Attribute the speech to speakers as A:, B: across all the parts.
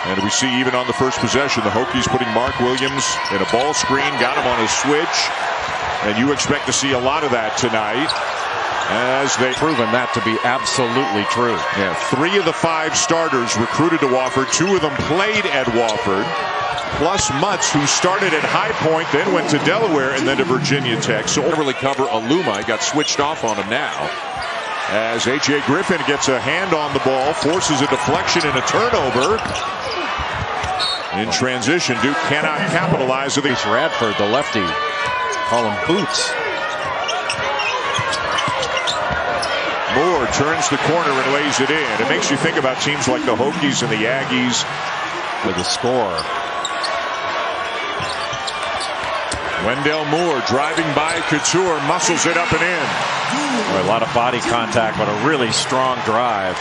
A: And we see even on the first possession, the Hokies putting Mark Williams in a ball screen, got him on a switch. And you expect to see a lot of that tonight, as they've
B: proven that to be absolutely true.
A: Yeah, 3 of the 5 starters recruited to Wofford. 2 of them played at Wofford. Plus Mutz, who started at High Point, then went to Delaware, and then to Virginia Tech. So really cover Aluma. He got switched off on him now. As A.J. Griffin gets a hand on the ball, forces a deflection and a turnover. In transition, Duke cannot capitalize.
B: Radford, the lefty, call him Boots.
A: Moore turns the corner and lays it in. It makes you think about teams like the Hokies and the Aggies.
B: With a score.
A: Wendell Moore driving by Couture, muscles it up and in.
B: A lot of body contact, but a really strong drive.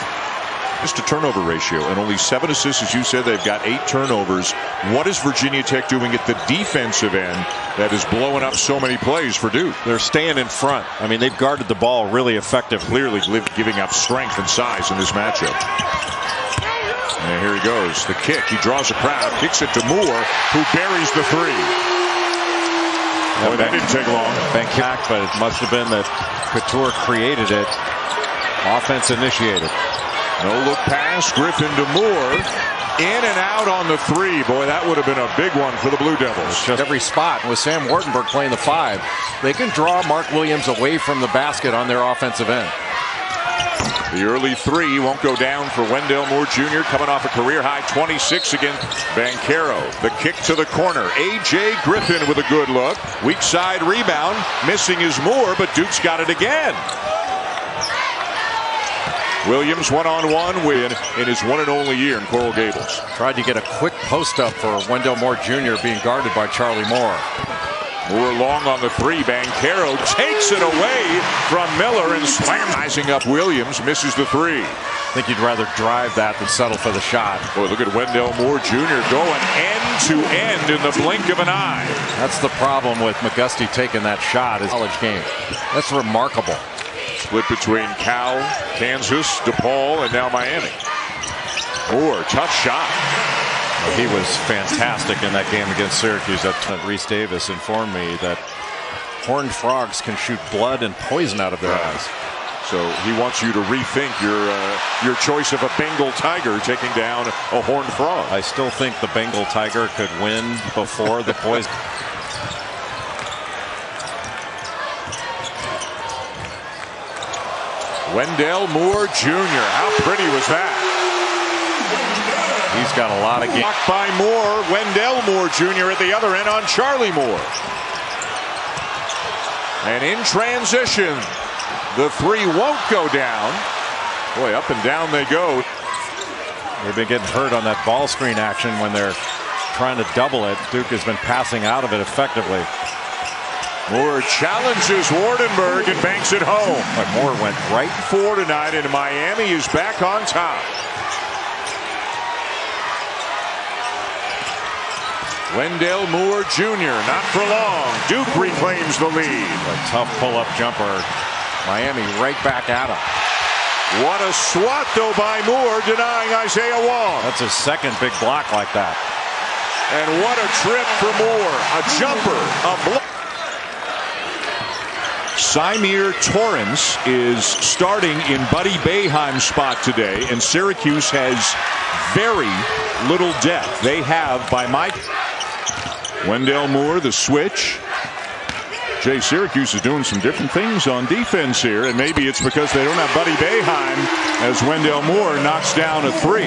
A: Just a turnover ratio and only 7 assists, as you said. They've got 8 turnovers. What is Virginia Tech doing at the defensive end that is blowing up so many plays for Duke?
B: They're staying in front. I mean, they've guarded the ball really effectively.
A: Clearly giving up strength and size in this matchup. And here he goes. The kick. He draws a crowd, kicks it to Moore, who buries the 3. Boy, that didn't take long.
B: Back, but it must have been that Couture created it. Offense initiated.
A: No look pass. Griffin to Moore. In and out on the 3. Boy, that would have been a big one for the Blue Devils.
B: Just every spot. With Sam Wartenberg playing the 5, they can draw Mark Williams away from the basket on their offensive end.
A: The early 3 won't go down for Wendell Moore Jr. coming off a career-high 26 against Banchero. The kick to the corner. A.J. Griffin with a good look. Weak side rebound. Missing is Moore, but Duke's got it again. Williams one-on-one win in his one and only year in Coral Gables.
B: Tried to get a quick post-up for Wendell Moore Jr. being guarded by Charlie Moore.
A: Moore long on the 3. Banchero takes it away from Miller and slamming up Williams. Misses the 3.
B: I think you'd rather drive that than settle for the shot.
A: Boy, look at Wendell Moore Jr. going end to end in the blink of an eye.
B: That's the problem with McGusty taking that shot. His college game. That's remarkable.
A: Split between Cal, Kansas, DePaul, and now Miami. Moore, tough shot.
B: He was fantastic in that game against Syracuse. Reese Davis informed me that horned frogs can shoot blood and poison out of their eyes.
A: So he wants you to rethink your choice of a Bengal tiger taking down a horned frog.
B: I still think the Bengal tiger could win before the poison.
A: Wendell Moore Jr. How pretty was that?
B: He's got a lot of games.
A: Blocked by Moore. Wendell Moore Jr. at the other end on Charlie Moore. And in transition, the 3 won't go down. Boy, up and down they go.
B: They've been getting hurt on that ball screen action when they're trying to double it. Duke has been passing out of it effectively.
A: Moore challenges Wartenberg and banks it home.
B: But Moore went right
A: 4 tonight, and Miami is back on top. Wendell Moore Jr. not for long. Duke reclaims the lead.
B: A tough pull-up jumper. Miami right back at him.
A: What a swat though by Moore, denying Isaiah Wong.
B: That's his second big block like that.
A: And what a trip for Moore. A jumper, a block. Symir Torrance is starting in Buddy Boeheim's spot today, and Syracuse has very little depth. They have, by my... Wendell Moore, the switch. Jay, Syracuse is doing some different things on defense here, and maybe it's because they don't have Buddy Boeheim as Wendell Moore knocks down a 3.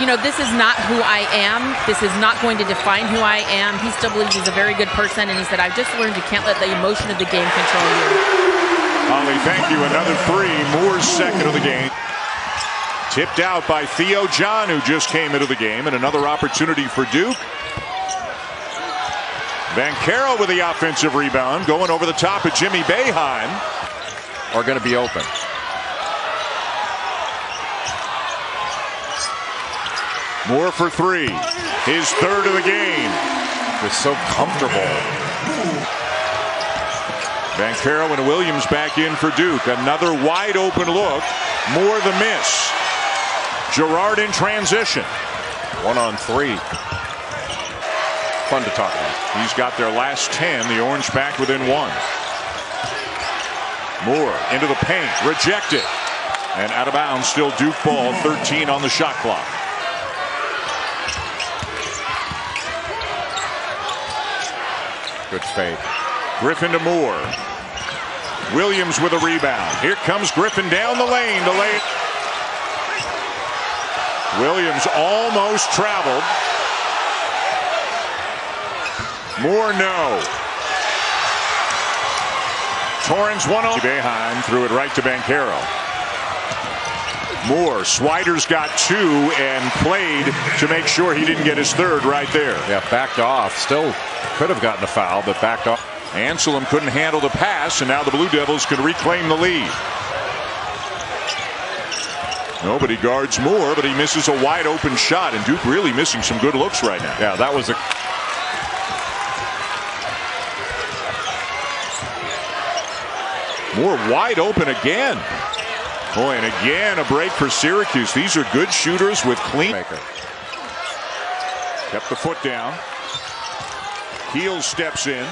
C: You know, this is not who I am. This is not going to define who I am. He still believes he's a very good person, and he said, I've just learned you can't let the emotion of the game control you.
A: Ollie, thank you. Another 3. Moore's second of the game. Tipped out by Theo John, who just came into the game, and another opportunity for Duke. Banchero with the offensive rebound, going over the top of Jimmy Boeheim.
B: Are going to be open.
A: Moore for 3. His 3rd of the game.
B: Was so comfortable.
A: Banchero and Williams back in for Duke. Another wide open look. Moore the miss. Gerard in transition.
B: 1-on-3. Fun to talk about.
A: He's got their last 10. The Orange back within 1. Moore into the paint. Rejected. And out of bounds. Still Duke ball. 13 on the shot clock.
B: Good fade.
A: Griffin to Moore. Williams with a rebound. Here comes Griffin down the lane to lay. Williams almost traveled. Moore no. Torrance 1-0. Behind threw it right to Banchero. Moore, Swider's got 2 and played to make sure he didn't get his third right there.
B: Yeah, backed off. Still could have gotten a foul, but backed off.
A: Anselm couldn't handle the pass, and now the Blue Devils can reclaim the lead. Nobody guards Moore, but he misses a wide open shot, and Duke really missing some good looks right now.
B: Yeah, that was a...
A: Moore wide open again. Boy, and again a break for Syracuse. These are good shooters with clean. Kept the foot down. Heel steps in.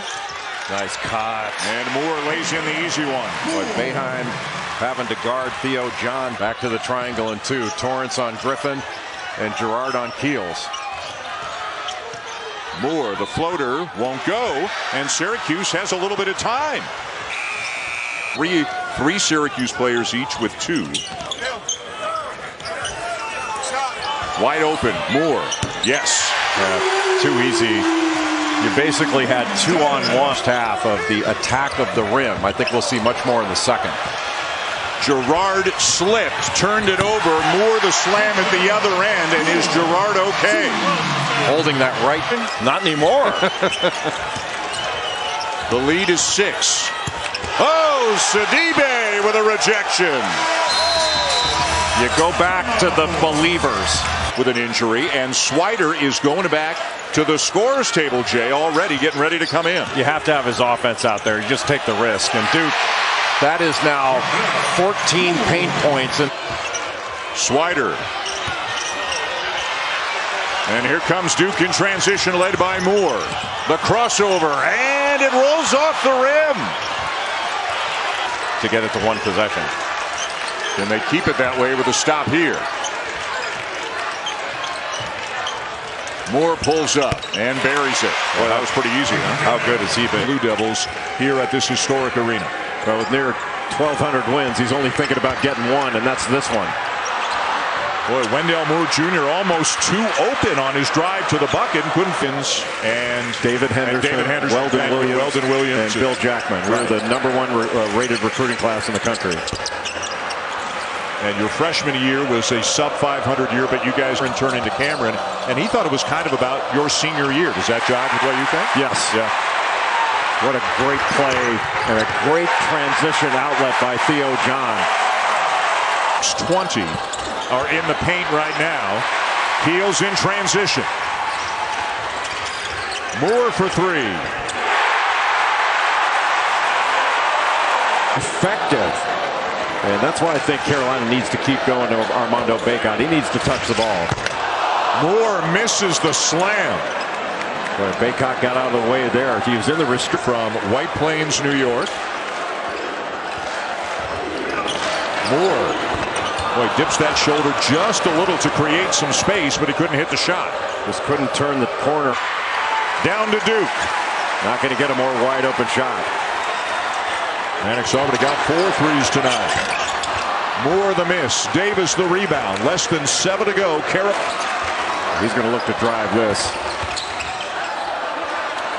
B: Nice cut.
A: And Moore lays in the easy one.
B: But Boeheim having to guard Theo John. Back to the triangle in 2. Torrance on Griffin and Girard on Keels.
A: Moore, the floater, won't go, and Syracuse has a little bit of time. Three Syracuse players each with 2. Wide open, Moore. Yes.
B: Too easy. You basically had 2-on-1 half of the attack of the rim. I think we'll see much more in the second.
A: Girard slipped, turned it over. Moore the slam at the other end, and is Girard okay?
B: Holding that right. Not anymore.
A: The lead is 6. Oh, Sidibe with a rejection.
B: You go back to the believers.
A: With an injury, and Swider is going back to the scorer's table, Jay, already getting ready to come in.
B: You have to have his offense out there. You just take the risk. And Duke, that is now 14 paint points. And
A: Swider. And here comes Duke in transition, led by Moore. The crossover, and it rolls off the rim.
B: To get it to 1 possession.
A: Can they keep it that way with a stop here? Moore pulls up and buries it. Boy, that was pretty easy, huh?
B: How good has he been?
A: Blue Devils here at this historic arena.
B: Well, with near 1,200 wins, he's only thinking about getting 1, and that's this one.
A: Boy, Wendell Moore Jr. almost too open on his drive to the bucket and couldn't finish. And
B: David Henderson, Weldon Williams, and Bill Jackman. We're the #1 rated recruiting class in the country.
A: And your freshman year was a sub-500 year, but you guys were turning to Cameron, and he thought it was kind of about your senior year. Does that jive with what you think?
B: Yes.
A: Yeah.
B: What a great play and a great transition outlet by Theo John.
A: 20 are in the paint right now. Keels in transition. Moore for 3.
B: Effective. And that's why I think Carolina needs to keep going to Armando Bacot. He needs to touch the ball.
A: Moore misses the slam.
B: But Bacot got out of the way there. He was in the restrict
A: from White Plains, New York. Moore, boy, dips that shoulder just a little to create some space, but he couldn't hit the shot.
B: Just couldn't turn the corner.
A: Down to Duke.
B: Not going to get a more wide open shot.
A: Mannix already got 4 threes tonight. Moore the miss. Davis the rebound. Less than 7 to go.
B: He's going to look to drive this.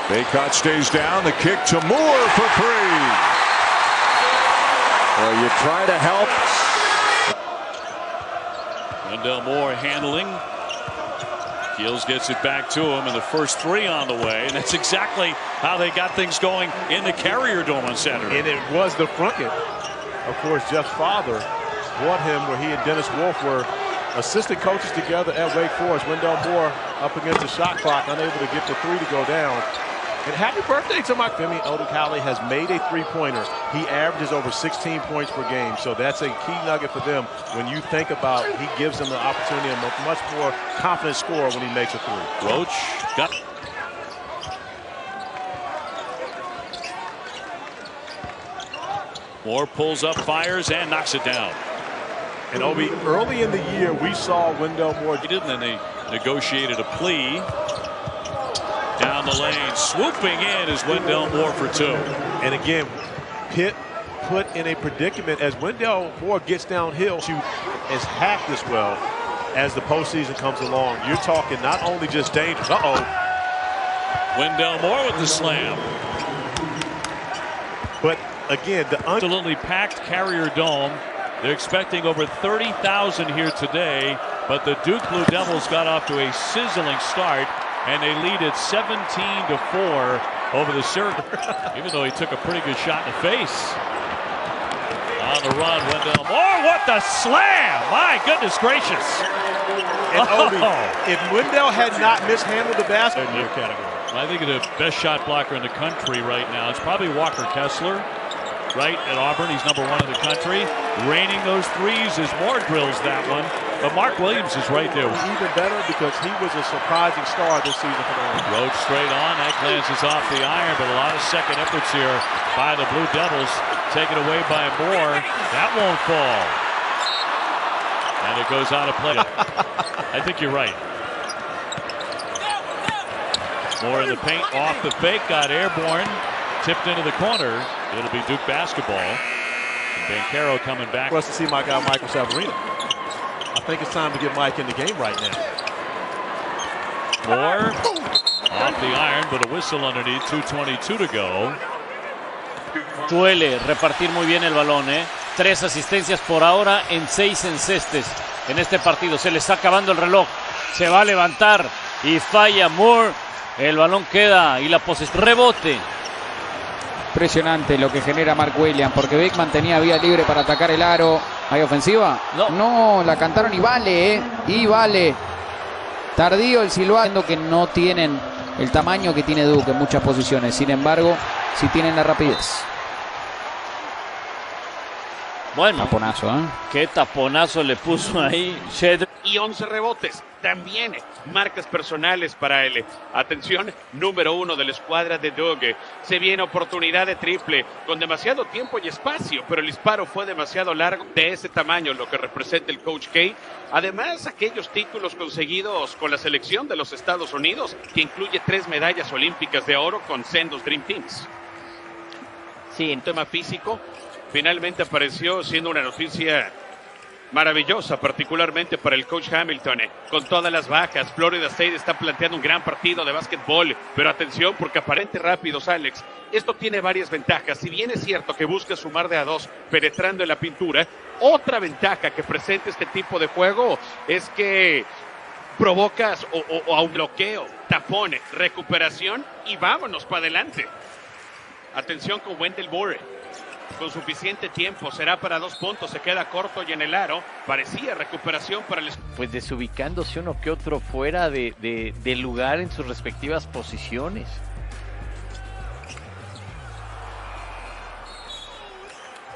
A: Bacot stays down. The kick to Moore for 3.
B: Well, you try to help.
D: Wendell Moore handling. Keels gets it back to him, and the first 3 on the way, and that's exactly how they got things going in the Carrier Dome on Saturday.
E: And it was the front end. Of course, Jeff's father brought him where he and Dennis Wolf were assistant coaches together at Wake Forest. Wendell Moore up against the shot clock, unable to get the 3 to go down. And happy birthday to my Femi Odukale has made a three-pointer. He averages over 16 points per game, so that's a key nugget for them. When you think about, he gives them the opportunity, a much more confident scorer when he makes a three.
D: Roach got. Moore pulls up, fires, and knocks it down.
E: And Obi, early in the year, we saw Wendell Moore.
D: And then they negotiated a plea. Down the lane, swooping in is Wendell Moore for two.
E: And again, Pitt put in a predicament as Wendell Moore gets downhill. Shoot is hacked as well as the postseason comes along. You're talking not only just dangerous.
D: Wendell Moore with the slam.
E: But again, the
D: absolutely packed Carrier Dome. They're expecting over 30,000 here today, but the Duke Blue Devils got off to a sizzling start, and they lead it 17-4 over the Syracuse. Even though he took a pretty good shot in the face. On the run, Wendell Moore, what the slam! My goodness gracious!
E: And Obi, if Wendell had not mishandled the basket in your category.
D: I think the best shot blocker in the country right now, it's probably Walker Kessler. Right at Auburn, he's #1 in the country. Raining those threes as Moore drills that one. But Mark Williams is right there.
E: Even better because he was a surprising star this season for them.
D: Roach straight on. That glances off the iron, but a lot of second efforts here by the Blue Devils. Taken away by Moore. That won't fall. And it goes out of play. I think you're right. Moore in the paint, off the fake, got airborne. Tipped into the corner. It'll be Duke basketball. And Banchero coming back.
E: For us to see my guy Michael Savarino. I think it's time to get Mike in the game right now.
D: Moore off the iron, but a whistle underneath. 2:22 to go.
F: Suele repartir muy bien el balón, ¿eh? 3 asistencias por ahora en 6 encestes en este partido. Se le está acabando el reloj. Se va a levantar y falla Moore. El balón queda y la posesión. Rebote.
G: Impresionante lo que genera Mark Williams, porque Beckman tenía vía libre para atacar el aro. ¿Hay ofensiva? No, la cantaron y vale, y vale. Tardío el silbato, que no tienen el tamaño que tiene Duke en muchas posiciones. Sin embargo, sí tienen la rapidez.
F: Bueno,
G: taponazo, ¿eh?
F: Qué taponazo le puso ahí Shed.
H: Y 11 rebotes. También marcas personales para él. Atención, #1 de la escuadra de Duke. Se viene oportunidad de triple con demasiado tiempo y espacio, pero el disparo fue demasiado largo, de ese tamaño, lo que representa el Coach K. Además, aquellos títulos conseguidos con la selección de los Estados Unidos, que incluye 3 medallas olímpicas de oro con sendos Dream Teams. Sí, en tema físico, finalmente apareció siendo una noticia maravillosa, particularmente para el coach Hamilton. Con todas las bajas, Florida State está planteando un gran partido de básquetbol, pero atención porque aparente rápidos, Alex. Esto tiene varias ventajas. Si bien es cierto que busca sumar de a 2 penetrando en la pintura, otra ventaja que presenta este tipo de juego es que provocas o a un bloqueo, tapón, recuperación y vámonos para adelante. Atención con Wendell Moore. Con suficiente tiempo, será para 2 puntos, se queda corto y en el aro parecía recuperación para el...
I: Pues desubicándose uno que otro fuera de lugar en sus respectivas posiciones.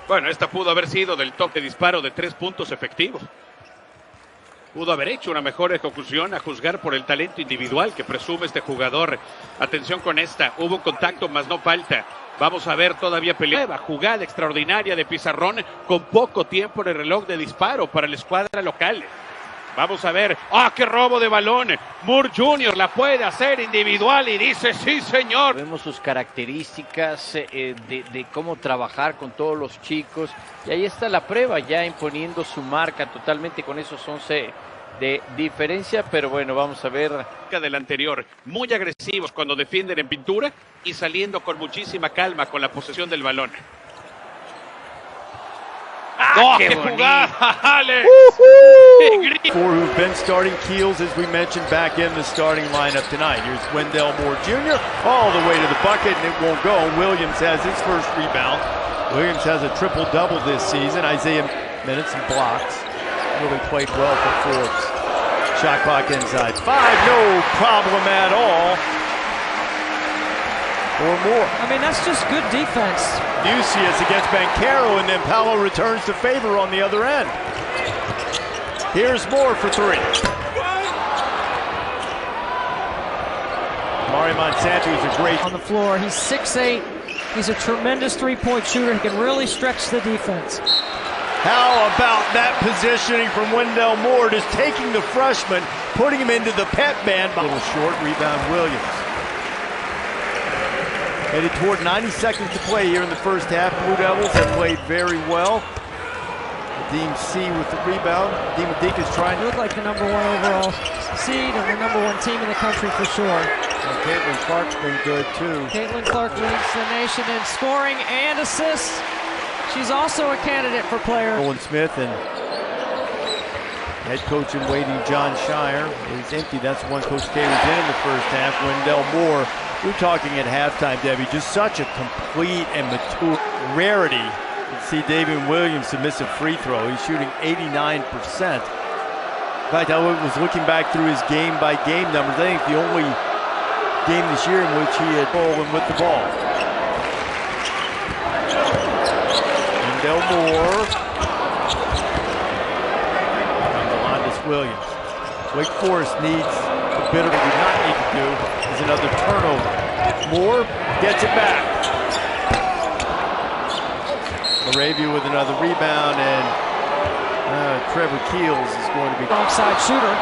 H: Bueno, esta pudo haber sido del top de disparo de 3 puntos efectivos. Pudo haber hecho una mejor ejecución a juzgar por el talento individual que presume este jugador. Atención con esta, hubo contacto más no falta. Vamos a ver todavía pelea. Nueva jugada extraordinaria de Pizarrón con poco tiempo en el reloj de disparo para la escuadra local. Vamos a ver. ¡Ah, qué robo de balón! Moore Jr. la puede hacer individual y dice sí, señor.
I: Vemos sus características de cómo trabajar con todos los chicos. Y ahí está la prueba, ya imponiendo su marca totalmente con esos 11 de diferencia. Pero bueno, vamos a ver.
H: Del anterior, muy agresivos cuando defienden en pintura y saliendo con muchísima calma con la posesión del balón. ¡Ah, qué jugada, Alex!
J: Four who've been starting Keels, as we mentioned, back in the starting lineup tonight. Here's Wendell Moore Jr. all the way to the bucket, and it won't go. Williams has his first rebound. Williams has a triple-double this season. Isaiah minutes and blocks. Really played well for Forbes. Shot clock inside 5, no problem at all. or more.
K: I mean, that's just good defense.
J: Mucius against Banchero, and then Paolo returns to favor on the other end. Here's Moore for three. Mario Monsanto is a great
K: on the floor. He's 6'8". He's a tremendous three-point shooter. He can really stretch the defense.
J: How about that positioning from Wendell Moore, just taking the freshman, putting him into the pet band. A little short rebound, Williams. Headed toward 90 seconds to play here in the first half. Blue Devils have played very well. Deem C with the rebound. Demon Deacons trying to
K: look like the #1 overall seed and the #1 team in the country for sure.
J: And Caitlin Clark's been good too.
K: Caitlin Clark leads the nation in scoring and assists. She's also a candidate for player.
J: Owen Smith and head coach in waiting John Shire is empty. That's one Coach K was in the first half. Wendell Moore, we're talking at halftime, Debbie, just such a complete and mature rarity. You can see David Williams submits a free throw. He's shooting 89%. In fact, I was looking back through his game-by-game numbers. I think the only game this year in which he had bowling with the ball. Wendell Moore. And Delondis Williams. Wake Forest needs a bit of what we did not need to do is another turnover. Moore gets it back. Moravia with another rebound, and Trevor Keels is going to be
K: onside shooter.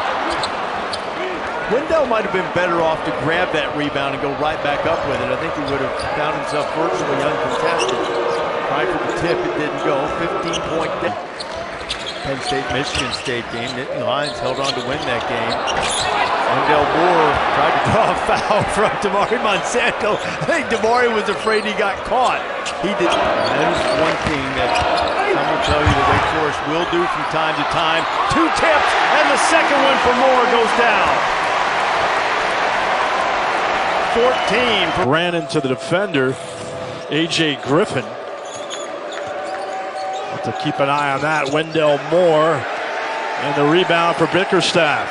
J: Wendell might have been better off to grab that rebound and go right back up with it. I think he would have found himself virtually uncontested. Tried for the tip, it didn't go. 15-point day. Penn State, Michigan State game. Nittany Lions held on to win that game. Wendell Moore tried to draw a foul from Damari Monsanto. I think Damari was afraid he got caught. He did. There's one thing that I'm going to tell you that Wake Forest will do from time to time. Two tips, and the second one for Moore goes down. 14.
L: Ran into the defender, A.J. Griffin. Have to keep an eye on that. Wendell Moore, and the rebound for Bickerstaff.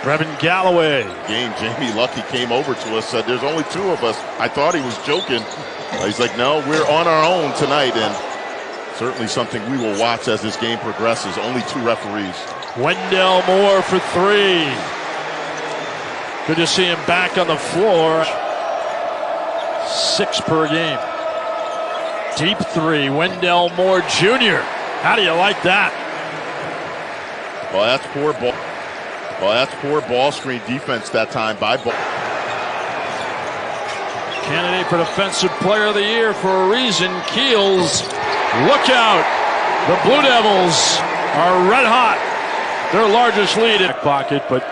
L: Brevin Galloway.
M: Game, Jamie Lucky came over to us, said there's only two of us. I thought he was joking. He's like, no, we're on our own tonight, and certainly something we will watch as this game progresses. Only two referees.
L: Wendell Moore for three. Good to see him back on the floor. 6 per game. Deep three, Wendell Moore Jr. How do you like that?
M: Well, that's poor ball. Well, that's poor ball screen defense that time by ball.
L: Candidate for Defensive Player of the Year for a reason. Keels, look out. The Blue Devils are red hot. Their largest lead in pocket, but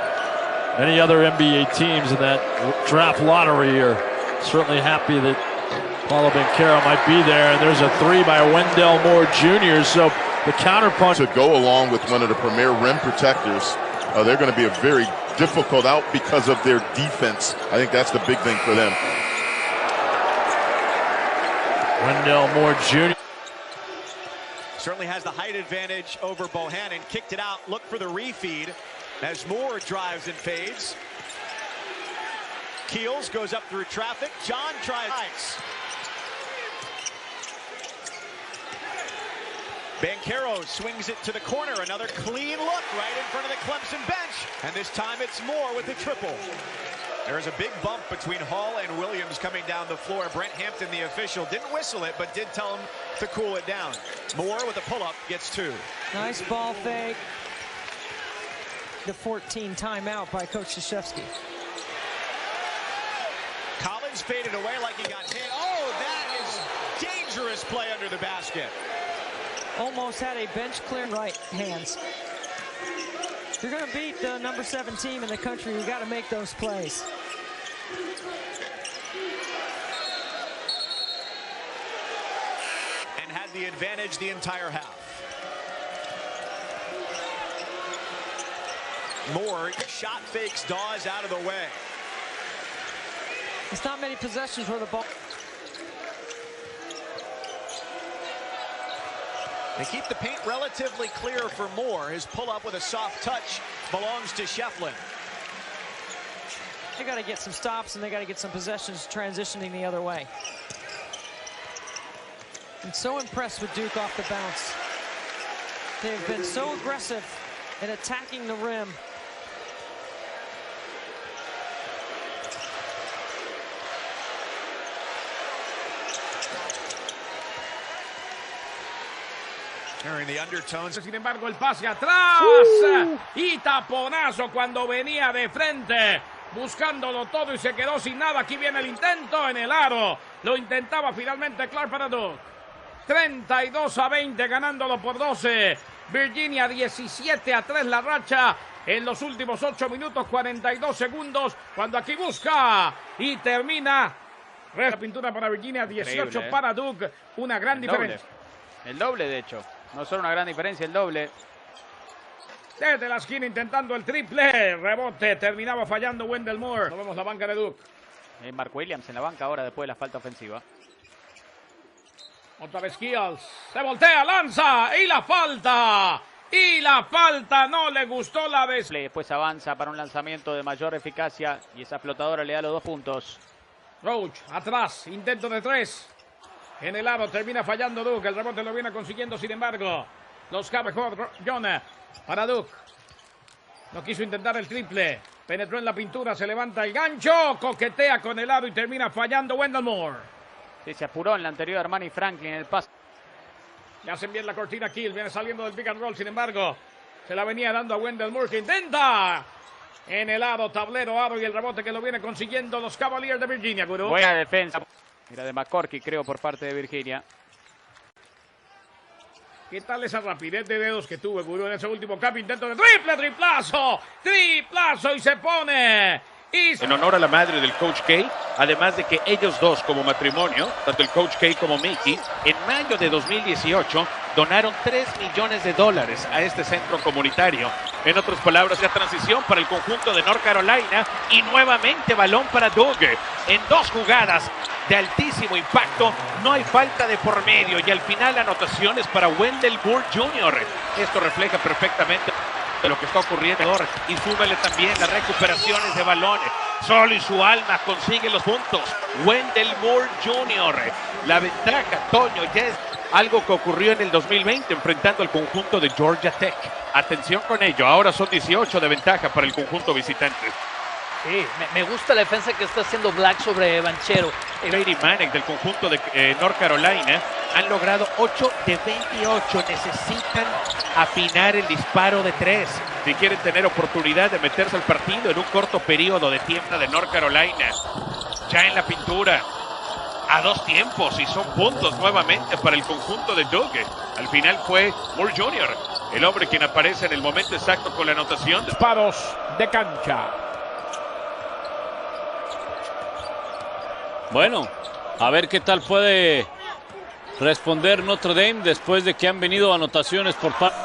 L: any other NBA teams in that draft lottery are certainly happy that Paulo Banchero might be there. And there's a three by Wendell Moore Jr. So the counterpunch
M: to go along with one of the premier rim protectors. They're going to be a very difficult out because of their defense. I think that's the big thing for them.
L: Wendell Moore Jr.
N: Certainly has the height advantage over Bohannon. Kicked it out. Look for the refeed as Moore drives and fades. Keels goes up through traffic. John tries. Banchero swings it to the corner. Another clean look right in front of the Clemson bench. And this time it's Moore with the triple. There's a big bump between Hall and Williams coming down the floor. Brent Hampton, the official, didn't whistle it, but did tell him to cool it down. Moore with a pull-up gets 2.
K: Nice ball fake. The 14 timeout by Coach Krzyzewski.
N: Collins faded away like he got hit. Oh, that is dangerous play under the basket.
K: Almost had a bench clear right hands. If you're going to beat the #7 team in the country, you got to make those plays.
N: And had the advantage the entire half. Moore shot fakes Dawes out of the way.
K: It's not many possessions where the ball.
N: They keep the paint relatively clear for Moore. His pull-up with a soft touch belongs to Shefflin.
K: They got to get some stops and they got to get some possessions transitioning the other way. I'm so impressed with Duke off the bounce. They've been so aggressive in attacking the rim.
O: Sin embargo, el pase atrás y taponazo cuando venía de frente, buscándolo todo y se quedó sin nada. Aquí viene el intento en el aro. Lo intentaba finalmente Clark para Duke. 32-20, ganándolo por 12. Virginia 17-3 la racha en los últimos 8 minutos 42 segundos. Cuando aquí busca y termina. La pintura para Virginia, 18
G: increíble,
O: para Duke. Una gran diferencia.
G: El doble, de hecho. No solo una gran diferencia, el doble.
O: Desde la esquina intentando el triple. Rebote, terminaba fallando Wendell Moore. No vemos la banca de Duke.
G: Mark Williams en la banca ahora después de la falta ofensiva.
O: Otra vez Keels. Se voltea, lanza y la falta. Y la falta, no le gustó la vez.
G: Después avanza para un lanzamiento de mayor eficacia y esa flotadora le da los 2 puntos.
O: Roach, atrás, intento de 3. En el aro termina fallando Duke. El rebote lo viene consiguiendo, sin embargo. Los cabe Jonah para Duke. No quiso intentar el triple. Penetró en la pintura, se levanta el gancho. Coquetea con el aro y termina fallando Wendell Moore.
G: Sí, se apuró en la anterior Armani Franklin en el pase.
O: Le hacen bien la cortina Kill. Viene saliendo del pick and roll, sin embargo. Se la venía dando a Wendell Moore, que intenta. En el aro, tablero, aro y el rebote que lo viene consiguiendo los Cavaliers de Virginia, Guru.
G: Buena defensa. Era de McCorkey, creo, por parte de Virginia.
O: ¿Qué tal esa rapidez de dedos que tuvo Guru en ese último cap? Intento de triple, triplazo y se pone.
H: En honor a la madre del Coach K, además de que ellos dos como matrimonio, tanto el Coach K como Mickey, en mayo de 2018 donaron $3 millones a este centro comunitario. En otras palabras, la transición para el conjunto de North Carolina y nuevamente balón para Duke. En 2 jugadas de altísimo impacto, no hay falta de por medio y al final anotaciones para Wendell Moore Jr. Esto refleja perfectamente lo que está ocurriendo y súbele también las recuperaciones de balones. Solo y su alma consigue los puntos. Wendell Moore Jr. La ventaja, Toño, ya es algo que ocurrió en el 2020 enfrentando al conjunto de Georgia Tech. Atención con ello, ahora son 18 de ventaja para el conjunto visitante.
I: Sí, me gusta la defensa que está haciendo Black sobre Banchero.
H: Brady Manick del conjunto de North Carolina han logrado 8 de 28. Necesitan afinar el disparo de 3 si quieren tener oportunidad de meterse al partido en un corto periodo de tiempo de North Carolina. Ya en la pintura, a 2 tiempos y son puntos nuevamente para el conjunto de Duke. Al final fue Moore Jr., el hombre quien aparece en el momento exacto con la anotación.
O: Disparos de cancha.
F: Bueno, a ver qué tal puede responder Notre Dame después de que han venido anotaciones por parte.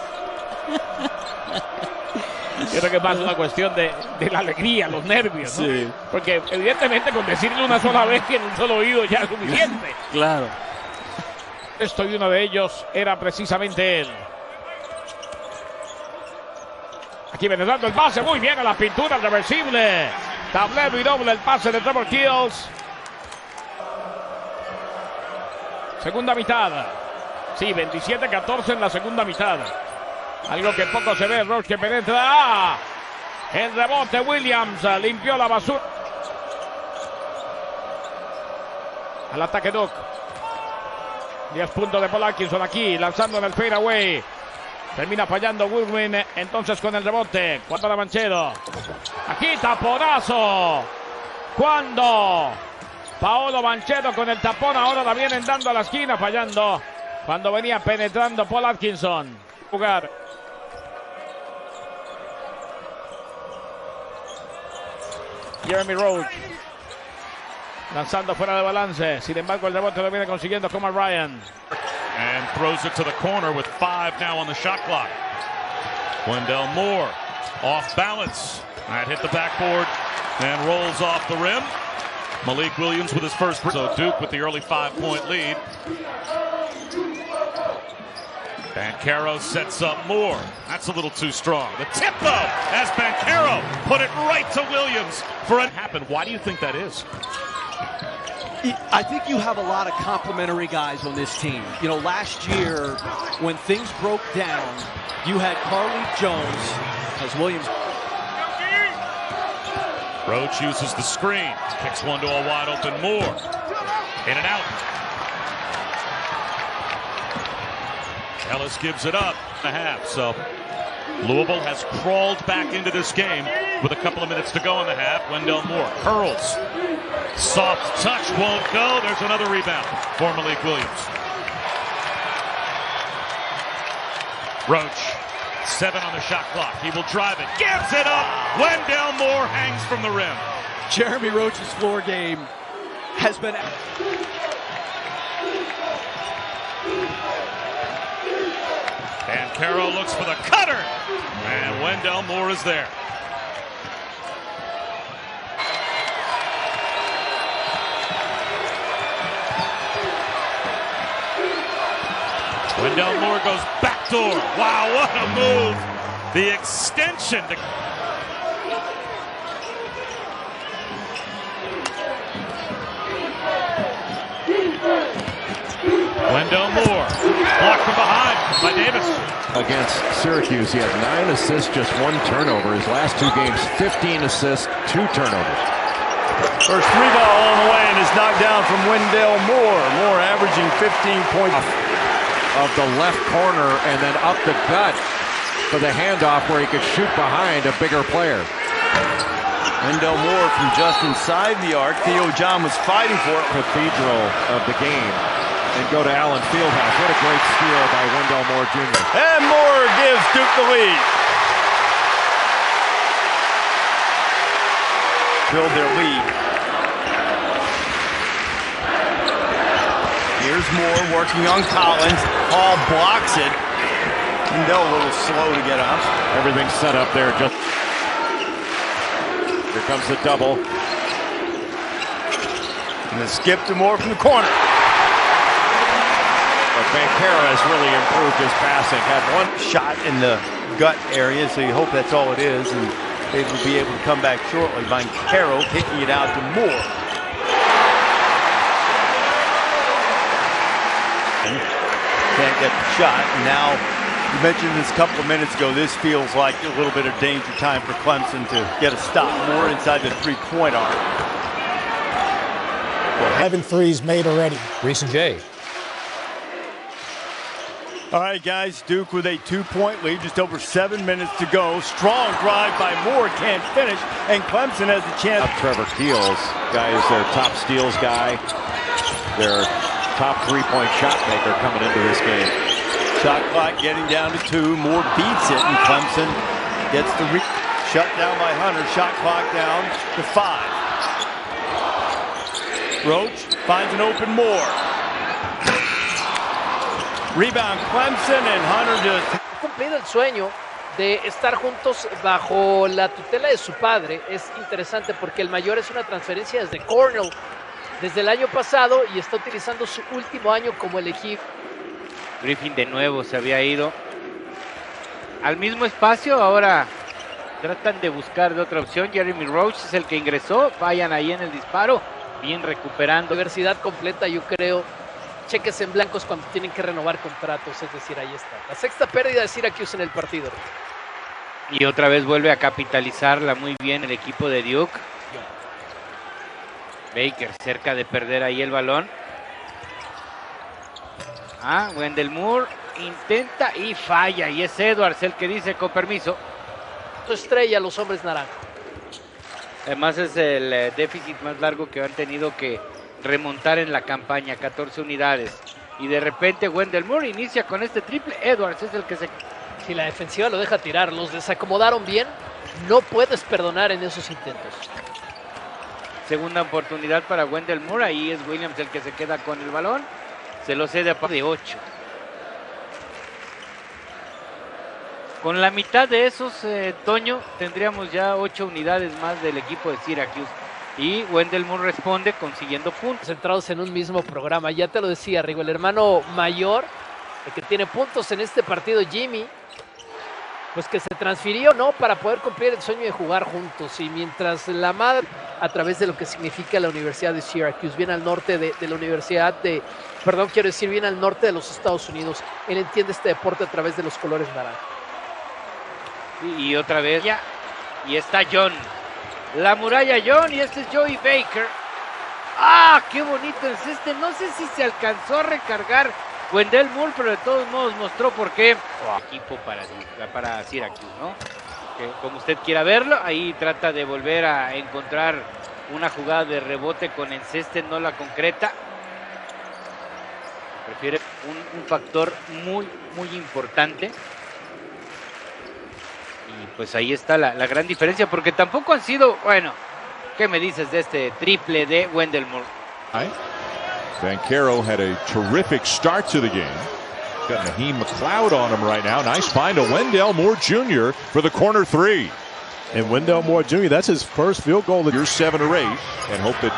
O: Yo creo que es más una cuestión de la alegría, los nervios, ¿no?
F: Sí.
O: Porque evidentemente con decirle una sola vez y en un solo oído ya es suficiente.
F: Claro.
O: Esto y uno de ellos era precisamente él. Aquí viene dando el pase muy bien a la pintura reversible. Tablero y doble el pase de Trevor Keels. Segunda mitad. Sí, 27-14 en la segunda mitad. Algo que poco se ve. Roach que penetra. El rebote Williams. Limpió la basura. Al ataque Duke. 10 puntos de Paul Atkinson aquí. Lanzando en el fadeaway. Termina fallando Goodwin. Entonces con el rebote. Cuarto de Manchedo. Aquí taponazo. Cuando Paolo Banchero con el tapón, ahora la vienen dando a la esquina, fallando cuando venía penetrando Paul Atkinson. Jugar. Jeremy Roach lanzando fuera de balance, sin embargo el rebote lo viene consiguiendo como Ryan.
P: And throws it to the corner with 5 now on the shot clock. Wendell Moore off balance. That hit the backboard and rolls off the rim. Malik Williams with his first. So Duke with the early 5-point lead. Banchero sets up Moore. That's a little too strong. The tip, though, as Banchero put it right to Williams for it happened. Why do you think that is?
Q: I think you have a lot of complementary guys on this team. You know, last year, when things broke down, you had Carly Jones as Williams.
P: Roach uses the screen. Kicks one to a wide open Moore. In and out. Ellis gives it up. A half. So Louisville has crawled back into this game with a couple of minutes to go in the half. Wendell Moore curls. Soft touch won't go. There's another rebound for Malik Williams. Roach, 7 on the shot clock. He will drive it. Gives it up. Wendell Moore hangs from the rim.
Q: Jeremy Roach's floor game has been...
P: Banchero looks for the cutter. And Wendell Moore is there. Wendell Moore goes backdoor. Wow, what a move. The extension. Wendell Moore, blocked from behind by Davis.
R: Against Syracuse, he had 9 assists, just 1 turnover. His last 2 games, 15 assists, 2 turnovers.
J: First 3 ball on the way and is knocked down from Wendell Moore. Moore averaging 15 points.
R: Of the left corner and then up the gut for the handoff where he could shoot behind a bigger player.
J: Wendell Moore from just inside the arc. Theo John was fighting for it.
R: Cathedral of the game. And go to Allen Fieldhouse. What a great steal by Wendell Moore Jr.
J: And Moore gives Duke the lead. Build their lead. Here's Moore working on Collins. Hall blocks it. Wendell a little slow to get up.
R: Everything's set up there. Just here comes the double.
J: And the skip to Moore from the corner.
R: But Banchero has really improved his passing. Had 1
J: shot in the gut area, so you hope that's all it is, and they will be able to come back shortly. Banchero kicking it out to Moore. Can't get the shot. And now, you mentioned this a couple of minutes ago, this feels like a little bit of danger time for Clemson to get a stop. More inside the 3-point arc.
S: 11 threes made already. Reese and Jay.
J: All right, guys, Duke with a 2-point lead, just over 7 minutes to go. Strong drive by Moore, can't finish, and Clemson has a chance.
R: Trevor Keels, guy is their top steals guy, their top 3-point shot maker coming into this game.
J: Shot clock getting down to 2. Moore beats it, and Clemson gets the shut down by Hunter. Shot clock down to 5. Roach finds an open Moore. Rebound Clemson and Hunter just...
T: Ha cumplido el sueño de estar juntos bajo la tutela de su padre. Es interesante porque el mayor es una transferencia desde Cornell desde el año pasado y está utilizando su último año como elegido.
I: Griffin de nuevo se había ido al mismo espacio. Ahora tratan de buscar de otra opción. Jeremy Roach es el que ingresó. Vayan ahí en el disparo. Bien recuperando.
T: Universidad completa, yo creo. Cheques en blancos cuando tienen que renovar contratos. Es decir, ahí está. La 6ª pérdida de Syracuse en el partido.
I: Y otra vez vuelve a capitalizarla muy bien el equipo de Duke. Baker cerca de perder ahí el balón. Wendell Moore intenta y falla. Y es Edwards el que dice con permiso.
T: Su estrella, los hombres naranja.
I: Además es el déficit más largo que han tenido que remontar en la campaña, 14 unidades. Y de repente Wendell Moore inicia con este triple. Edwards es el que se...
T: Si la defensiva lo deja tirar, los desacomodaron bien, no puedes perdonar en esos intentos.
I: Segunda oportunidad para Wendell Moore. Ahí es Williams el que se queda con el balón. Se lo cede a de 8. Con la mitad de esos, Toño, tendríamos ya 8 unidades más del equipo de Syracuse. Y Wendell Moore responde consiguiendo puntos.
T: Centrados en un mismo programa. Ya te lo decía, Rigo, el hermano mayor el que tiene puntos en este partido, Jimmy, pues que se transfirió, ¿no? Para poder cumplir el sueño de jugar juntos. Y mientras la madre, a través de lo que significa la Universidad de Syracuse, bien al norte de la Universidad de, perdón, quiero decir, bien al norte de los Estados Unidos, él entiende este deporte a través de los colores naranja.
I: Y otra vez, ya, y está John. La muralla John, y este es Joey Baker. ¡Ah, qué bonito es este! No sé si se alcanzó a recargar Wendell Moore, pero de todos modos mostró por qué. Equipo para Syracuse, ¿no? Que como usted quiera verlo, ahí trata de volver a encontrar una jugada de rebote con enceste, no la concreta. Prefiere un factor muy importante. Y pues ahí está la gran diferencia, porque tampoco han sido, bueno, ¿qué me dices de este triple de Wendell Moore?
A: Banchero had a terrific start to the game. Got Naheem McLeod on him right now. Nice find to Wendell Moore Jr. for the corner three.
E: And Wendell Moore Jr., that's his first field goal.
A: You're 7 or 8, and hope that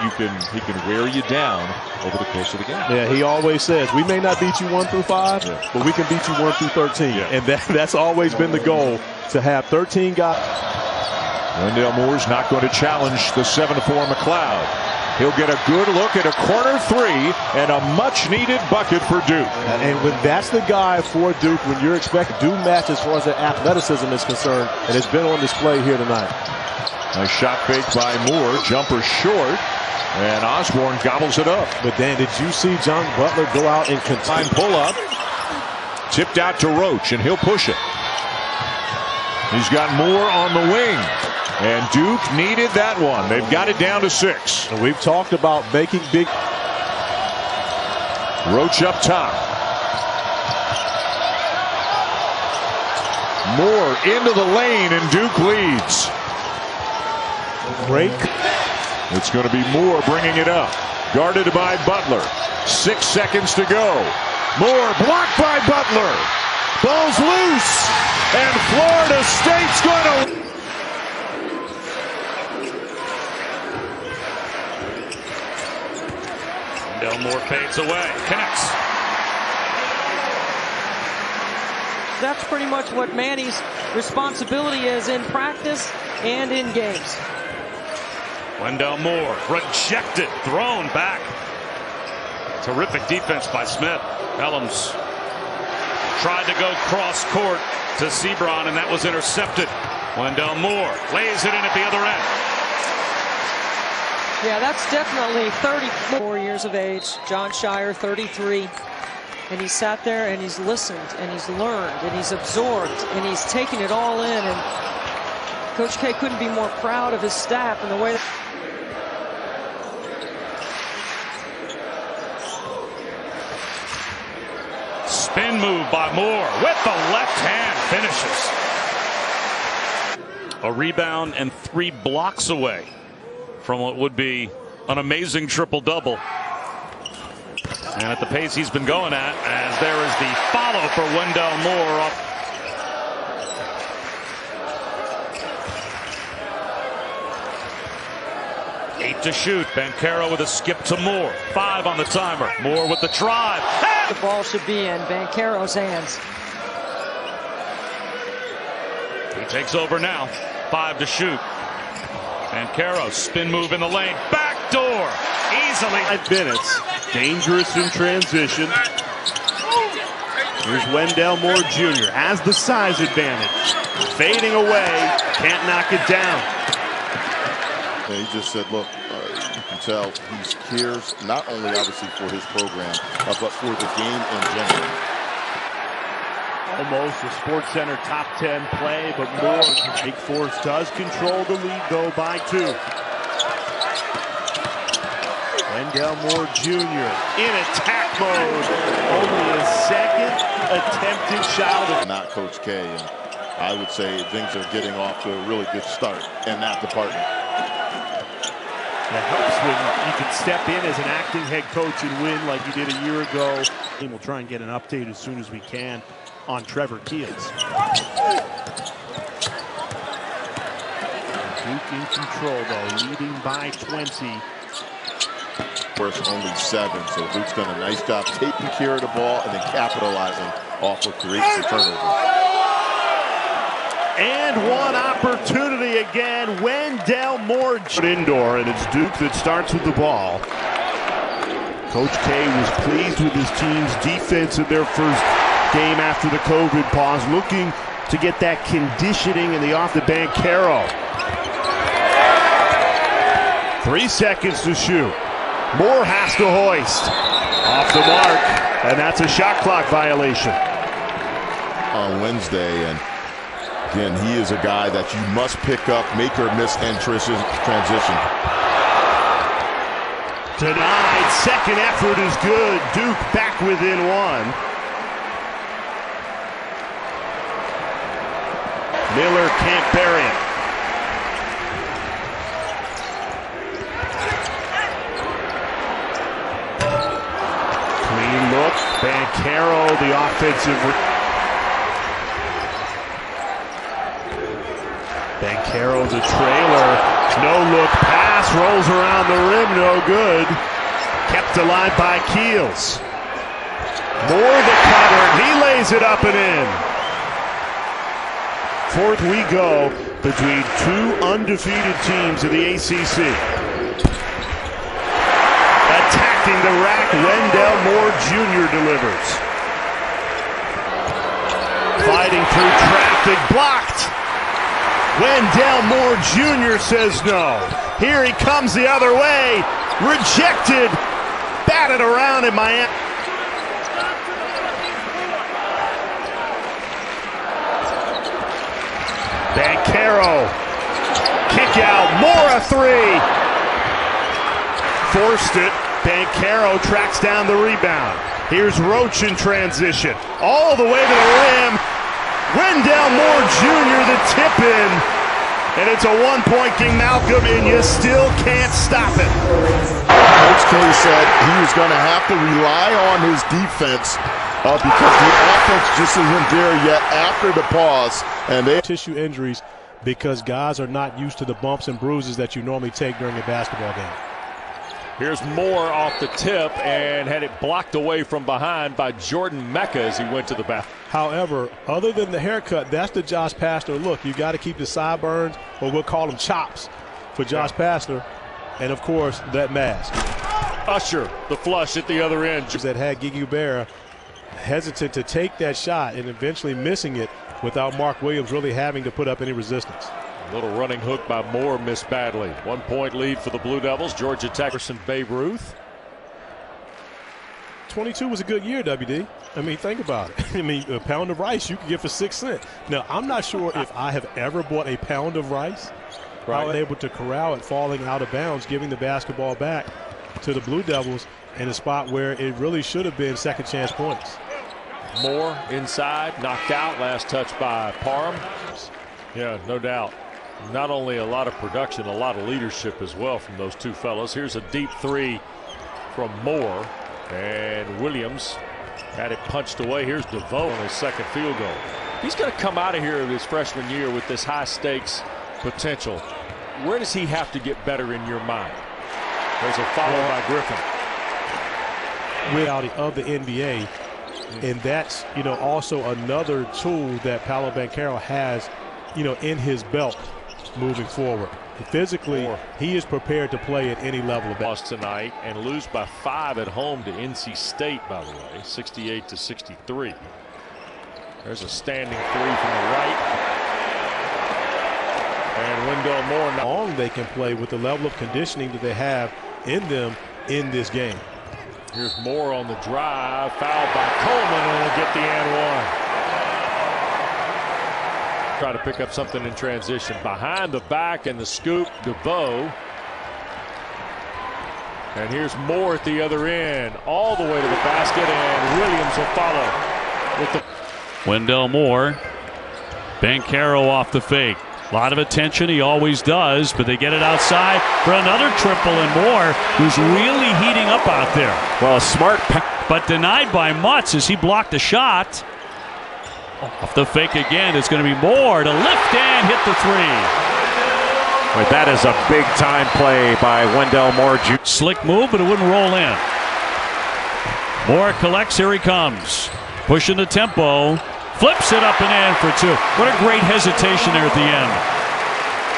A: he can wear you down over the course of the game.
E: Yeah, he always says, we may not beat you 1 through 5, but we can beat you 1 through 13. Yeah. And that's always been the goal, to have 13 guys.
A: Wendell Moore's not going to challenge the 7-4 McLeod. He'll get a good look at a corner three and a much-needed bucket for Duke.
E: And when that's the guy for Duke, when you're expecting Duke match as far as their athleticism is concerned, and it's been on display here tonight.
A: Nice shot fake by Moore, jumper short, and Osborne gobbles it up.
E: But Dan, did you see John Butler go out and
A: combine pull-up? Tipped out to Roach, and he'll push it. He's got Moore on the wing. And Duke needed that one. They've got it down to 6.
E: And we've talked about making big.
A: Roach up top. Moore into the lane, and Duke leads.
E: Great.
A: It's going to be Moore bringing it up. Guarded by Butler. 6 seconds to go. Moore blocked by Butler. Ball's loose. And Florida State's going to...
P: Moore fades away, connects.
K: That's pretty much what Manny's responsibility is in practice and in games.
P: Wendell Moore rejected, thrown back. Terrific defense by Smith. Ellums tried to go cross court to Sebron, and that was intercepted. Wendell Moore lays it in at the other end.
K: Yeah, that's definitely 34 years of age. John Shire, 33. And he's sat there and he's listened and he's learned and he's absorbed and he's taken it all in. And Coach K couldn't be more proud of his staff and the way.
P: Spin move by Moore with the left hand, finishes. A rebound and 3 blocks away from what would be an amazing triple-double. And at the pace he's been going at, as there is the follow for Wendell Moore. Up. Eight to shoot. Banchero with a skip to Moore. 5 on the timer. Moore with the drive.
K: The ball should be in Banchero's hands.
P: He takes over now. 5 to shoot. Banchero, spin move in the lane. Back door. Easily.
E: 5 minutes. Dangerous in transition. Here's Wendell Moore Jr. Has the size advantage. Fading away. Can't knock it down.
M: He just said, look, you can tell he cares not only obviously for his program, but for the game in general.
E: Almost a SportsCenter top 10 play, but Moore, Wake Forest does control the lead, though, by 2. Wendell Moore Jr. in attack mode. Only a second attempted shot.
M: Not Coach K, and I would say things are getting off to a really good start in that department.
E: That helps when you can step in as an acting head coach and win like you did a year ago. We'll try and get an update as soon as we can on Trevor Keels. Duke in control, though, leading by 20.
M: course, only 7. So Duke's done a nice job taking care of the ball and then capitalizing off what creates the turnover.
J: And one opportunity again. Wendell Moore indoor, and it's Duke that starts with the ball. Coach K was pleased with his team's defense in their first game after the COVID pause, looking to get that conditioning in the off the Banchero. 3 seconds to shoot. Moore has to hoist. Off the mark, and that's a shot clock violation.
M: On Wednesday, and again, he is a guy that you must pick up, make or miss in transition.
J: Denied. Second effort is good. Duke back within 1. Miller can't bury it. Clean look. Banchero, the offensive. Banchero, the trailer. No-look pass. Rolls around the rim. No good. Kept alive by Keels. Moore the cover. He lays it up and in. Fourth we go between 2 undefeated teams in the ACC. Attacking the rack, Wendell Moore Jr. delivers. Fighting through traffic, blocked. Wendell Moore Jr. says no. Here he comes the other way. Rejected. Batted around in Miami. Banchero. Kick out. Moore a 3. Forced it. Banchero tracks down the rebound. Here's Roach in transition. All the way to the rim. Wendell Moore Jr. the tip in. And it's a 1-point game, Malcolm, and you still can't stop it.
M: Coach K said he was going to have to rely on his defense because the offense just isn't there yet after the pause. And they
E: tissue injuries because guys are not used to the bumps and bruises that you normally take during a basketball game.
L: Here's Moore off the tip and had it blocked away from behind by Jordan Mecca as he went to the basket.
E: However, other than the haircut, that's the Josh Pastner look. You got to keep the sideburns, or we'll call them chops, for Josh Pastner. And, of course, that mask.
L: Usher, the flush at the other end.
E: That had Gigi Berra hesitant to take that shot and eventually missing it without Mark Williams really having to put up any resistance.
L: A little running hook by Moore missed badly. 1-point lead for the Blue Devils. Georgia Tech and Babe Ruth.
E: 22 was a good year, WD. I mean, think about it. I mean, a pound of rice you could get for 6 cents. Now, I'm not sure if I have ever bought a pound of rice. Right. I was able to corral it falling out of bounds, giving the basketball back to the Blue Devils in a spot where it really should have been second chance points.
L: Moore inside, knocked out, last touch by Parham. Yeah, no doubt. Not only a lot of production, a lot of leadership as well from those two fellows. Here's a deep 3 from Moore, and Williams had it punched away. Here's DeVoe on his second field goal. He's going to come out of here his freshman year with this high stakes potential. Where does he have to get better in your mind? There's a follow by Griffin.
E: Reality of the NBA, and that's, you know, also another tool that Paolo Banchero has, you know, in his belt moving forward. Physically, he is prepared to play at any level of
L: lost tonight and lose by 5 at home to NC State, by the way, 68-63. There's a standing 3 from the right. And Wendell Moore.
E: How long they can play with the level of conditioning that they have in them in this game.
L: Here's Moore on the drive, fouled by Coleman, and will get the and 1. Try to pick up something in transition. Behind the back and the scoop, DeVoe. And here's Moore at the other end, all the way to the basket, and Williams will follow with the
D: Wendell Moore. Banchero off the fake. A lot of attention, he always does, but they get it outside for another triple, and Moore, who's really heating up out there.
R: Well, a smart
D: but denied by Mutz as he blocked the shot. Off the fake again, it's going to be Moore to lift and hit the 3.
R: But that is a big-time play by Wendell Moore Jr.
D: Slick move, but it wouldn't roll in. Moore collects, here he comes. Pushing the tempo. Flips it up and in for two. What a great hesitation there at the end.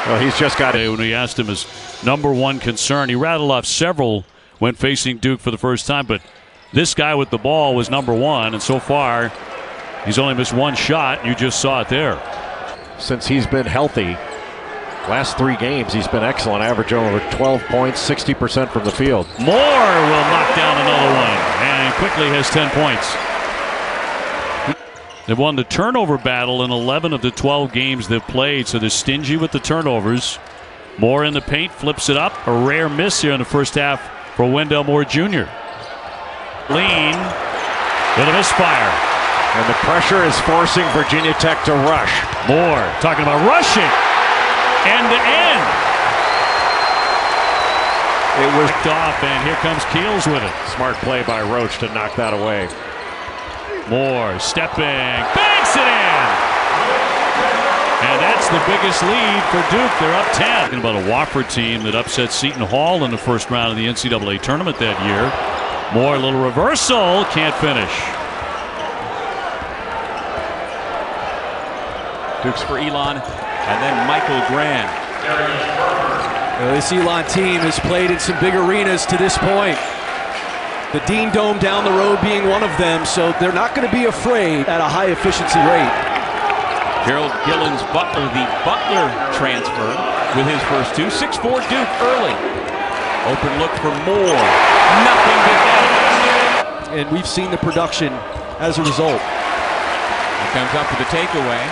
R: Well, he's just got it.
D: When we asked him his #1 concern, he rattled off several when facing Duke for the first time, but this guy with the ball was #1, and so far he's only missed one shot. You just saw it there.
R: Since he's been healthy, last 3 games he's been excellent, averaging over 12 points, 60% from the field.
D: Moore will knock down another one and quickly has 10 points. They've won the turnover battle in 11 of the 12 games they've played, so they're stingy with the turnovers. Moore in the paint, flips it up. A rare miss here in the first half for Wendell Moore Jr. Lean with a misfire.
R: And the pressure is forcing Virginia Tech to rush.
D: Moore talking about rushing. End to end. It was off, and here comes Keels with it.
R: Smart play by Roach to knock that away.
D: Moore stepping, banks it in! And that's the biggest lead for Duke. They're up 10. Talking about a Wofford team that upset Seton Hall in the first round of the NCAA tournament that year. Moore, a little reversal, can't finish.
U: Dukes for Elon, and then Michael Graham.
Q: This Elon team has played in some big arenas to this point. The Dean Dome down the road being one of them, so they're not going to be afraid at a high efficiency rate.
U: Gerald Gillens Butler, the Butler transfer with his first 2. 6'4" Duke early. Open look for Moore. Nothing but that.
Q: And we've seen the production as a result.
U: He comes up for the takeaway.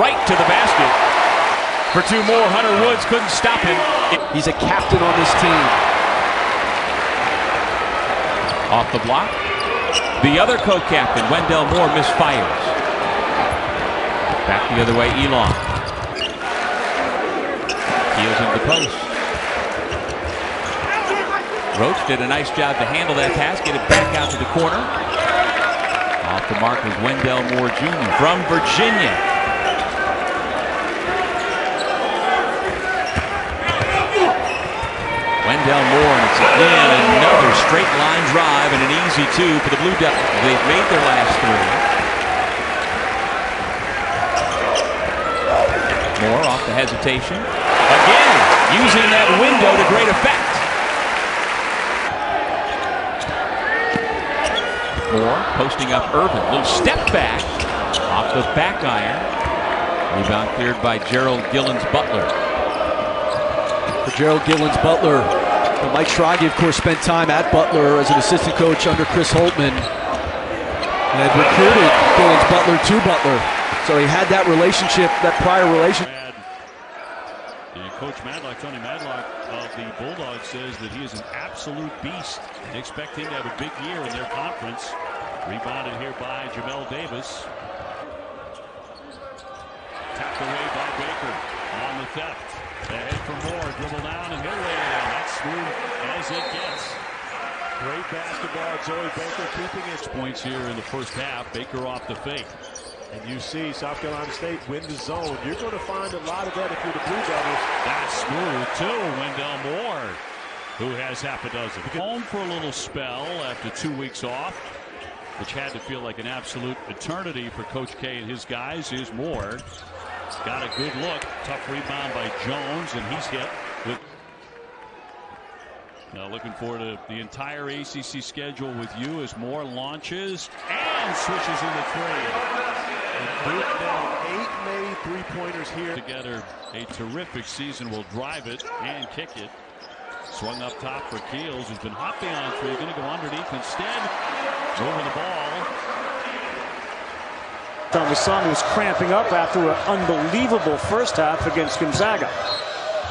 U: Right to the basket. For 2 more, Hunter Woods couldn't stop him.
Q: He's a captain on this team.
U: Off the block. The other co-captain, Wendell Moore, misfires. Back the other way, Elon. Keels into the post. Roach did a nice job to handle that pass, get it back out to the corner. Off the mark was Wendell Moore Jr. from Virginia. Wendell Moore, and it's again another straight line drive and an easy 2 for the Blue Devils. They've made their last 3. Moore off the hesitation. Again, using that window to great effect. Moore posting up Irvin. Little step back off the back iron. Rebound cleared by Gerald Gillens Butler.
Q: For Gerald Gillens Butler, Mike Schrage, of course, spent time at Butler as an assistant coach under Chris Holtman and had recruited Gillens Butler to Butler. So he had that relationship, that prior relationship.
D: And Coach Madlock, Tony Madlock of the Bulldogs, says that he is an absolute beast. They expect him to have a big year in their conference. Rebounded here by Jamel Davis. Tapped away by Baker on the theft. Ahead for Moore, dribble down and he'll lay it in. That's smooth as it gets. Great basketball, Joey Baker keeping its points here in the first half. Baker off the fake.
E: And you see South Carolina State win the zone. You're going to find a lot of that if you're the Blue Devils.
D: That's smooth too. Wendell Moore, who has half a dozen. Home for a little spell after 2 weeks off, which had to feel like an absolute eternity for Coach K and his guys. Here's Moore. Got a good look. Tough rebound by Jones, and he's hit with. Now looking forward to the entire ACC schedule with you as Moore launches and switches in the 3.
E: Now 8 made three-pointers here.
D: Together, a terrific season. Will drive it and kick it. Swung up top for Keels, who's been hopping on 3. Going to go underneath instead. Over the ball.
V: The Sun was cramping up after an unbelievable first half against Gonzaga.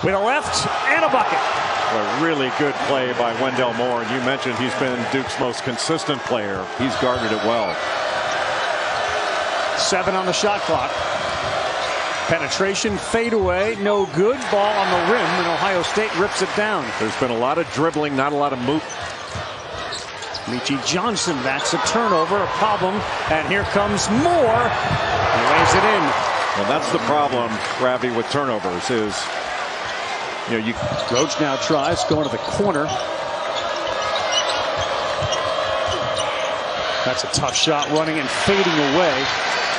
V: With a left and a bucket.
B: A really good play by Wendell Moore. And you mentioned he's been Duke's most consistent player. He's guarded it well.
V: 7 on the shot clock. Penetration, fadeaway, no good. Ball on the rim, and Ohio State rips it down.
B: There's been a lot of dribbling, not a lot of movement.
V: Michi Johnson, that's a turnover, a problem. And here comes Moore. He lays it in.
B: Well, that's the problem, Ravi, with turnovers is,
V: Roach now tries going to the corner. That's a tough shot, running and fading away.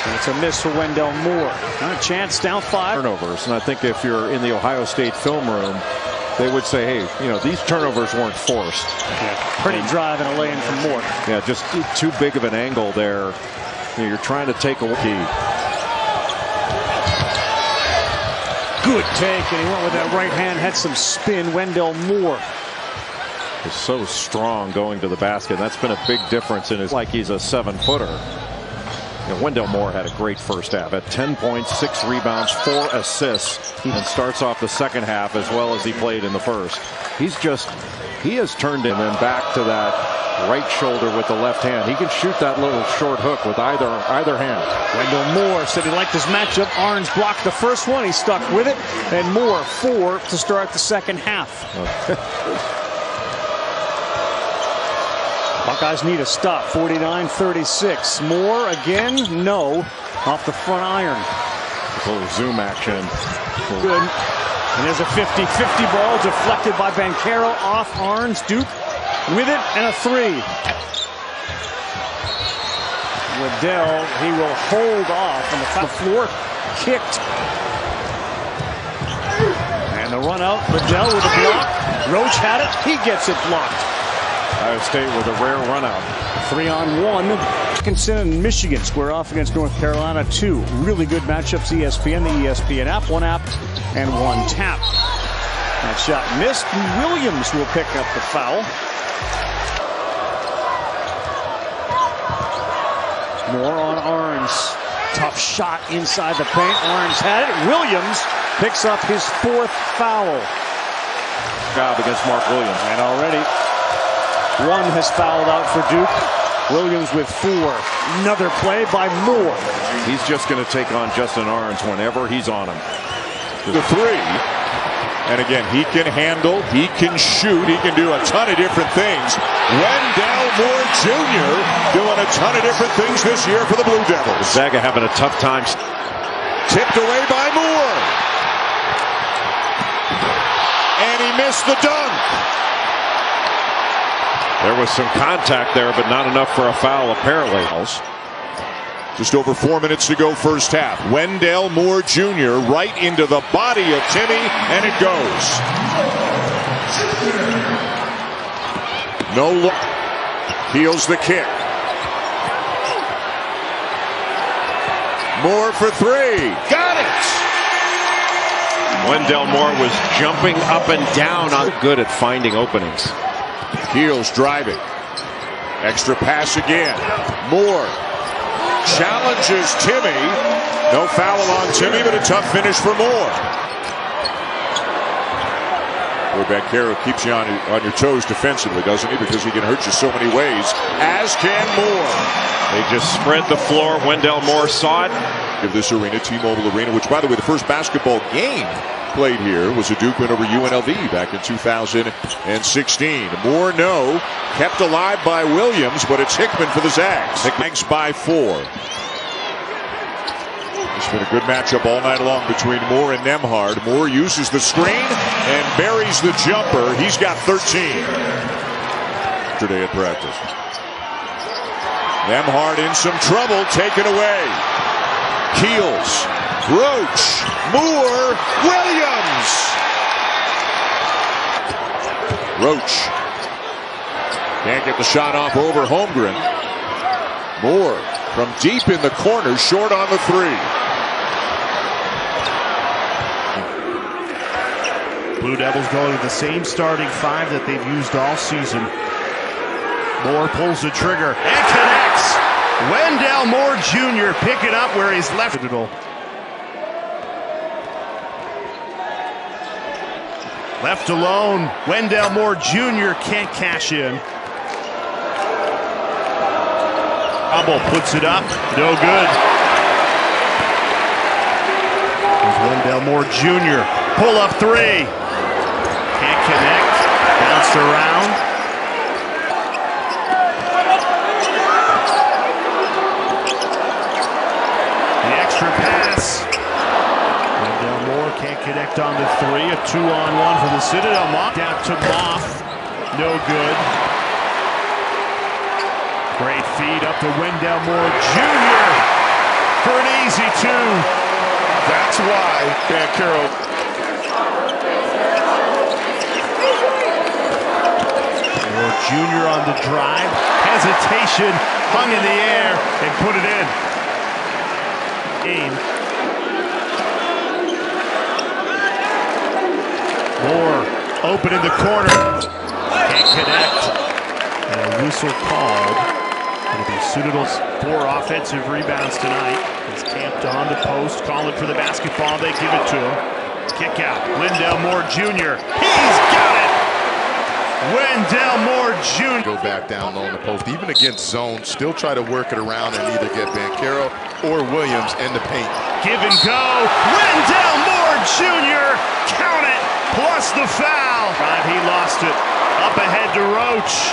V: And it's a miss for Wendell Moore. A chance, down 5.
B: Turnovers, and I think if you're in the Ohio State film room, they would say, hey, these turnovers weren't forced.
V: Yeah, pretty drive and a lay-in from Moore.
B: Yeah, just too big of an angle there. You're trying to take a key.
V: Good take, and he went with that right hand, had some spin. Wendell Moore
B: is so strong going to the basket. That's been a big difference in his, like he's a 7-footer. Wendell Moore had a great first half at 10 points, 6 rebounds, 4 assists, and starts off the second half as well as he played in the first. He has turned in and back to that right shoulder with the left hand. He can shoot that little short hook with either hand.
V: Wendell Moore said he liked his matchup. Orange blocked the first one. He stuck with it. And Moore 4 to start the second half. Buckeyes need a stop. 49-36. Moore again. No. Off the front iron.
B: A little zoom action.
V: Good. And there's a 50-50 ball deflected by Banchero off Arns. Duke with it and a 3. Wendell, he will hold off on the floor. Kicked. And the run out. Wendell with a block. Roach had it. He gets it blocked.
B: Ohio State with a rare run out.
V: 3-on-1. Dickinson and Michigan square off against North Carolina. 2 really good matchups. ESPN, the ESPN app. 1 app and 1 tap. That shot missed. Williams will pick up the foul. More on Arns. Tough shot inside the paint. Arns had it. Williams picks up his 4th foul.
B: Job against Mark Williams.
V: And already 1 has fouled out for Duke. Williams with 4. Another play by Moore.
B: He's just going to take on Justin Arns whenever he's on him.
A: The 3. And again, he can handle, he can shoot, he can do a ton of different things. Wendell Moore Jr. doing a ton of different things this year for the Blue Devils.
B: Zaga having a tough time.
A: Tipped away by Moore. And he missed the dunk.
B: There was some contact there, but not enough for a foul, apparently.
A: Just over 4 minutes to go first half. Wendell Moore Jr. right into the body of Timmy, and it goes. No look. Heels the kick. Moore for 3. Got it!
R: Wendell Moore was jumping up and down.
B: Good at finding openings.
A: Heels driving. Extra pass again. Moore challenges Timmy. No foul on Timmy, but a tough finish for Moore. Boy, Banchero keeps you on your toes defensively, doesn't he? Because he can hurt you so many ways, as can Moore.
R: They just spread the floor. Wendell Moore saw it.
A: Give this arena, T-Mobile Arena, which, by the way, the first basketball game played here was a Duke win over UNLV back in 2016. Moore, no. Kept alive by Williams, but it's Hickman for the Zags. Zags by 4. It's been a good matchup all night long between Moore and Nembhard. Moore uses the screen and buries the jumper. He's got 13. Today at practice. Nembhard in some trouble, taken away. Keels, Roach, Moore, Williams. Roach can't get the shot off over Holmgren. Moore from deep in the corner, short on the 3.
C: Blue Devils going with the same starting 5 that they've used all season. Moore pulls the trigger and connects. Wendell Moore Jr. pick it up where he's left it. Left alone, Wendell Moore Jr. can't cash in. Hubble puts it up, no good. There's Wendell Moore Jr. Pull up 3. Can't connect, bounced around. The extra pass, connect on the three. A 2-on-1 for the Citadel. Moff down to Moff. No good. Great feed up to Wendell Moore Jr. for an easy two.
M: That's why Banchero.
C: Moore Jr. on the drive. Hesitation, hung in the air, and put it in. Game. Moore open in the corner. Can't connect. And a whistle called. It'll be Citadel's 4 offensive rebounds tonight. He's camped on the post, calling for the basketball. They give it to him. Kick out. Wendell Moore Jr. He's got it! Wendell Moore Jr.
M: Go back down low in the post, even against zone. Still try to work it around and either get Banchero or Williams in the paint.
C: Give and go. Wendell Moore Jr. Count it. Plus the foul. He lost it. Up ahead to Roach.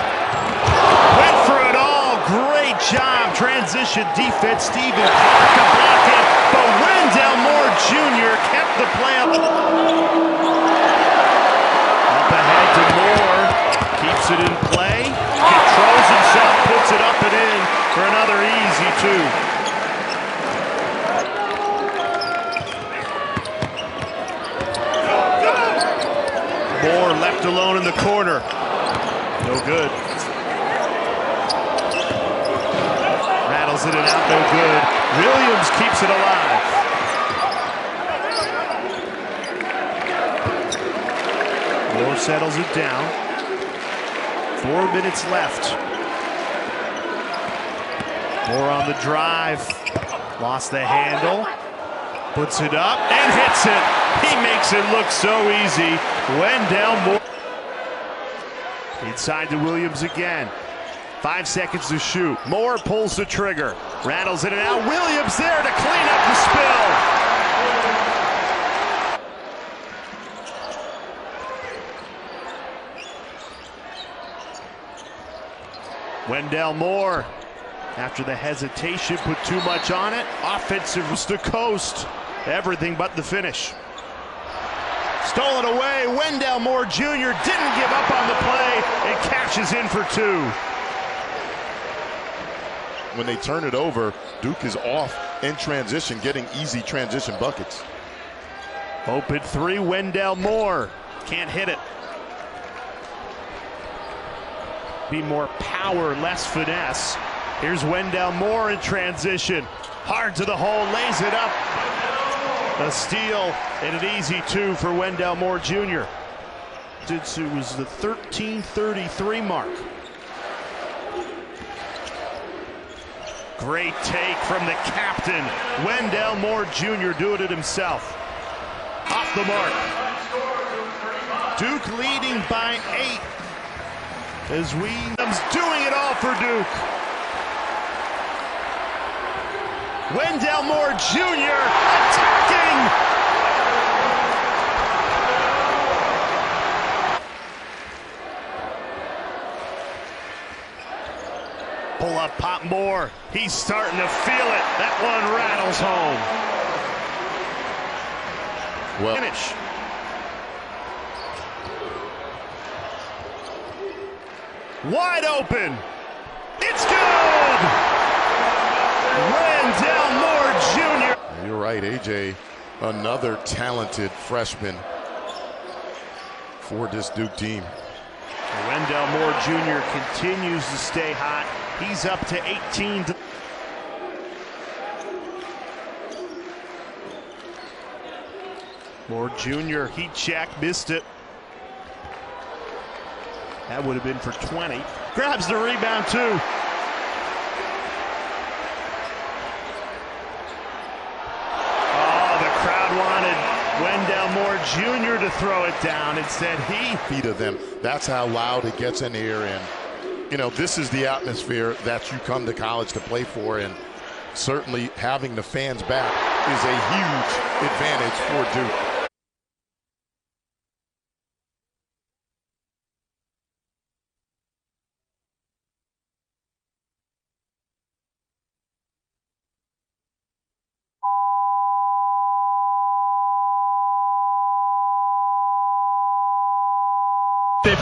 C: Went for it all. Great job. Transition defense. Stephen Clark to block it. But Wendell Moore Jr. kept the play up. Up ahead to Moore. Keeps it in play. Controls himself. Puts it up and in for another easy two. Moore left alone in the corner. No good. Rattles it and out, no good. Williams keeps it alive. Moore settles it down. 4 minutes left. Moore on the drive. Lost the handle. Puts it up and hits it. He makes it look so easy. Wendell Moore. Inside to Williams again. 5 seconds to shoot. Moore pulls the trigger. Rattles it and out. Williams there to clean up the spill. Wendell Moore, after the hesitation, put too much on it. Offensive was to coast. Everything but the finish. Stolen away. Wendell Moore Jr. didn't give up on the play and cashes in for 2.
M: When they turn it over, Duke is off in transition, getting easy transition buckets.
C: Open 3, Wendell Moore. Can't hit it. Be more power, less finesse. Here's Wendell Moore in transition. Hard to the hole, lays it up. A steal and an easy 2 for Wendell Moore Jr. It was the 13:33 mark. Great take from the captain. Wendell Moore Jr. doing it himself. Off the mark. Duke leading by 8. As Williams doing it all for Duke. Wendell Moore Jr. attacking. Pull up Pop Moore. He's starting to feel it. That one rattles home.
M: Well,
C: finish. Wide open. It's good. Wendell Moore Jr.
M: You're right, AJ. Another talented freshman for this Duke team.
C: Wendell Moore Jr. continues to stay hot. He's up to 18. Moore Jr. heat check, missed it. That would have been for 20. Grabs the rebound too. Oh, the crowd wanted Wendell Moore Jr. to throw it down. Instead, he
M: feet of them. That's how loud it gets in here. And, you know, this is the atmosphere that you come to college to play for. And certainly having the fans back is a huge advantage for Duke.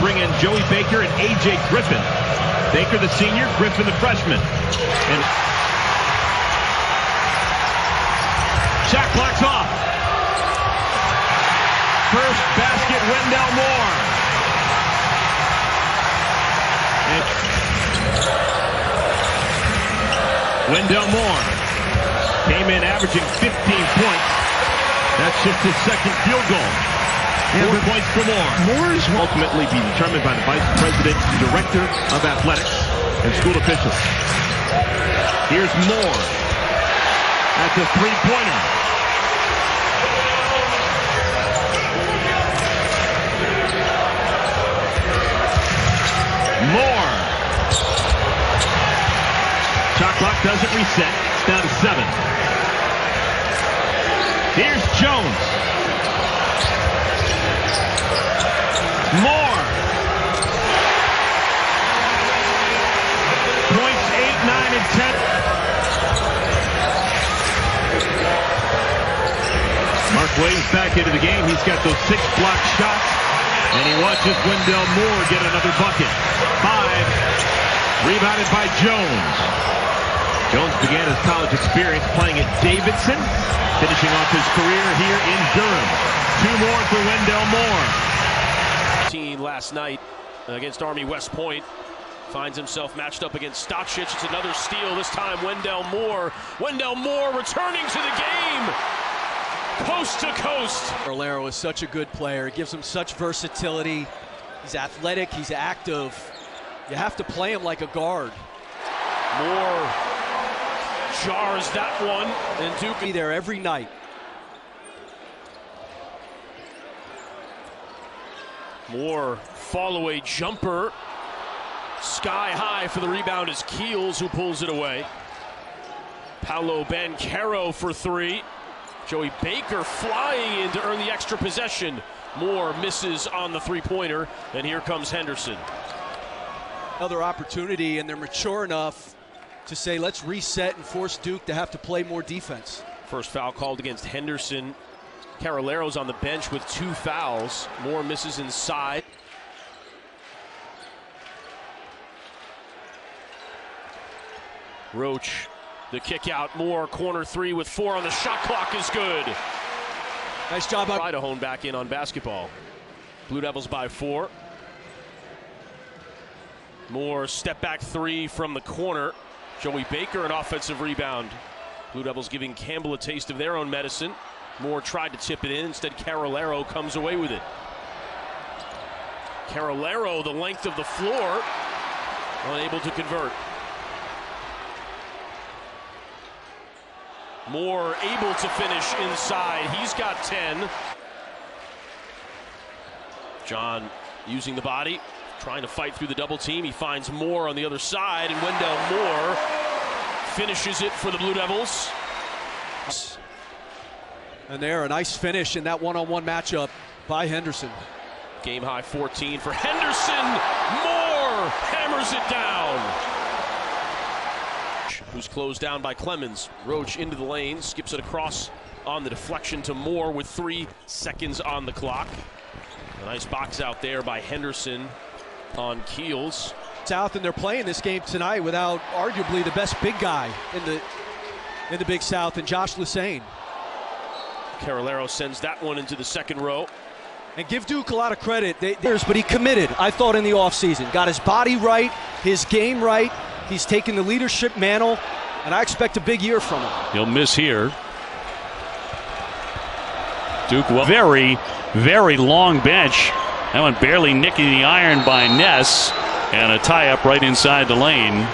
G: bring in Joey Baker and A.J. Griffin. Baker, the senior, Griffin, the freshman. And shot clock's off. First basket, Wendell Moore. Wendell Moore came in averaging 15 points. That's just his second field goal. 4 points for Moore. Moore is ultimately be determined by the Vice President, Director of Athletics, and school officials. Here's Moore at the three-pointer. Moore. Shot clock doesn't reset. It's down to 7. Here's Jones. Moore. Points 8, 9, and 10. Mark Williams back into the game. He's got those 6 block shots. And he watches Wendell Moore get another bucket. 5. Rebounded by Jones. Jones began his college experience playing at Davidson, finishing off his career here in Durham. 2 more for Wendell Moore.
N: Last night against Army West Point. Finds himself matched up against Stochich. It's another steal, this time Wendell Moore. Wendell Moore returning to the game. Coast to coast.
Q: Carolero is such a good player. He gives him such versatility. He's athletic, he's active. You have to play him like a guard.
N: Moore jars that one, and Duke
Q: be there every night.
N: Moore fall-away jumper. Sky high for the rebound is Keels, who pulls it away. Paolo Banchero for 3. Joey Baker flying in to earn the extra possession. Moore misses on the three-pointer, and here comes Henderson.
Q: Another opportunity, and they're mature enough to say, let's reset and force Duke to have to play more defense.
N: First foul called against Henderson. Carolero's on the bench with 2 fouls. Moore misses inside. Roach, the kick out. Moore, corner 3 with 4 on the shot clock is good.
Q: Nice job.
N: Idaho back in on basketball. Blue Devils by 4. Moore, step back 3 from the corner. Joey Baker, an offensive rebound. Blue Devils giving Campbell a taste of their own medicine. Moore tried to tip it in. Instead, Carolero comes away with it. Carolero, the length of the floor, unable to convert. Moore able to finish inside. He's got 10. John using the body, trying to fight through the double team. He finds Moore on the other side, and Wendell Moore finishes it for the Blue Devils.
Q: And there, a nice finish in that one-on-one matchup by Henderson.
N: Game high 14 for Henderson. Moore hammers it down. Who's closed down by Clemens. Roach into the lane, skips it across on the deflection to Moore with 3 seconds on the clock. A nice box out there by Henderson on Keels.
Q: South, and they're playing this game tonight without arguably the best big guy in the Big South, and Josh Lesane.
N: Carolero sends that one into the second row.
Q: And give Duke a lot of credit. But he committed, I thought, in the offseason. Got his body right, his game right. He's taken the leadership mantle, and I expect a big year from him.
L: He'll miss here. Duke, very, very long bench. That one barely nicking the iron by Ness, and a tie-up right inside the lane.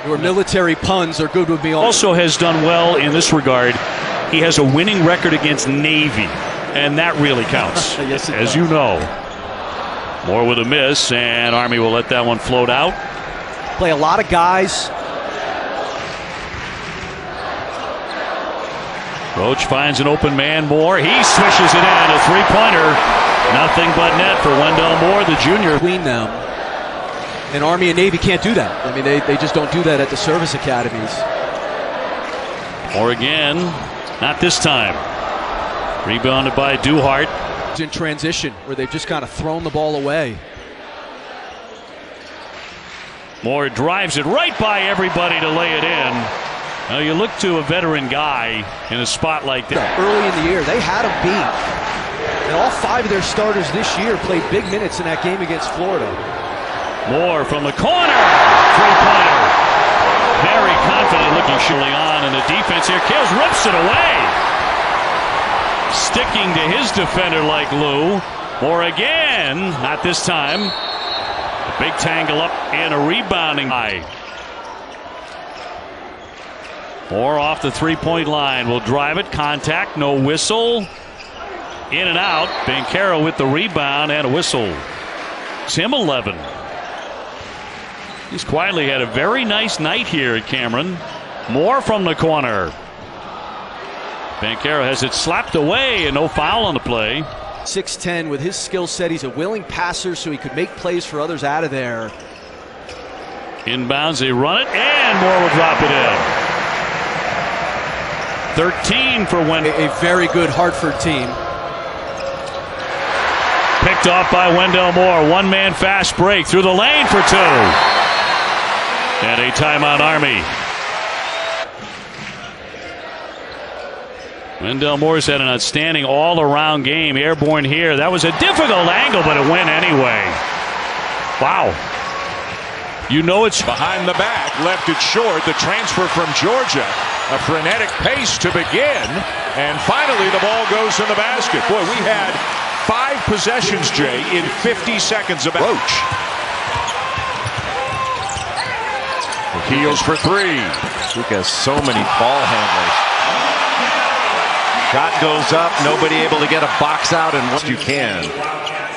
Q: Your military puns are good with me.
L: Also has done well in this regard. He has a winning record against Navy, and that really counts.
Q: Yes, it
L: as
Q: does.
L: you know. Moore with a miss, and Army will let that one float out.
Q: Play a lot of guys.
L: Roach finds an open man. Moore, he swishes it in. A three-pointer. Nothing but net for Wendell Moore, the junior.
Q: Between them. And Army and Navy can't do that. I mean, they just don't do that at the service academies.
L: Or again, not this time. Rebounded by Duhart.
Q: In transition, where they've just kind of thrown the ball away.
D: Moore drives it right by everybody to lay it in. Now you look to a veteran guy in a spot like that.
Q: Early in the year, they had him beat. And all 5 of their starters this year played big minutes in that game against Florida.
D: Moore from the corner. Three-pointer. Very confident looking surely on, and the defense here. Kills rips it away. Sticking to his defender like Lou. Moore again. Not this time. A big tangle up and a rebounding high. Moore off the three-point line. Will drive it. Contact. No whistle. In and out. Banchero with the rebound and a whistle. It's him 11. He's quietly had a very nice night here at Cameron. Moore from the corner. Banchero has it slapped away and no foul on the play.
Q: 6'10" with his skill set. He's a willing passer, so he could make plays for others out of there.
D: Inbounds, they run it, and Moore will drop it in. 13 for Wendell.
Q: A very good Hartford team.
D: Picked off by Wendell Moore. One-man fast break through the lane for 2. And a timeout, Army. Wendell Moore's had an outstanding all-around game. Airborne here. That was a difficult angle, but it went anyway. Wow. You know it's
A: behind the back. Left it short. The transfer from Georgia. A frenetic pace to begin. And finally the ball goes in the basket. Boy, we had 5 possessions, Jay, in 50 seconds of Roach. Heels for 3.
R: Duke has so many ball handlers. Shot goes up, nobody able to get a box out, and what you can,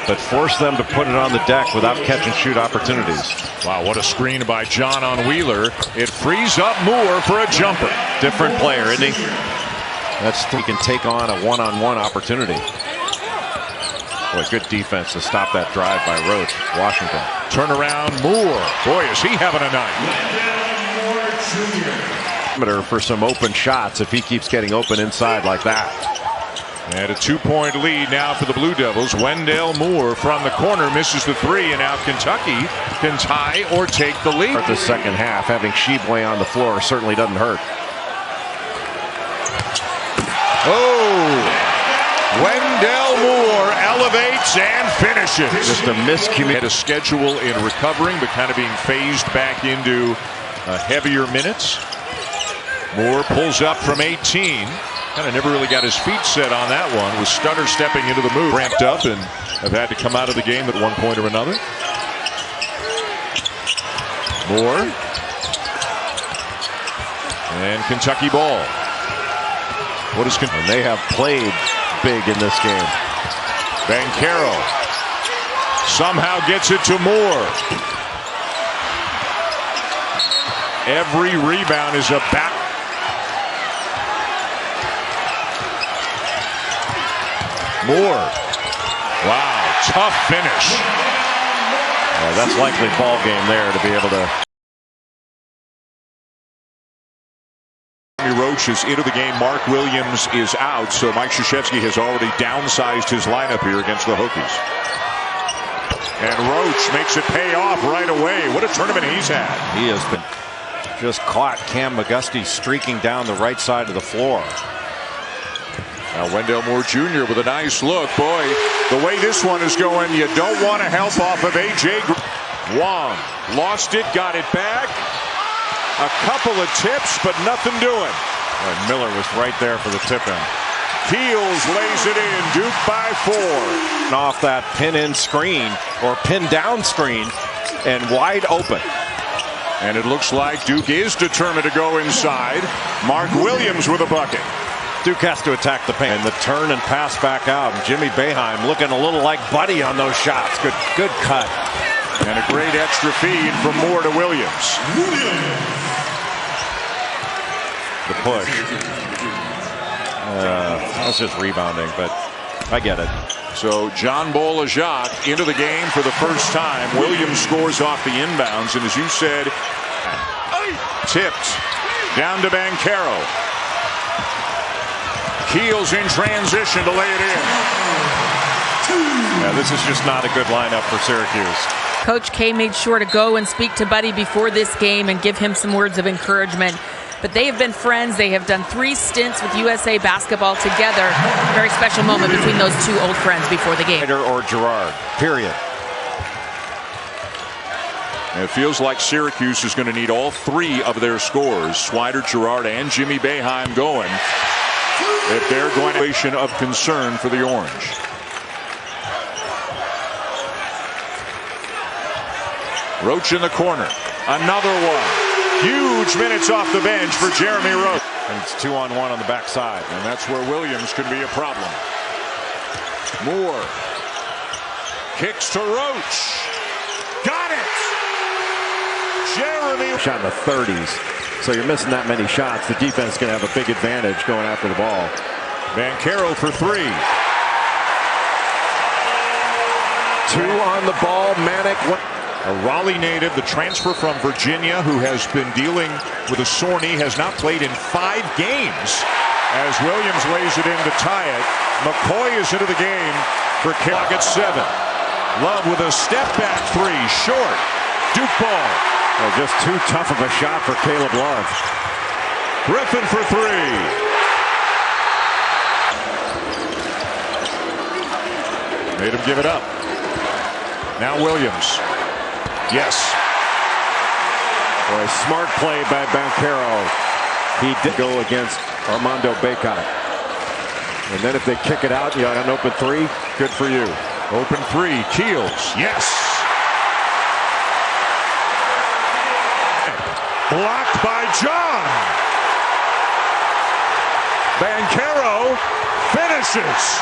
R: but force them to put it on the deck without catch and shoot opportunities.
A: Wow, what a screen by John on Wheeler. It frees up Moore for a jumper.
R: Different player, isn't he? He can take on a one-on-one opportunity. Boy, good defense to stop that drive by Roach. Washington.
A: Turnaround Moore. Boy, is he having a night.
R: For some open shots if he keeps getting open inside like that.
A: And a 2-point lead now for the Blue Devils. Wendell Moore from the corner misses the 3, and now Kentucky can tie or take the lead.
R: The second half, having Sheboy on the floor certainly doesn't hurt.
A: Oh! Wendell Moore elevates and finishes.
R: Just a miscommunication.
A: Had a schedule in recovering, but kind of being phased back into heavier minutes. Moore pulls up from 18. Kind of never really got his feet set on that one. Was stutter stepping into the move. Ramped up and have had to come out of the game at one point or another. Moore. And Kentucky ball. What is Kentucky?
R: And they have played big in this game.
A: Banchero somehow gets it to Moore. Every rebound is a back. Moore. Wow, tough finish.
R: Yeah, that's likely ball game there to be able to.
A: Roach is into the game. Mark Williams is out, so Mike Krzyzewski has already downsized his lineup here against the Hokies. And Roach makes it pay off right away. What a tournament he's had.
R: He has been just caught Cam McGusty streaking down the right side of the floor.
A: Now Wendell Moore Jr. with a nice look. Boy, the way this one is going, you don't want to help off of A.J. Wong lost it, got it back. A couple of tips, but nothing doing.
R: And Miller was right there for the tip-in.
A: Keels lays it in. Duke by 4.
R: And off that pin-in screen or pin-down screen and wide open.
A: And it looks like Duke is determined to go inside. Mark Williams with a bucket.
R: Duke has to attack the paint. And the turn and pass back out. And Jimmy Boeheim looking a little like Buddy on those shots. Good cut.
A: And a great extra feed from Moore to Williams.
R: The push. That's just rebounding, but I get it.
A: So John Bolajak into the game for the first time. Williams scores off the inbounds, and as you said, tipped down to Banchero. Keels in transition to lay it in.
B: Yeah, this is just not a good lineup for Syracuse.
F: Coach K made sure to go and speak to Buddy before this game and give him some words of encouragement. But they have been friends. They have done 3 stints with USA basketball together. Very special moment between those 2 old friends before the game.
B: Or Gerard, period.
A: And it feels like Syracuse is going to need all 3 of their scores, Swider, Gerard, and Jimmy Boeheim going, if they're going to be of concern for the Orange. Roach in the corner. Another one. Huge minutes off the bench for Jeremy Roach.
B: And it's 2-on-1 on the backside.
A: And that's where Williams could be a problem. Moore. Kicks to Roach. Got it! Jeremy.
B: Shot in the 30s. So you're missing that many shots. The defense is going to have a big advantage going after the ball.
A: Banchero for 3.
B: 2 on the ball. Manic.
A: A Raleigh native, the transfer from Virginia, who has been dealing with a sore knee, has not played in 5 games. As Williams lays it in to tie it. McCoy is into the game for Clock at 7. Love with a step back 3, short. Duke ball.
B: Well, just too tough of a shot for Caleb Love.
A: Griffin for 3. Made him give it up. Now Williams. Yes.
B: Boy, smart play by Banchero. He did go against Armando Bacot. And then if they kick it out, you got an open 3. Good for you.
A: Open 3. Keels. Yes. Blocked by John. Banchero finishes.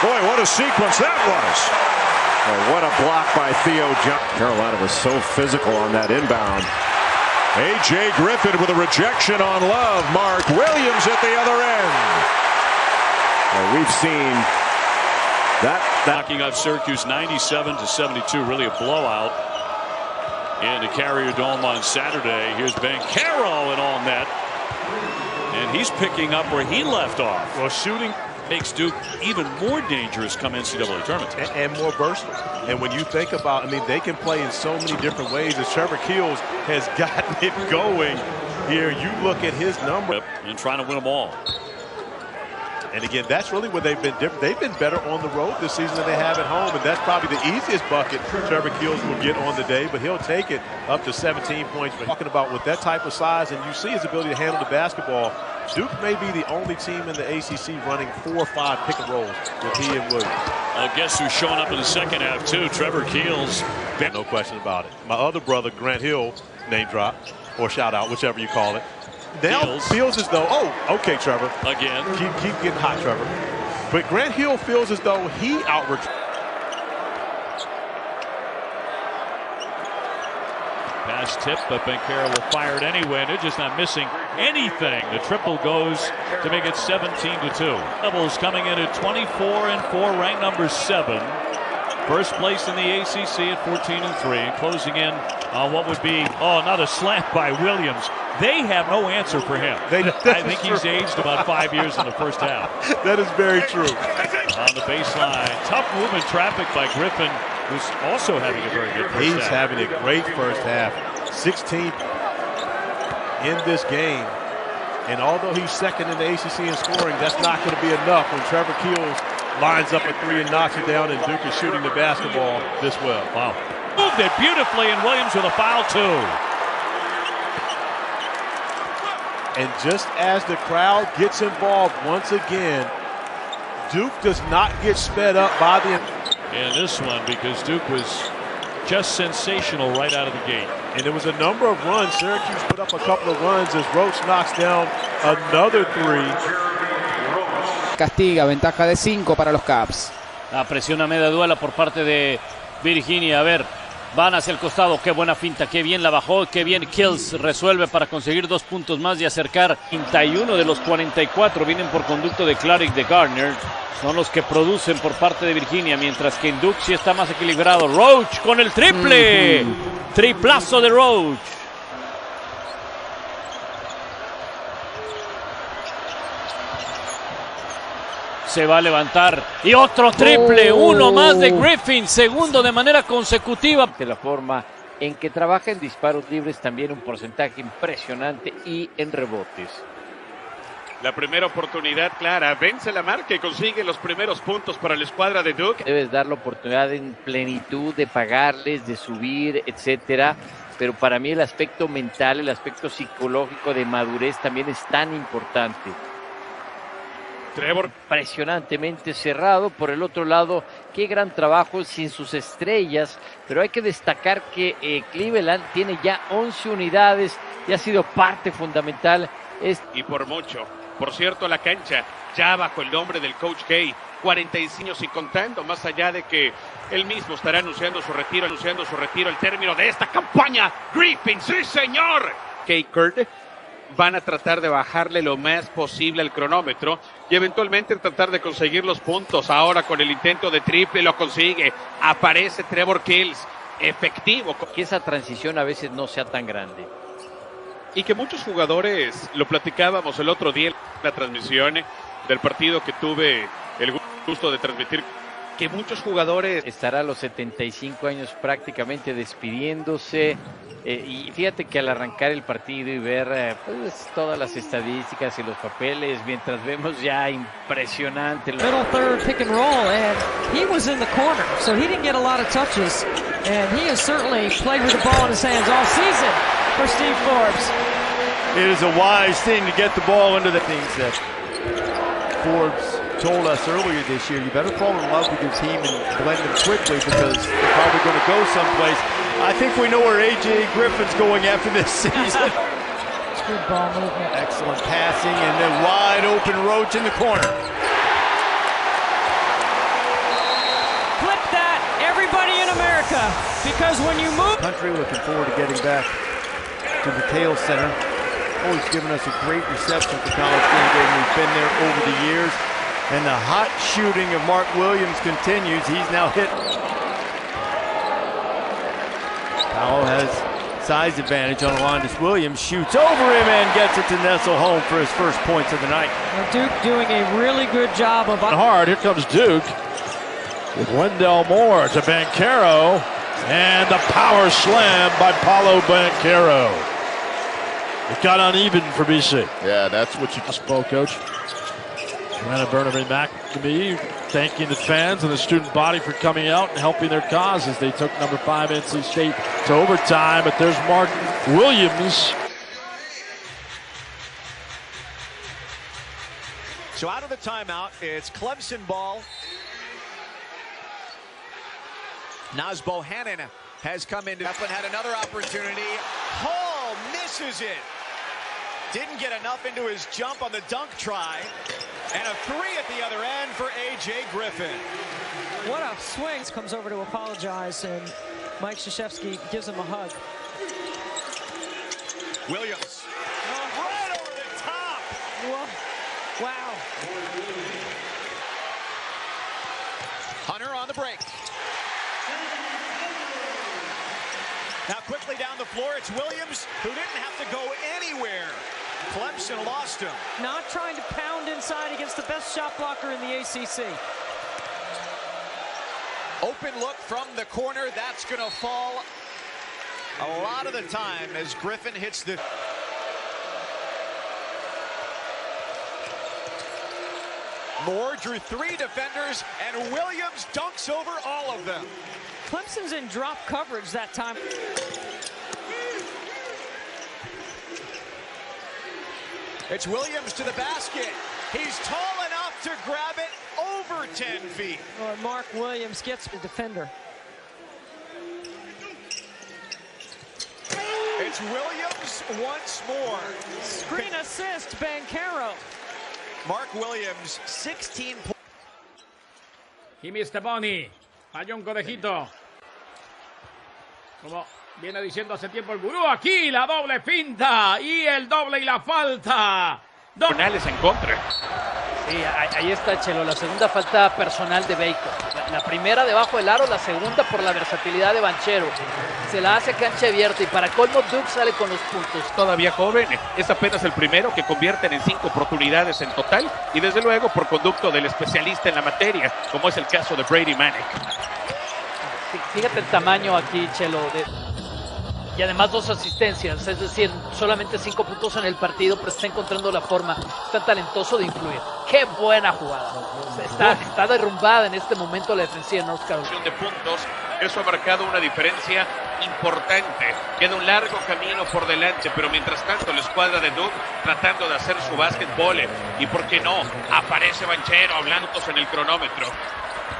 A: Boy, what a sequence that was.
B: Oh, what a block by Theo John. Carolina was so physical on that inbound.
A: A.J. Griffin with a rejection on Love. Mark Williams at the other end.
B: Well, we've seen that.
D: Knocking off Syracuse 97-72. Really a blowout in the Carrier Dome on Saturday. Here's Banchero and all net. And he's picking up where he left off.
E: Well, shooting
D: makes Duke even more dangerous come NCAA tournament.
E: And more versatile. And when you think about, I mean, they can play in so many different ways. As Trevor Keels has gotten it going here, you look at his number.
D: And trying to win them all.
E: And again, that's really where they've been different. They've been better on the road this season than they have at home, and that's probably the easiest bucket Trevor Keels will get on the day, but he'll take it up to 17 points. But talking about with that type of size, and you see his ability to handle the basketball, Duke may be the only team in the ACC running 4 or 5 pick and rolls with he and Williams.
D: Guess who's showing up in the second half, too? Trevor Keels.
E: No question about it. My other brother, Grant Hill, name drop, or shout out, whichever you call it. Now feels as though, oh, okay, Trevor.
D: Again.
E: Keep getting hot, Trevor. But Grant Hill feels as though he outworked.
D: Pass tip, but Banchero will fire it anyway, and they're just not missing anything. The triple goes to make it 17-2. Devils coming in at 24-4, ranked number 7. First place in the ACC at 14-3, closing in on what would be, another slam by Williams. They have no answer for him. I think he's aged about 5 years in the first half.
E: That is very true.
D: On the baseline, tough move in traffic by Griffin, who's also having a very good first half.
E: He's having a great first half. 16th in this game. And although he's second in the ACC in scoring, that's not going to be enough when Trevor Keels lines up a 3 and knocks it down, and Duke is shooting the basketball this well.
D: Wow. Moved it beautifully, and Williams with a foul, too.
E: And just as the crowd gets involved once again, Duke does not get sped up by the...
D: And this one, because Duke was just sensational right out of the gate.
E: And there was a number of runs. Syracuse put up a couple of runs as Roach knocks down another 3.
H: Castiga, ventaja de 5 para los Caps.
I: La presión a media duela por parte de Virginia. A ver, van hacia el costado. Qué buena finta, qué bien la bajó, qué bien Kills resuelve para conseguir 2 puntos más y acercar. 31 de los 44 vienen por conducto de Clark y de Garner. Son los que producen por parte de Virginia, mientras que en Duke sí está más equilibrado. Roach con el triple. Triplazo de Roach.
O: Se va a levantar. Y otro triple. Uno más de Griffin. Segundo de manera consecutiva.
I: De la forma en que trabaja en disparos libres, también un porcentaje impresionante y en rebotes.
S: La primera oportunidad clara, vence la marca y consigue los primeros puntos para la escuadra de Duke.
I: Debes dar la oportunidad en plenitud de pagarles, de subir, etcétera. Pero para mí el aspecto mental, el aspecto psicológico de madurez también es tan importante.
S: Trevor.
I: Impresionantemente cerrado. Por el otro lado, qué gran trabajo sin sus estrellas. Pero hay que destacar que Cleveland tiene ya 11 unidades y ha sido parte fundamental.
S: Y por mucho. Por cierto, la cancha ya bajo el nombre del Coach K, 45 años y contando, más allá de que él mismo estará anunciando su retiro al término de esta campaña. Griffin, sí señor. Kurt van a tratar de bajarle lo más posible al cronómetro y eventualmente tratar de conseguir los puntos. Ahora con el intento de triple lo consigue. Aparece Trevor Kills, efectivo.
I: Que esa transición a veces no sea tan grande.
S: Y que muchos jugadores, lo platicábamos el otro día en la transmisión del partido que tuve el gusto de transmitir, que muchos jugadores...
I: Estará a los 75 años prácticamente despidiéndose. Y fíjate que al arrancar el partido y ver pues, todas las estadísticas y los papeles, mientras vemos ya impresionante.
K: Middle third pick and roll, and he was in the corner, so he didn't get a lot of touches. And he has certainly played with the ball in his hands all season for Steve Forbes.
J: It is a wise thing to get the ball into the things that Forbes told us earlier this year. You better fall in love with your team and blend them quickly because they're probably going to go someplace. I think we know where A.J. Griffin's going after this season.
K: It's good ball movement.
J: Excellent passing and then wide open Roach in the corner.
K: Flip that, everybody in America, because when you move...
J: Country looking forward to getting back to the Tail Center. Always given us a great reception for College Game Day, and we've been there over the years. And the hot shooting of Mark Williams continues. He's now hit. Powell has size advantage on Alondas Williams. Shoots over him and gets it to nestle home for his first points of the night.
K: Duke doing a really good job of...
L: Hard. Here comes Duke with Wendell Moore to Banchero. And the power slam by Paulo Banchero. It got uneven for BC.
M: Yeah, that's what you...
L: Ball coach. Joanna Bernabé McNamee thanking the fans and the student body for coming out and helping their cause as they took number 5 NC State to overtime. But there's Mark Williams.
W: So out of the timeout, it's Clemson ball. Naz Bohannon has come into up and had another opportunity. Hall misses it. Didn't get enough into his jump on the dunk try. And a three at the other end for A.J. Griffin.
K: What a swing. Comes over to apologize, and Mike Krzyzewski gives him a hug.
W: Williams. Right over the top.
K: Wow.
W: Hunter on the break. Now quickly down the floor, it's Williams, who didn't have to go anywhere. Clemson lost him.
K: Not trying to pound inside against the best shot blocker in the ACC.
W: Open look from the corner. That's going to fall a lot of the time as Griffin hits the... Moore drew 3 defenders, and Williams dunks over all of them.
K: Clemson's in drop coverage that time.
W: It's Williams to the basket. He's tall enough to grab it over 10 feet.
K: Or Mark Williams gets the defender.
W: It's Williams once more.
K: Screen assist, Banchero.
W: Mark Williams, 16 points.
X: Jimmy Steponi, falló un conejito. Como viene diciendo hace tiempo el gurú, aquí la doble finta y el doble y la falta.
S: Penales en contra.
I: Sí, ahí está, Chelo, la segunda falta personal de Bacon. La primera debajo del aro, la segunda por la versatilidad de Banchero. Se la hace cancha abierta y para colmo Duke sale con los puntos.
S: Todavía joven, es apenas el primero que convierten en 5 oportunidades en total y desde luego por conducto del especialista en la materia, como es el caso de Brady Manick.
I: Fíjate el tamaño aquí, Chelo, y además 2 asistencias, es decir, solamente 5 puntos en el partido, pero está encontrando la forma, está talentoso de influir. ¡Qué buena jugada! Está derrumbada en este momento la defensiva de North Carolina.
S: De puntos, eso ha marcado una diferencia importante. Queda un largo camino por delante, pero mientras tanto la escuadra de Duke tratando de hacer su básquetbol y por qué no, aparece Banchero hablando en el cronómetro.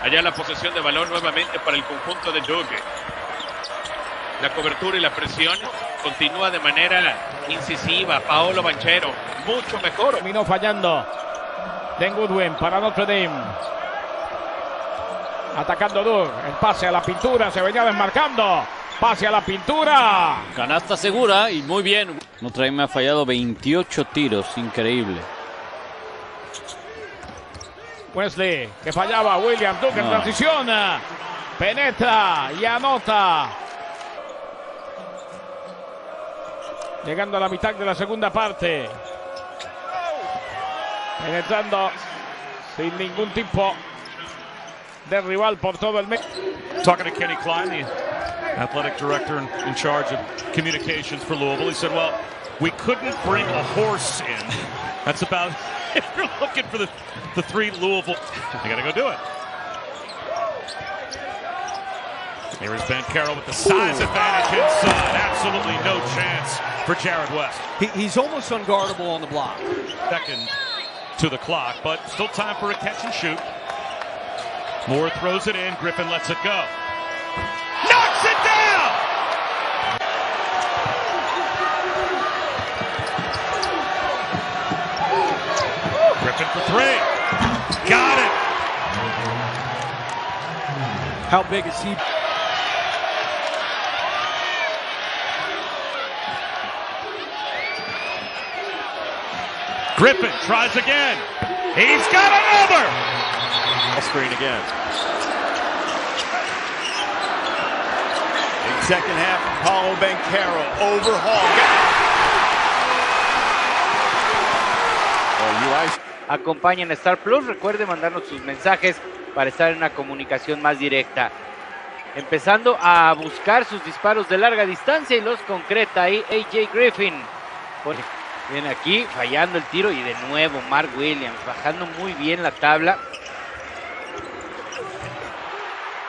S: Allá la posesión de balón nuevamente para el conjunto de Duke. La cobertura y la presión continúa de manera incisiva. Paolo Banchero, mucho mejor.
X: Terminó fallando. Den Goodwin para Notre Dame. Atacando Duke. El pase a la pintura. Se venía desmarcando. Pase a la pintura.
O: Canasta segura y muy bien. Notre Dame ha fallado 28 tiros. Increíble.
X: Wesley, que fallaba. William Duke en transición. Penetra y anota. Llegando a la mitad de la segunda parte. Penetrando sin ningún tipo de rival por todo el medio.
P: Talking to Kenny Klein, the athletic director in charge of communications for Louisville. He said, well, we couldn't bring a horse in. That's about, if you're looking for the 3 Louisville, you got to go do it. Here is Ben Carroll with the size advantage inside. Absolutely no chance for Jared West.
Q: He's almost unguardable on the block.
P: Second to the clock, but still time for a catch and shoot. Moore throws it in. Griffin lets it go. Knocks it down! Griffin for 3. Got it!
Q: How big is he?
P: Griffin tries again. He's got another!
B: Screen again.
J: In second half, Paulo Banchero overhaul.
I: Acompañen a Star Plus. Recuerde mandarnos sus mensajes para estar en una comunicación más directa. Empezando a buscar sus disparos de larga distancia y los concreta ahí AJ Griffin. Viene aquí fallando el tiro y de nuevo Mark Williams bajando muy bien la tabla.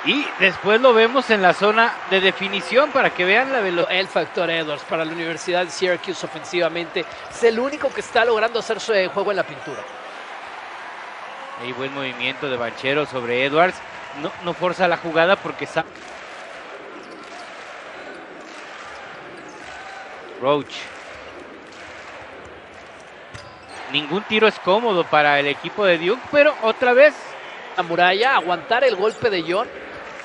I: Y después lo vemos en la zona de definición para que vean la velocidad. El factor Edwards para la Universidad de Syracuse ofensivamente es el único que está logrando hacer su juego en la pintura. Hay buen movimiento de Banchero sobre Edwards. No forza la jugada porque sabe. Roach. Ningún tiro es cómodo para el equipo de Duke, pero otra vez la muralla, aguantar el golpe de John,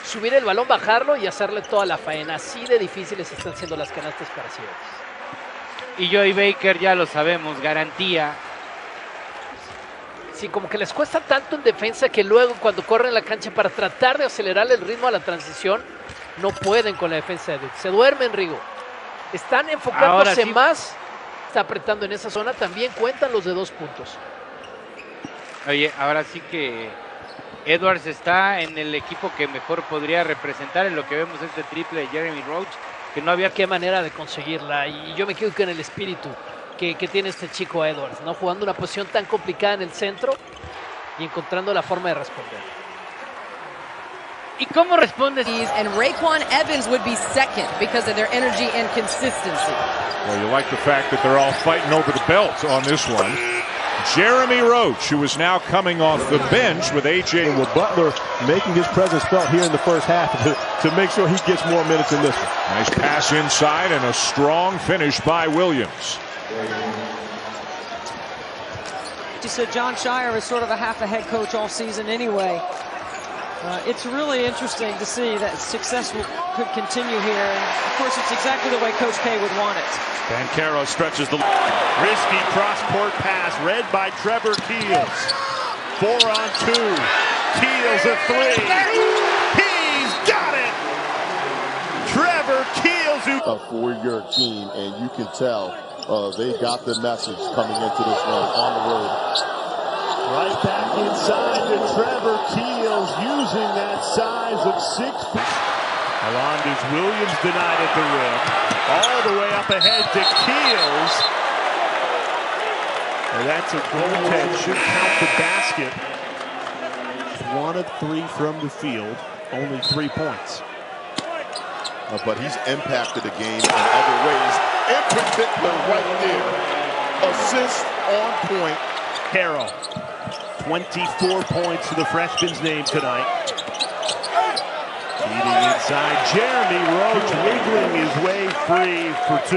I: subir el balón, bajarlo y hacerle toda la faena. Así de difíciles están siendo las canastas para Syracuse. Y Joey Baker, ya lo sabemos, garantía. Sí, como que les cuesta tanto en defensa que luego cuando corren la cancha para tratar de acelerar el ritmo a la transición, no pueden con la defensa de Duke. Se duermen, Rigo. Están enfocándose sí más. Está apretando en esa zona, también cuentan los de 2 puntos. Oye, ahora sí que Edwards está en el equipo que mejor podría representar en lo que vemos este triple de Jeremy Roach, que no había qué manera de conseguirla, y yo me quedo con el espíritu que tiene este chico Edwards, ¿no? Jugando una posición tan complicada en el centro y encontrando la forma de responder. ¿Y cómo respondes?
T: And Raekwon Evans would be second because of their energy and consistency.
A: Well, you like the fact that they're all fighting over the belt on this one. Jeremy Roach, who is now coming off the bench with AJ.
U: With Butler making his presence felt here in the first half to make sure he gets more minutes in this one.
A: Nice pass inside and a strong finish by Williams.
K: You said John Shire is sort of a half a head coach all season anyway. It's really interesting to see that success could continue here. And of course, it's exactly the way Coach K would want it.
P: Banchero stretches the
C: risky cross-court pass read by Trevor Keels. 4-on-2. Keels a three. He's got it. Trevor Keels.
M: A four-year team, and you can tell they got the message coming into this one on the road.
U: Right back inside to Trevor Keels, using that size of 6 feet.
C: Alondis Williams denied at the rim. All the way up ahead to Keels. And that's a goaltend. Should count the basket. 1 of 3 from the field. Only 3 points.
M: But he's impacted the game in other ways. In particular, right there. Assist on point.
C: Carroll. 24 points to the freshman's name tonight. Feeding inside. Jeremy Roach wiggling his way free for 2.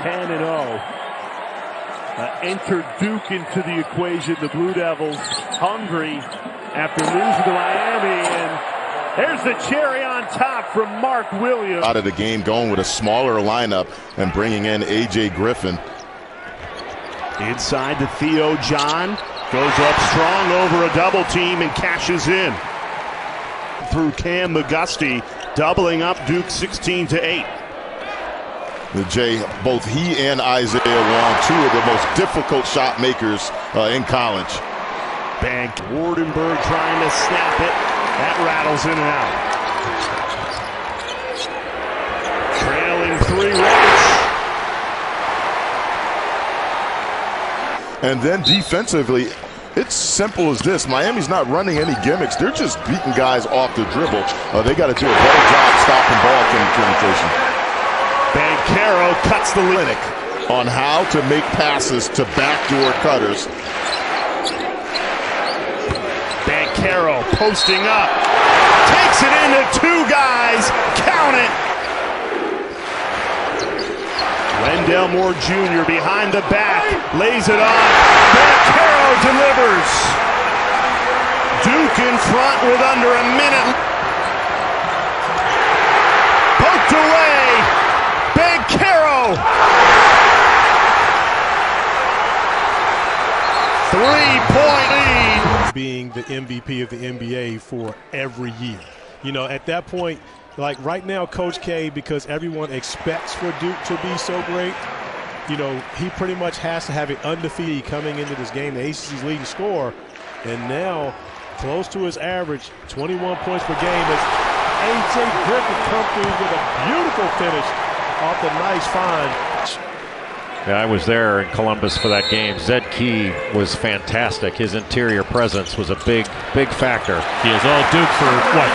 C: 10-0. Enter Duke into the equation. The Blue Devils hungry after losing to Miami, and there's the cherry on top from Mark Williams.
M: Out of the game, going with a smaller lineup and bringing in A.J. Griffin.
C: Inside to Theo John. Goes up strong over a double team and cashes in. Through Cam McGusty, doubling up Duke 16-8.
M: Jay, both he and Isaiah Wong, 2 of the most difficult shot makers in college.
C: Bank. Wardenberg trying to snap it. That rattles in and out. Trailing 3 Roach.
M: And then defensively, it's simple as this. Miami's not running any gimmicks. They're just beating guys off the dribble. They got to do a better job stopping ball penetration.
C: Bancaro cuts the clinic
M: on how to make passes to backdoor cutters.
C: Bancaro posting up. Takes it into 2 guys. Count it. Wendell Moore Jr. behind the back. Lays it on. Bancaro delivers. Duke in front with under a minute. Poked away. Bancaro. 3-point lead.
U: Being the MVP of the NBA for every year. You know, at that point, like right now, Coach K, because everyone expects for Duke to be so great, you know, he pretty much has to have it undefeated coming into this game, the ACC's leading scorer, and now close to his average, 21 points per game, as A.J. Griffin comes through with a beautiful finish off the nice find.
B: Yeah, I was there in Columbus for that game. Zed Key was fantastic. His interior presence was a big factor.
D: He is all Duke for,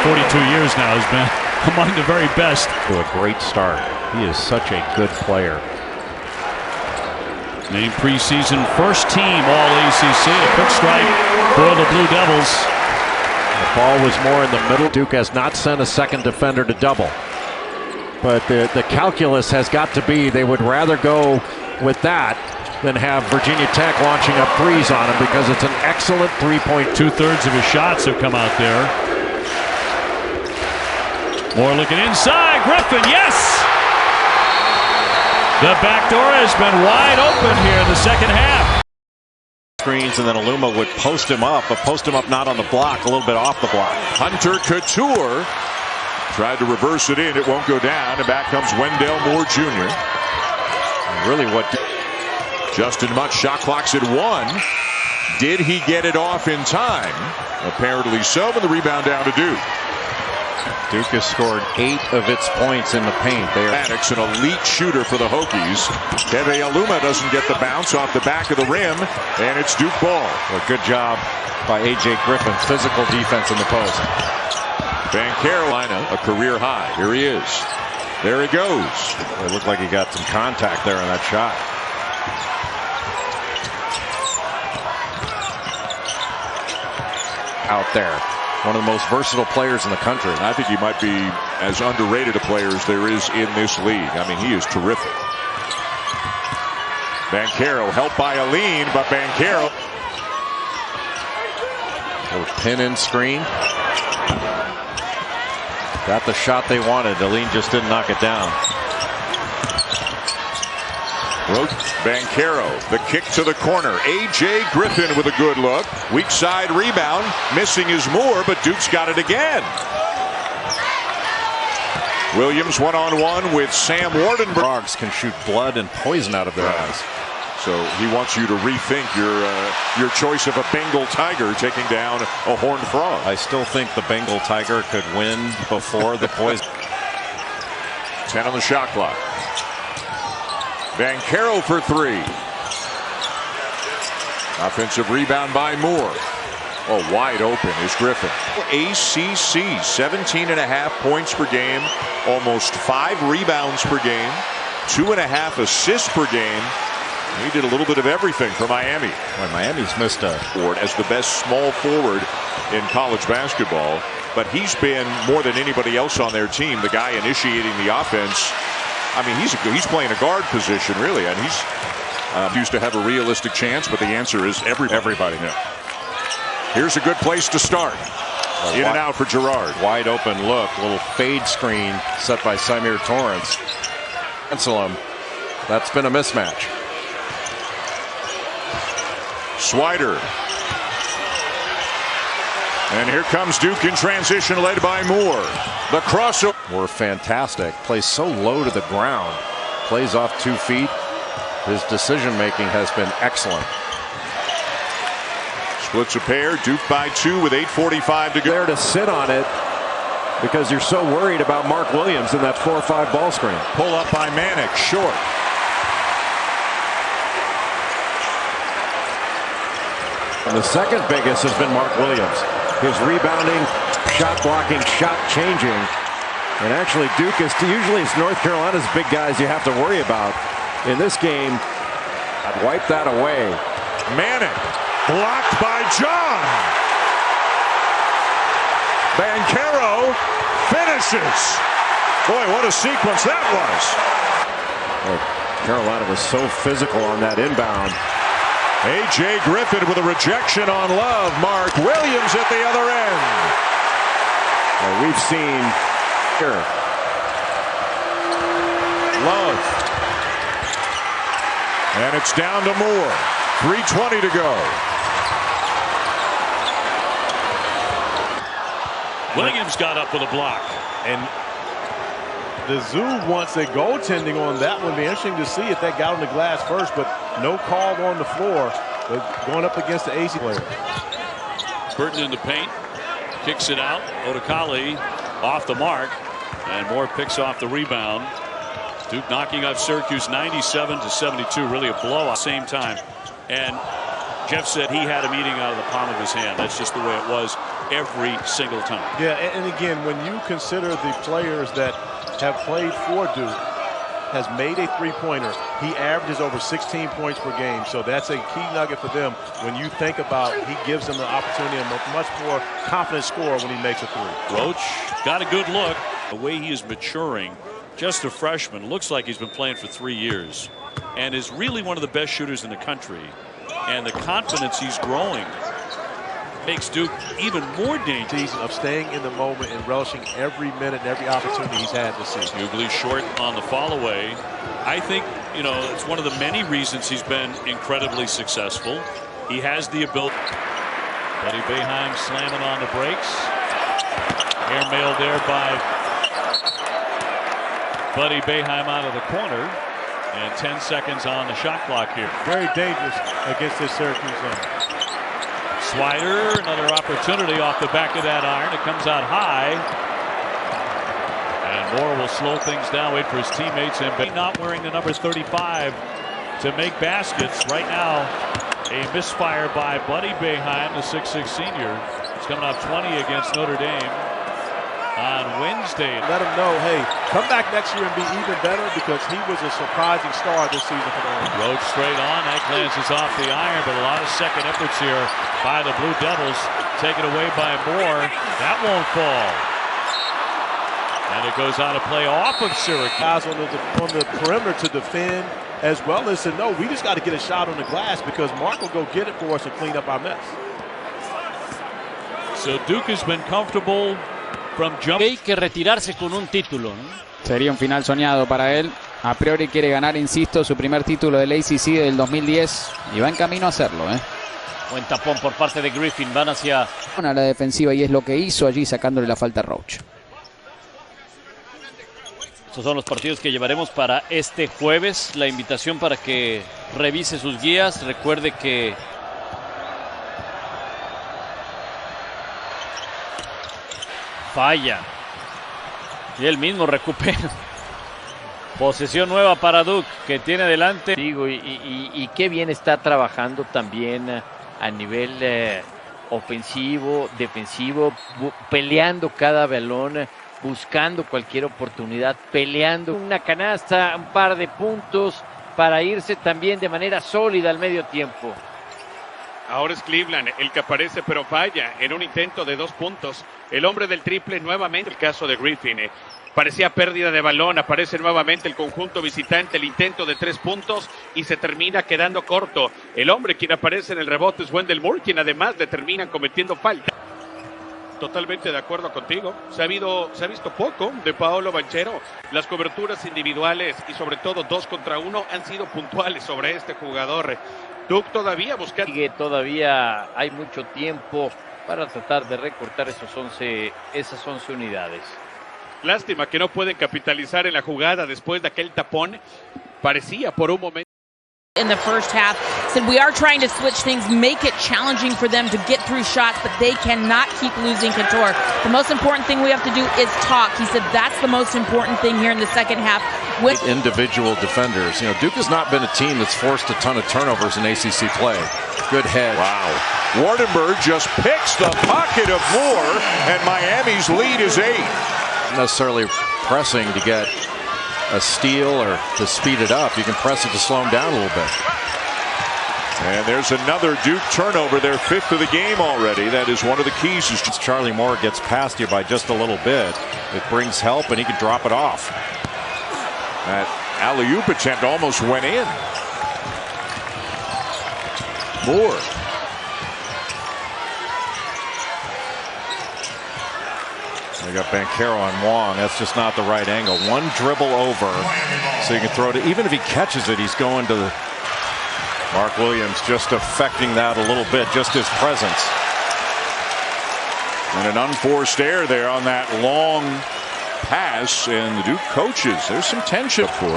D: 42 years now. He's been among the very best.
B: To a great start. He is such a good player.
D: Named preseason first team All-ACC. A quick strike for the Blue Devils.
B: The ball was more in the middle. Duke has not sent a second defender to double. But the calculus has got to be they would rather go with that than have Virginia Tech launching up threes on him, because it's an excellent 3-point.
D: 2/3 of his shots have come out there. Moore looking inside. Griffin, yes! The back door has been wide open here in the second half.
B: Screens, and then Aluma would post him up, but post him up not on the block, a little bit off the block.
A: Hunter Couture tried to reverse it in. It won't go down. And back comes Wendell Moore Jr.
B: Really what
A: Justin Mutt, shot clock's at 1. Did he get it off in time? Apparently so, but the rebound down to Duke.
B: Duke has scored 8 of its points in the paint. They are
A: Maddox, an elite shooter for the Hokies. Keve Aluma doesn't get the bounce off the back of the rim, and it's Duke ball.
B: A good job by A.J. Griffin. Physical defense in the post.
A: Van Carolina, a career high. Here he is. There he goes.
B: It looked like he got some contact there on that shot. Out there. One of the most versatile players in the country.
A: I think he might be as underrated a player as there is in this league. I mean, he is terrific. Bancaro helped by Aline, but Bancaro.
B: Little pin in screen. Got the shot they wanted. Aline just didn't knock it down.
A: Banchero, the kick to the corner. A.J. Griffin with a good look. Weak side rebound. Missing is Moore, but Duke's got it again. Williams one-on-one with Sam Wardenberg.
B: Dogs can shoot blood and poison out of their eyes.
A: So he wants you to rethink your choice of a Bengal tiger taking down a horned frog.
B: I still think the Bengal tiger could win before the poison.
A: 10 on the shot clock. Banchero for three. Offensive rebound by Moore. Oh, wide open is Griffin. ACC, 17.5 points per game, almost 5 rebounds per game, 2.5 assists per game. He did a little bit of everything for Miami.
B: Well, Miami's missed a
A: forward as the best small forward in college basketball, but he's been more than anybody else on their team the guy initiating the offense. I mean, he's playing a guard position really, and he's used to have a realistic chance, but the answer is everybody. Yeah. Here's a good place to start. In and out for Gerard.
B: Wide open look, little fade screen set by Symir Torrance. Cancel him. That's been a mismatch.
A: Swider. And here comes Duke in transition, led by Moore. The crossover.
B: Were fantastic. Plays so low to the ground. Plays off 2 feet. His decision making has been excellent.
A: Splits a pair. Duke by 2 with 8:45 to go.
B: There to sit on it because you're so worried about Mark Williams in that 4-5 ball screen.
A: Pull up by Manick. Short.
B: And the second biggest has been Mark Williams. His rebounding, shot blocking, shot changing. And actually Duke is usually it's North Carolina's big guys you have to worry about. In this game, I'd wipe that away.
A: Manick blocked by John. Banchero finishes. Boy, what a sequence that was.
B: Well, Carolina was so physical on that inbound.
A: A.J. Griffin with a rejection on Love. Mark Williams at the other end.
B: Well, we've seen here.
A: Love. And it's down to Moore. 3:20 to go.
D: Williams got up with a block.
E: And the Zoo wants a goaltending on that one. Be interesting to see if that got on the glass first, but no call on the floor. But going up against the AC player.
D: Burton in the paint. Kicks it out. Odekale off the mark. And Moore picks off the rebound. Duke knocking off Syracuse 97-72. Really a blowout. Same time. And Jeff said he had him eating out of the palm of his hand. That's just the way it was every single time.
E: Yeah, and again, when you consider the players that have played for Duke, has made a three-pointer, he averages over 16 points per game. So that's a key nugget for them when you think about he gives them the opportunity, a much more confident scorer when he makes a three.
D: Roach got a good look. The way he is maturing, just a freshman, looks like he's been playing for 3 years and is really one of the best shooters in the country. And the confidence he's growing makes Duke even more dangerous.
E: Of staying in the moment and relishing every minute and every opportunity he's had this season.
D: Hughley short on the fall away. I think, you know, it's one of the many reasons he's been incredibly successful. He has the ability. Buddy Boeheim slamming on the brakes. Airmailed there by Buddy Boeheim out of the corner. And 10 seconds on the shot clock here.
E: Very dangerous against this Syracuse zone.
D: Swider, another opportunity off the back of that iron. It comes out high. And Moore will slow things down, wait for his teammates. And not wearing the number 35 to make baskets. Right now, a misfire by Buddy Boeheim, the 6'6 senior. He's coming off 20 against Notre Dame on Wednesday.
E: Let him know, hey, come back next year and be even better because he was a surprising star this season for them.
D: Roach straight on. That glances off the iron, but a lot of second efforts here by the Blue Devils. Taken away by Moore. That won't fall. And it goes out of play off of Syracuse.
E: Guys on the perimeter to defend as well as to know we just got to get a shot on the glass because Mark will go get it for us and clean up our mess.
D: So Duke has been comfortable from jump.
O: Hay que retirarse con un título, ¿no?
H: Sería un final soñado para él. A priori quiere ganar, insisto, su primer título del ACC del 2010 y va en camino a hacerlo.
O: Buen tapón por parte de Griffin, van hacia
H: A la defensiva y es lo que hizo allí sacándole la falta a Roach.
O: Estos son los partidos que llevaremos para este jueves. La invitación para que revise sus guías. Recuerde que falla y él mismo recupera. Posesión nueva para Duke, que tiene delante.
I: Digo, y qué bien está trabajando también a nivel ofensivo, defensivo, peleando cada balón, buscando cualquier oportunidad, peleando una canasta, un par de puntos para irse también de manera sólida al medio tiempo.
S: Ahora es Cleveland el que aparece pero falla en un intento de 2 puntos. El hombre del triple nuevamente, el caso de Griffin. Parecía pérdida de balón, aparece nuevamente el conjunto visitante, el intento de 3 puntos y se termina quedando corto. El hombre quien aparece en el rebote es Wendell Moore, quien además le terminan cometiendo falta. Totalmente de acuerdo contigo. Se ha visto poco de Paolo Banchero. Las coberturas individuales y sobre todo 2 contra 1 han sido puntuales sobre este jugador. Duke todavía buscando.
I: Todavía hay mucho tiempo para tratar de recortar esas 11 unidades.
S: Lástima que no pueden capitalizar en la jugada después de aquel tapón. Parecía por un momento.
F: In the first half, said we are trying to switch things, make it challenging for them to get through shots, but they cannot keep losing Couture. The most important thing we have to do is talk. He said that's the most important thing here in the second half.
B: Individual defenders. You know, Duke has not been a team that's forced a ton of turnovers in ACC play. Good head.
A: Wow. Wardenberg just picks the pocket of Moore, and Miami's lead is 8.
B: Necessarily pressing to get a steal or to speed it up. You can press it to slow him down a little bit.
A: And there's another Duke turnover, their 5th of the game already. That is one of the keys. Is
B: Charlie Moore gets past you by just a little bit. It brings help and he can drop it off.
A: That alley-oop attempt almost went in. Moore.
B: They got Banchero on Wong. That's just not the right angle. One dribble over, so you can throw it. Even if he catches it, he's going to the. Mark Williams just affecting that a little bit, just his presence.
A: And an unforced error there on that long pass, and the Duke coaches. There's some tension for.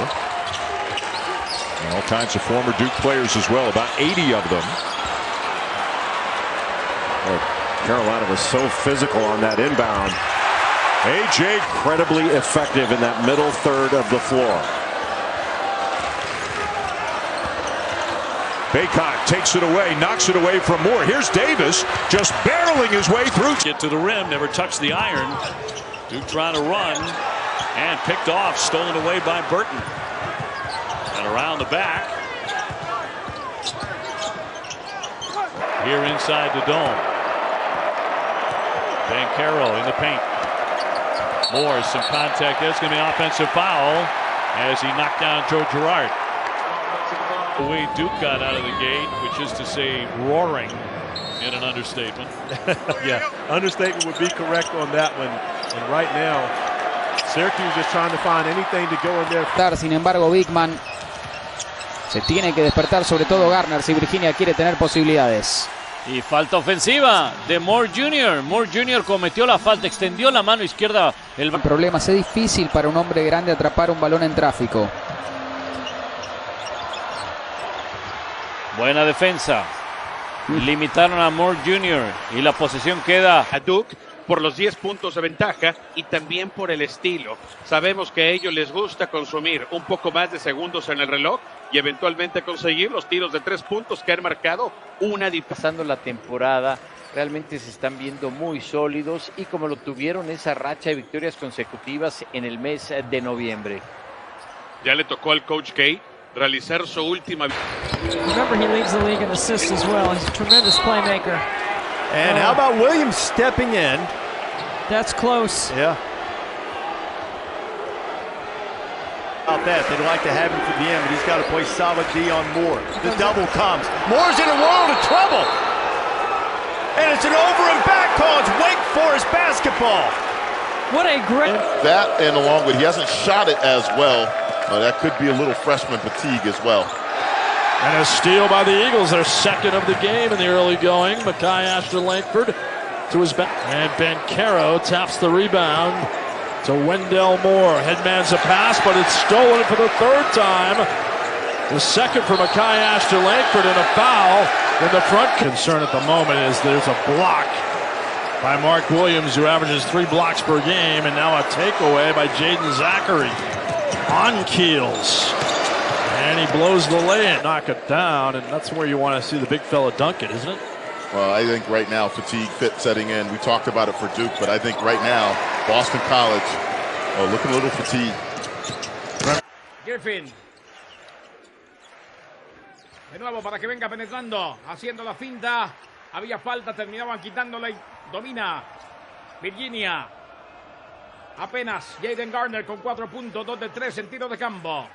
A: And all kinds of former Duke players as well, about 80 of them.
B: Carolina was so physical on that inbound. AJ incredibly effective in that middle third of the floor.
A: Baycott takes it away, knocks it away from Moore. Here's Davis just barreling his way through.
D: Get to the rim, never touched the iron. Duke trying to run and picked off, stolen away by Burton. And around the back. Here inside the dome. Banchero in the paint. Moore, some contact. There's going to be an offensive foul as he knocked down Joe Girard. The way Duke got out of the gate, which is to say roaring in an understatement.
E: Yeah, understatement would be correct on that one. And right now, Syracuse is trying to find anything to go in there.
H: Sin embargo, Bigman se tiene que despertar, sobre todo Garner, si Virginia quiere tener posibilidades.
O: Y falta ofensiva de Moore Jr. Moore Jr. cometió la falta, extendió la mano izquierda. El
H: problema es difícil para un hombre grande atrapar un balón en tráfico.
O: Buena defensa. Limitaron a Moore Jr. y la posesión queda
S: a Duke por los 10 puntos de ventaja y también por el estilo. Sabemos que a ellos les gusta consumir un poco más de segundos en el reloj y eventualmente conseguir los tiros de 3 puntos que han marcado una diferencia.
I: Pasando la temporada, realmente se están viendo muy sólidos y como lo tuvieron esa racha de victorias consecutivas en el mes de noviembre.
S: Ya le tocó al Coach K realizar su última.
K: Remember, he leads the league in assists as well. He's a tremendous playmaker.
J: And how about Williams stepping in?
K: That's close.
J: Yeah. About that, they'd like to have him for the end, but he's got to play solid D on Moore. The double comes. Moore's in a world of trouble. And it's an over and back call. It's Wake Forest basketball.
K: What a great.
M: That and along with, he hasn't shot it as well That could be a little freshman fatigue as well.
L: And a steal by the Eagles, their second of the game in the early going. Mekhi Ashton-Langford to his back. And Ben Caro taps the rebound to Wendell Moore. Headman's a pass, but it's stolen for the third time. The second for Mekhi Ashton-Langford, and a foul in the front. Concern at the moment is there's a block by Mark Williams, who averages 3 blocks per game, and now a takeaway by Jaden Zachary on Keels. And he blows the lay-in, knock it down, and that's where you want to see the big fella dunk it, isn't it?
M: Well, I think right now fatigue setting in. We talked about it for Duke, but I think right now Boston College looking a little fatigued.
X: Griffin. De nuevo para que venga penetrando, haciendo la finta. Había falta, terminaban quitándola y domina Virginia. Apenas Jaden Garner con 4 puntos, 2 de 3 en tiro de campo.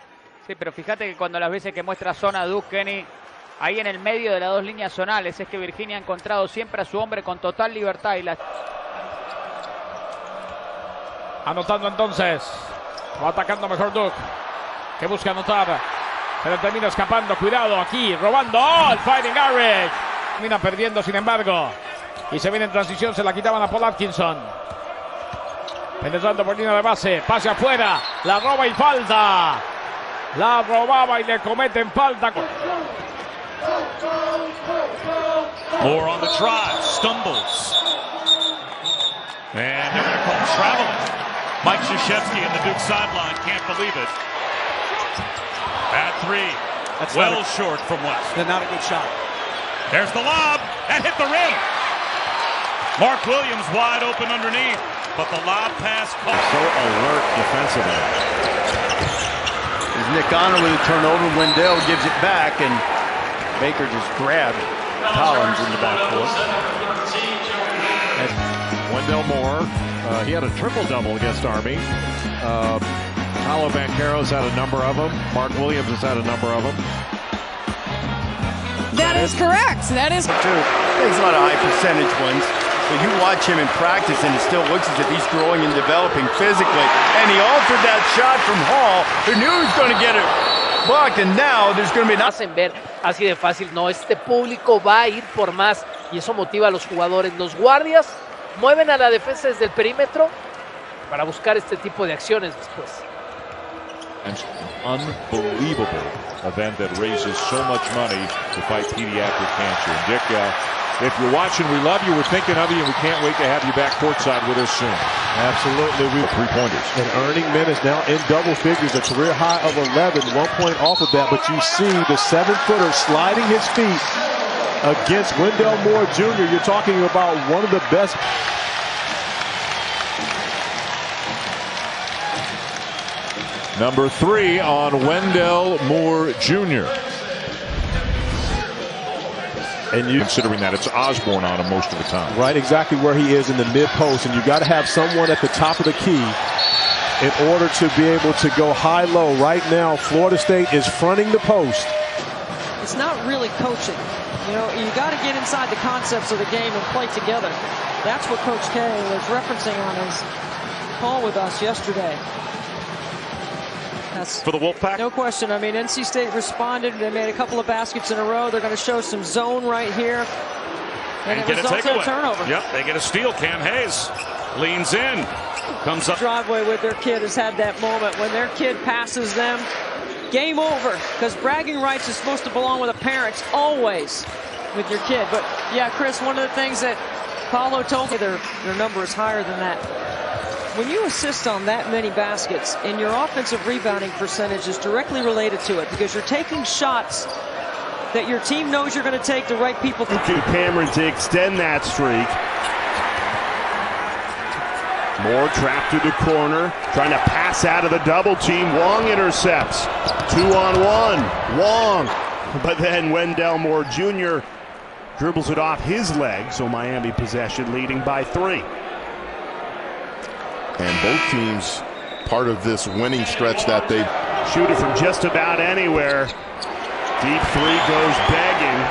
H: Sí, pero fíjate que cuando las veces que muestra zona Duke, Kenny, ahí en el medio de las dos líneas zonales, es que Virginia ha encontrado siempre a su hombre con total libertad. Y
X: Anotando entonces, va atacando mejor Duke, que busca anotar, pero termina escapando. Cuidado aquí, robando. ¡Oh! El Fighting Irish termina perdiendo, sin embargo, y se viene en transición. Se la quitaban a Paul Atkinson, penetrando por línea de base, pase afuera, la roba y falta. La robaba y le cometen falta.
D: Moore on the drive, stumbles. And they're going to call traveling. Mike Krzyzewski in the Duke sideline can't believe it. At 3. That's well short from West.
Q: That's not a good shot.
D: There's the lob. That hit the rim. Mark Williams wide open underneath, but the lob pass caught.
B: So alert defensively.
J: Nick Honor with a turnover. Wendell gives it back, and Baker just grabbed Collins in the backcourt.
B: Wendell Moore, he had a triple-double against Army. Paolo Banchero's had a number of them. Mark Williams has had a number of them.
T: That is correct. That is
J: true. There's a lot of high percentage ones. But you watch him in practice, and it still looks as if he's growing and developing physically. And he altered that shot from Hall, who knew he was going to get it blocked, and now there's going to be...
I: Hacen ver así de fácil, no, este público va a ir por más, y eso motiva a los jugadores. Los guardias mueven a la defensa desde el perímetro para buscar este tipo de acciones después.
A: An unbelievable event that raises so much money to fight pediatric cancer. And Dick, if you're watching, we love you, we're thinking of you, and we can't wait to have you back courtside with us soon.
G: Absolutely. We
A: 3-pointers.
G: And earning minutes now in double figures, a career high of 11, 1 point off of that. But you see the 7-footer sliding his feet against Wendell Moore Jr. You're talking about one of the best.
A: Number 3 on Wendell Moore Jr. And you considering that it's Osborne on him most of the time.
G: Right, exactly where he is in the mid-post. And you got to have someone at the top of the key in order to be able to go high-low. Right now, Florida State is fronting the post.
K: It's not really coaching. You know, you got to get inside the concepts of the game and play together. That's what Coach K was referencing on his call with us yesterday.
A: For the Wolfpack?
K: No question. I mean, NC State responded. They made a couple of baskets in a row. They're going to show some zone right here. And it results in a turnover.
P: Yep, they get a steal. Cam Hayes leans in. Comes up.
K: Driveway with their kid has had that moment when their kid passes them. Game over. Because bragging rights is supposed to belong with the parents always with your kid. But, yeah, Chris, one of the things that Paulo told me, their number is higher than that. When you assist on that many baskets, and your offensive rebounding percentage is directly related to it, because you're taking shots that your team knows you're going to take the right people.
C: To Cameron to extend that streak. Moore trapped to the corner, trying to pass out of the double team. Wong intercepts. 2-on-1. Wong. But then Wendell Moore Jr. dribbles it off his leg, so Miami possession leading by 3.
M: And both teams part of this winning stretch that they
C: shoot it from just about anywhere. Deep 3 goes begging.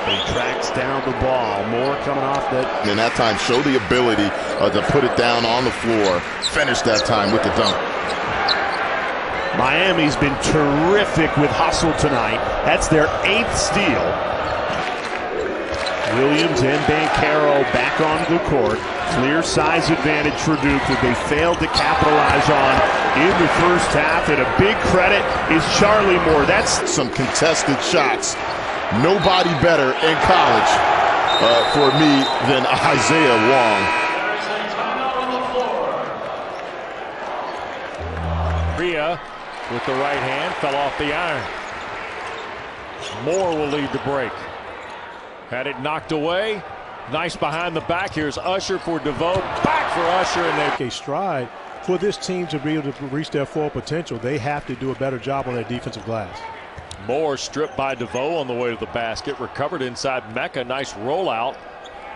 C: But he tracks down the ball. Moore coming off that.
M: And that time, show the ability to put it down on the floor. Finish that time with the dunk.
C: Miami's been terrific with hustle tonight. That's their 8th steal. Williams and Banchero back onto the court. Clear size advantage for Duke that they failed to capitalize on in the first half. And a big credit is Charlie Moore. That's
M: some contested shots. Nobody better in college for me than Isaiah Wong.
G: Rhea with the right hand, fell off the iron. Moore will lead the break. Had it knocked away. Nice behind the back. Here's Usher for DeVoe. Back for Usher, and they take a stride. For this team to be able to reach their full potential, they have to do a better job on their defensive glass. Moore stripped by DeVoe on the way to the basket. Recovered inside Mecca. Nice rollout.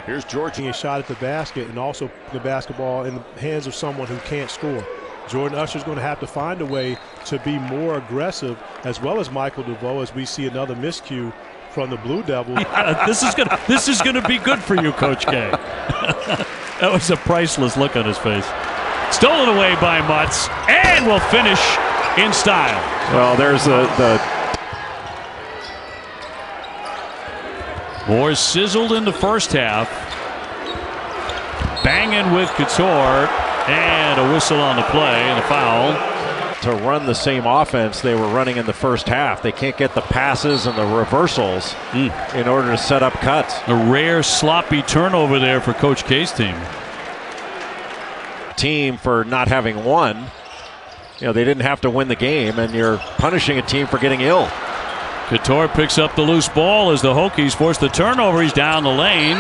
G: Here's George. A shot at the basket and also the basketball in the hands of someone who can't score. Jordan Usher's going to have to find a way to be more aggressive, as well as Michael DeVoe, as we see another miscue from the Blue Devils.
D: This is gonna be good for you, Coach K. That was a priceless look on his face. Stolen away by Mutz, and will finish in style.
B: Well, there's the
D: Moore sizzled in the first half. Banging with Couture, and a whistle on the play and a foul.
B: To run the same offense they were running in the first half. They can't get the passes and the reversals in order to set up cuts.
D: A rare sloppy turnover there for Coach K's team.
B: Team for not having won. You know, they didn't have to win the game, and you're punishing a team for getting ill.
D: Couture picks up the loose ball as the Hokies force the turnover. He's down the lane.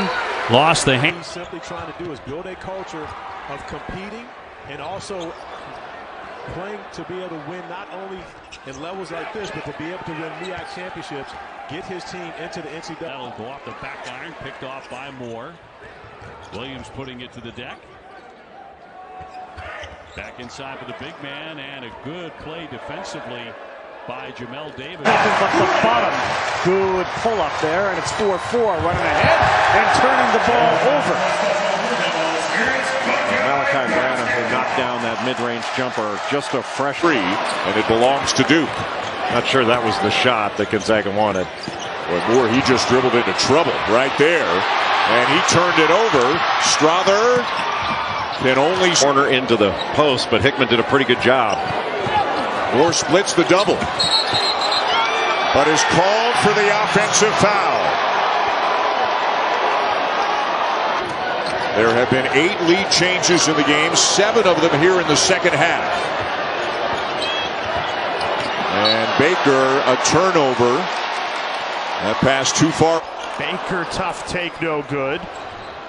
D: Lost the hand.
U: He's simply trying to do is build a culture of competing and also playing to be able to win not only in levels like this, but to be able to win MEAC championships, get his team into the NCAA.
D: That'll go off the back iron, picked off by Moore. Williams putting it to the deck. Back inside for the big man, and a good play defensively by Jamel Davis.
X: Nothing but the bottom. Good pull up there, and it's 4-4 running ahead and turning the ball over.
B: Malachi Branham who knocked down that mid-range jumper, just a fresh
A: free, and it belongs to Duke.
B: Not sure that was the shot that Gonzaga wanted.
A: Boy, Moore, he just dribbled into trouble right there, and he turned it over. Strother can only
B: corner into the post, but Hickman did a pretty good job.
A: Moore splits the double, but is called for the offensive foul. There have been 8 lead changes in the game, 7 of them here in the second half. And Baker, a turnover. That pass too far.
C: Baker, tough take, no good.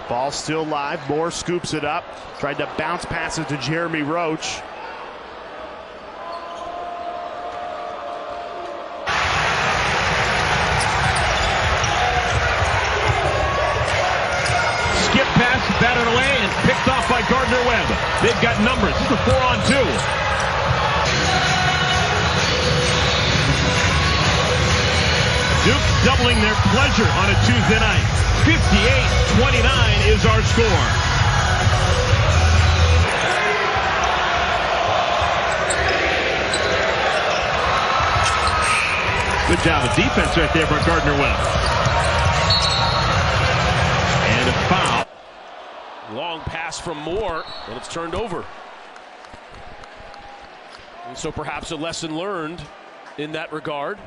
C: Ball still live. Moore scoops it up. Tried to bounce pass it to Jeremy Roach.
P: Skip pass, batted away, and picked off by Gardner-Webb. They've got numbers. This is a 4-on-2. Duke doubling their pleasure on a Tuesday night. 58-29 is our score. Good job of defense right there by Gardner-Webb. And a foul.
N: Long pass from Moore, and it's turned over. And so perhaps a lesson learned in that regard.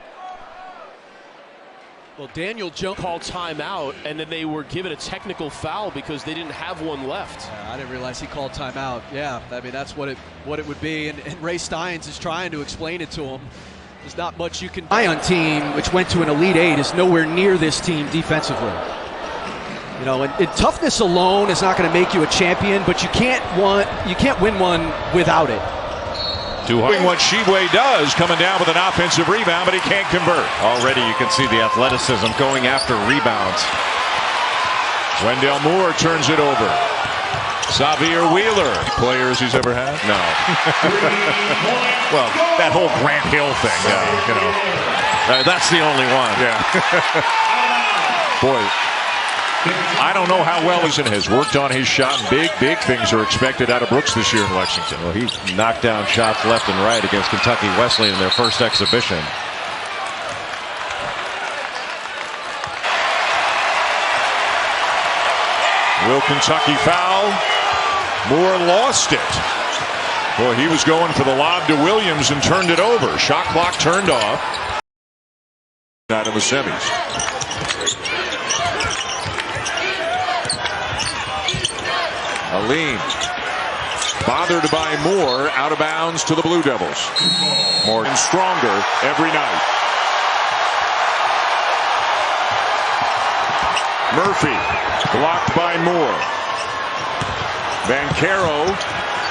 N: Well, Daniel Jones called timeout, and then they were given a technical foul because they didn't have one left.
Q: Yeah, I didn't realize he called timeout. Yeah, I mean, that's what it would be. And Ray Steins is trying to explain it to him. There's not much you can do. Ion team, which went to an Elite Eight, is nowhere near this team defensively. You know, and toughness alone is not going to make you a champion, but you can't win one without it.
A: Doing what Sheboy does, coming down with an offensive rebound, but he can't convert.
B: Already you can see the athleticism going after rebounds.
A: Wendell Moore turns it over. Xavier Wheeler, players he's ever had?
B: No.
A: Well, that whole Grant Hill thing, you know.
B: That's the only one.
A: Yeah. Boy, I don't know how well he has worked on his shot. Big things are expected out of Brooks this year in Lexington.
B: Well, he knocked down shots left and right against Kentucky Wesleyan in their first exhibition.
A: Will Kentucky foul? Moore lost it. Boy, he was going for the lob to Williams and turned it over. Shot clock turned off. Out of the semis. Aline bothered by Moore, out of bounds to the Blue Devils. More and stronger every night. Murphy blocked by Moore. Vancaro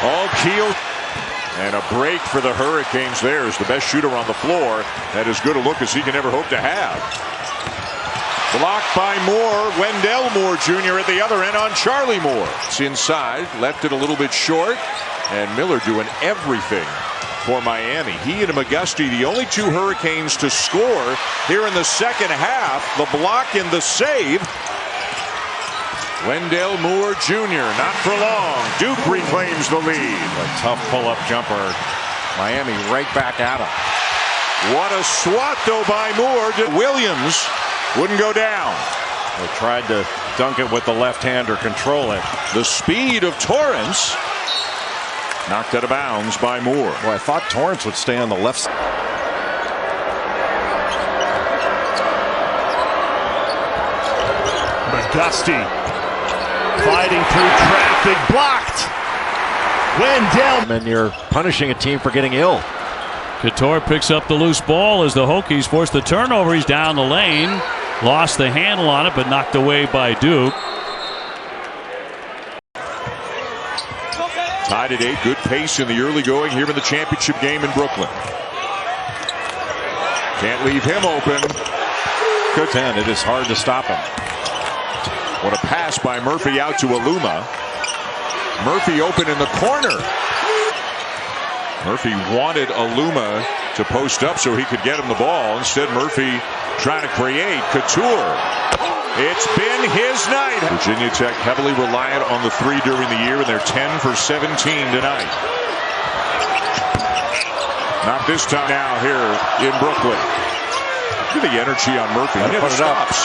A: all Kiel. And a break for the Hurricanes there as the best shooter on the floor. That as good a look as he can ever hope to have. Blocked by Moore. Wendell Moore Jr. at the other end on Charlie Moore. It's inside. Left it a little bit short. And Miller doing everything for Miami. He and McGusty, the only two Hurricanes to score here in the second half. The block and the save. Wendell Moore Jr. not for long. Duke reclaims the lead.
B: A tough pull-up jumper. Miami right back at him.
A: What a swat though by Moore. Williams wouldn't go down.
B: They tried to dunk it with the left hand or control it.
A: The speed of Torrance. Knocked out of bounds by Moore.
B: Well, I thought Torrance would stay on the left side.
C: McGusty fighting through traffic, blocked. Wendell.
B: And you're punishing a team for getting ill.
D: Couture picks up the loose ball as the Hokies force the turnover. He's down the lane. Lost the handle on it, but knocked away by Duke.
A: Tied at 8. Good pace in the early going here in the championship game in Brooklyn. Can't leave him open.
B: Good 10. It is hard to stop him.
A: What a pass by Murphy out to Aluma. Murphy open in the corner. Murphy wanted Aluma to post up so he could get him the ball. Instead, Murphy trying to create. Couture. It's been his night. Virginia Tech heavily reliant on the three during the year, and they're 10 for 17 tonight. Not this time now here in Brooklyn. Look at the energy on Murphy. He never stops.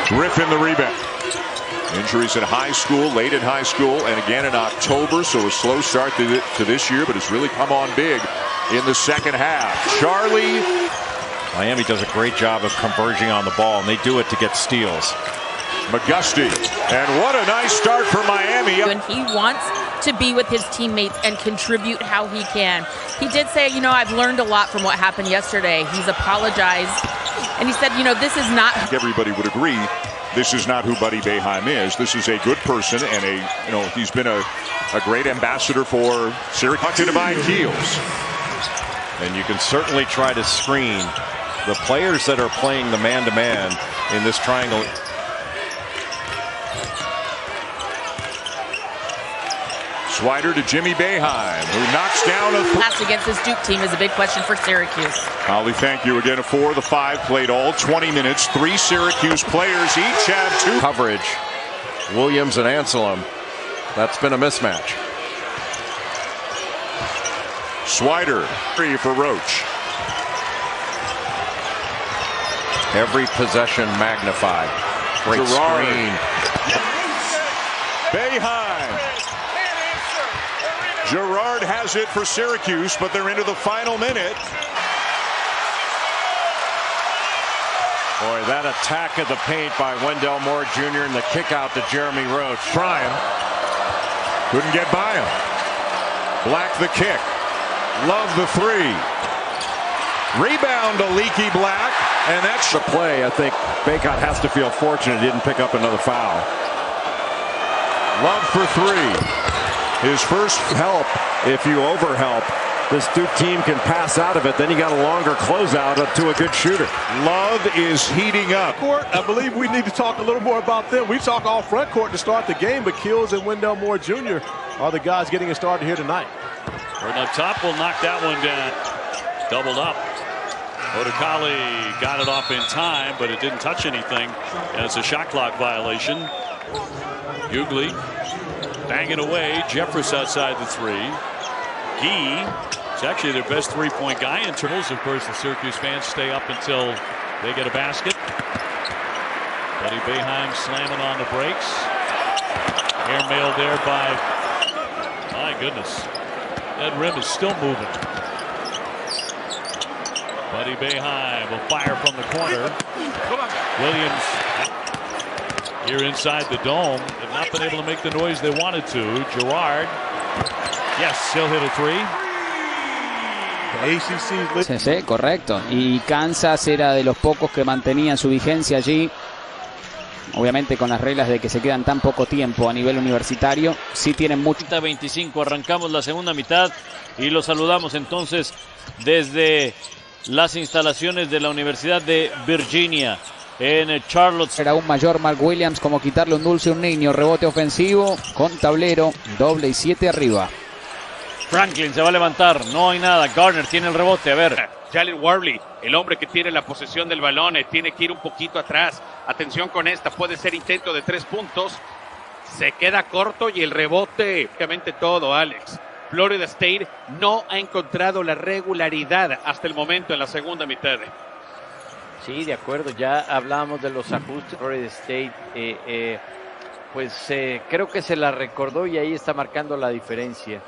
A: Griffin the rebound. Injuries in high school, late in high school, and again in October, so a slow start to this year, but it's really come on big in the second half. Charlie.
B: Miami does a great job of converging on the ball, and they do it to get steals.
A: McGusty, and what a nice start for Miami.
F: And he wants to be with his teammates and contribute how he can. He did say, you know, I've learned a lot from what happened yesterday. He's apologized, and he said, you know, this is not.
A: Everybody would agree. This is not who Buddy Boeheim is. This is a good person, and he's been a great ambassador for Syracuse by Keels.
B: And you can certainly try to screen the players that are playing the man-to-man in this triangle.
A: Swider to Jimmy Boeheim, who knocks down a
F: pass against this Duke team is a big question for Syracuse.
A: Holly, thank you again. 4 of the 5 played all 20 minutes. 3 Syracuse players each have 2.
B: Coverage. Williams and Anselm. That's been a mismatch.
A: Swider, 3 for Roach.
B: Every possession magnified. Great screen.
A: Boeheim. Gerard has it for Syracuse, but they're into the final minute.
B: Boy, that attack of the paint by Wendell Moore Jr. and the kick out to Jeremy Roach.
A: Trying. Couldn't get by him. Black the kick. Love the 3. Rebound to Leaky Black, and that's
B: the play. I think Bacot has to feel fortunate he didn't pick up another foul.
A: Love for 3. His first
B: help. If you overhelp, this Duke team can pass out of it. Then you got a longer closeout to a good shooter.
A: Love is heating up.
E: I believe we need to talk a little more about them. We talk all front court to start the game, but Keels and Wendell Moore Jr. are the guys getting it started here tonight.
D: Right up top will knock that one down. Doubled up. Odukali got it off in time, but it didn't touch anything, and it's a shot clock violation. Hughley banging away. Jeffress outside the three. Gee is actually their best three-point guy in terms. Of course, the Syracuse fans stay up until they get a basket. Buddy Boeheim slamming on the brakes. Airmailed there by, my goodness, that rim is still moving. Buddy Boeheim will fire from the corner. Williams here inside the dome have not been able to make the noise they wanted to. Gerard, yes, he'll hit a three.
O: Sí, sí, correcto. Y Kansas era de los pocos que mantenían su vigencia allí. Obviamente con las reglas de que se quedan tan poco tiempo a nivel universitario, sí tienen mucho.
I: 25, arrancamos la segunda mitad y los saludamos entonces desde las instalaciones de la Universidad de Virginia en Charlotte.
O: Será un mayor Mark Williams, como quitarle un dulce a un niño. Rebote ofensivo con tablero, doble y 7 arriba.
I: Franklin se va a levantar, no hay nada. Garner tiene el rebote, a ver.
S: Jalen Warley, el hombre que tiene la posesión del balón, tiene que ir un poquito atrás. Atención con esta, puede ser intento de 3 puntos. Se queda corto y el rebote, prácticamente todo, Alex. Florida State no ha encontrado la regularidad hasta el momento en la segunda mitad.
I: Sí, de acuerdo, ya hablábamos de los ajustes. Florida State, creo que se la recordó y ahí está marcando la diferencia.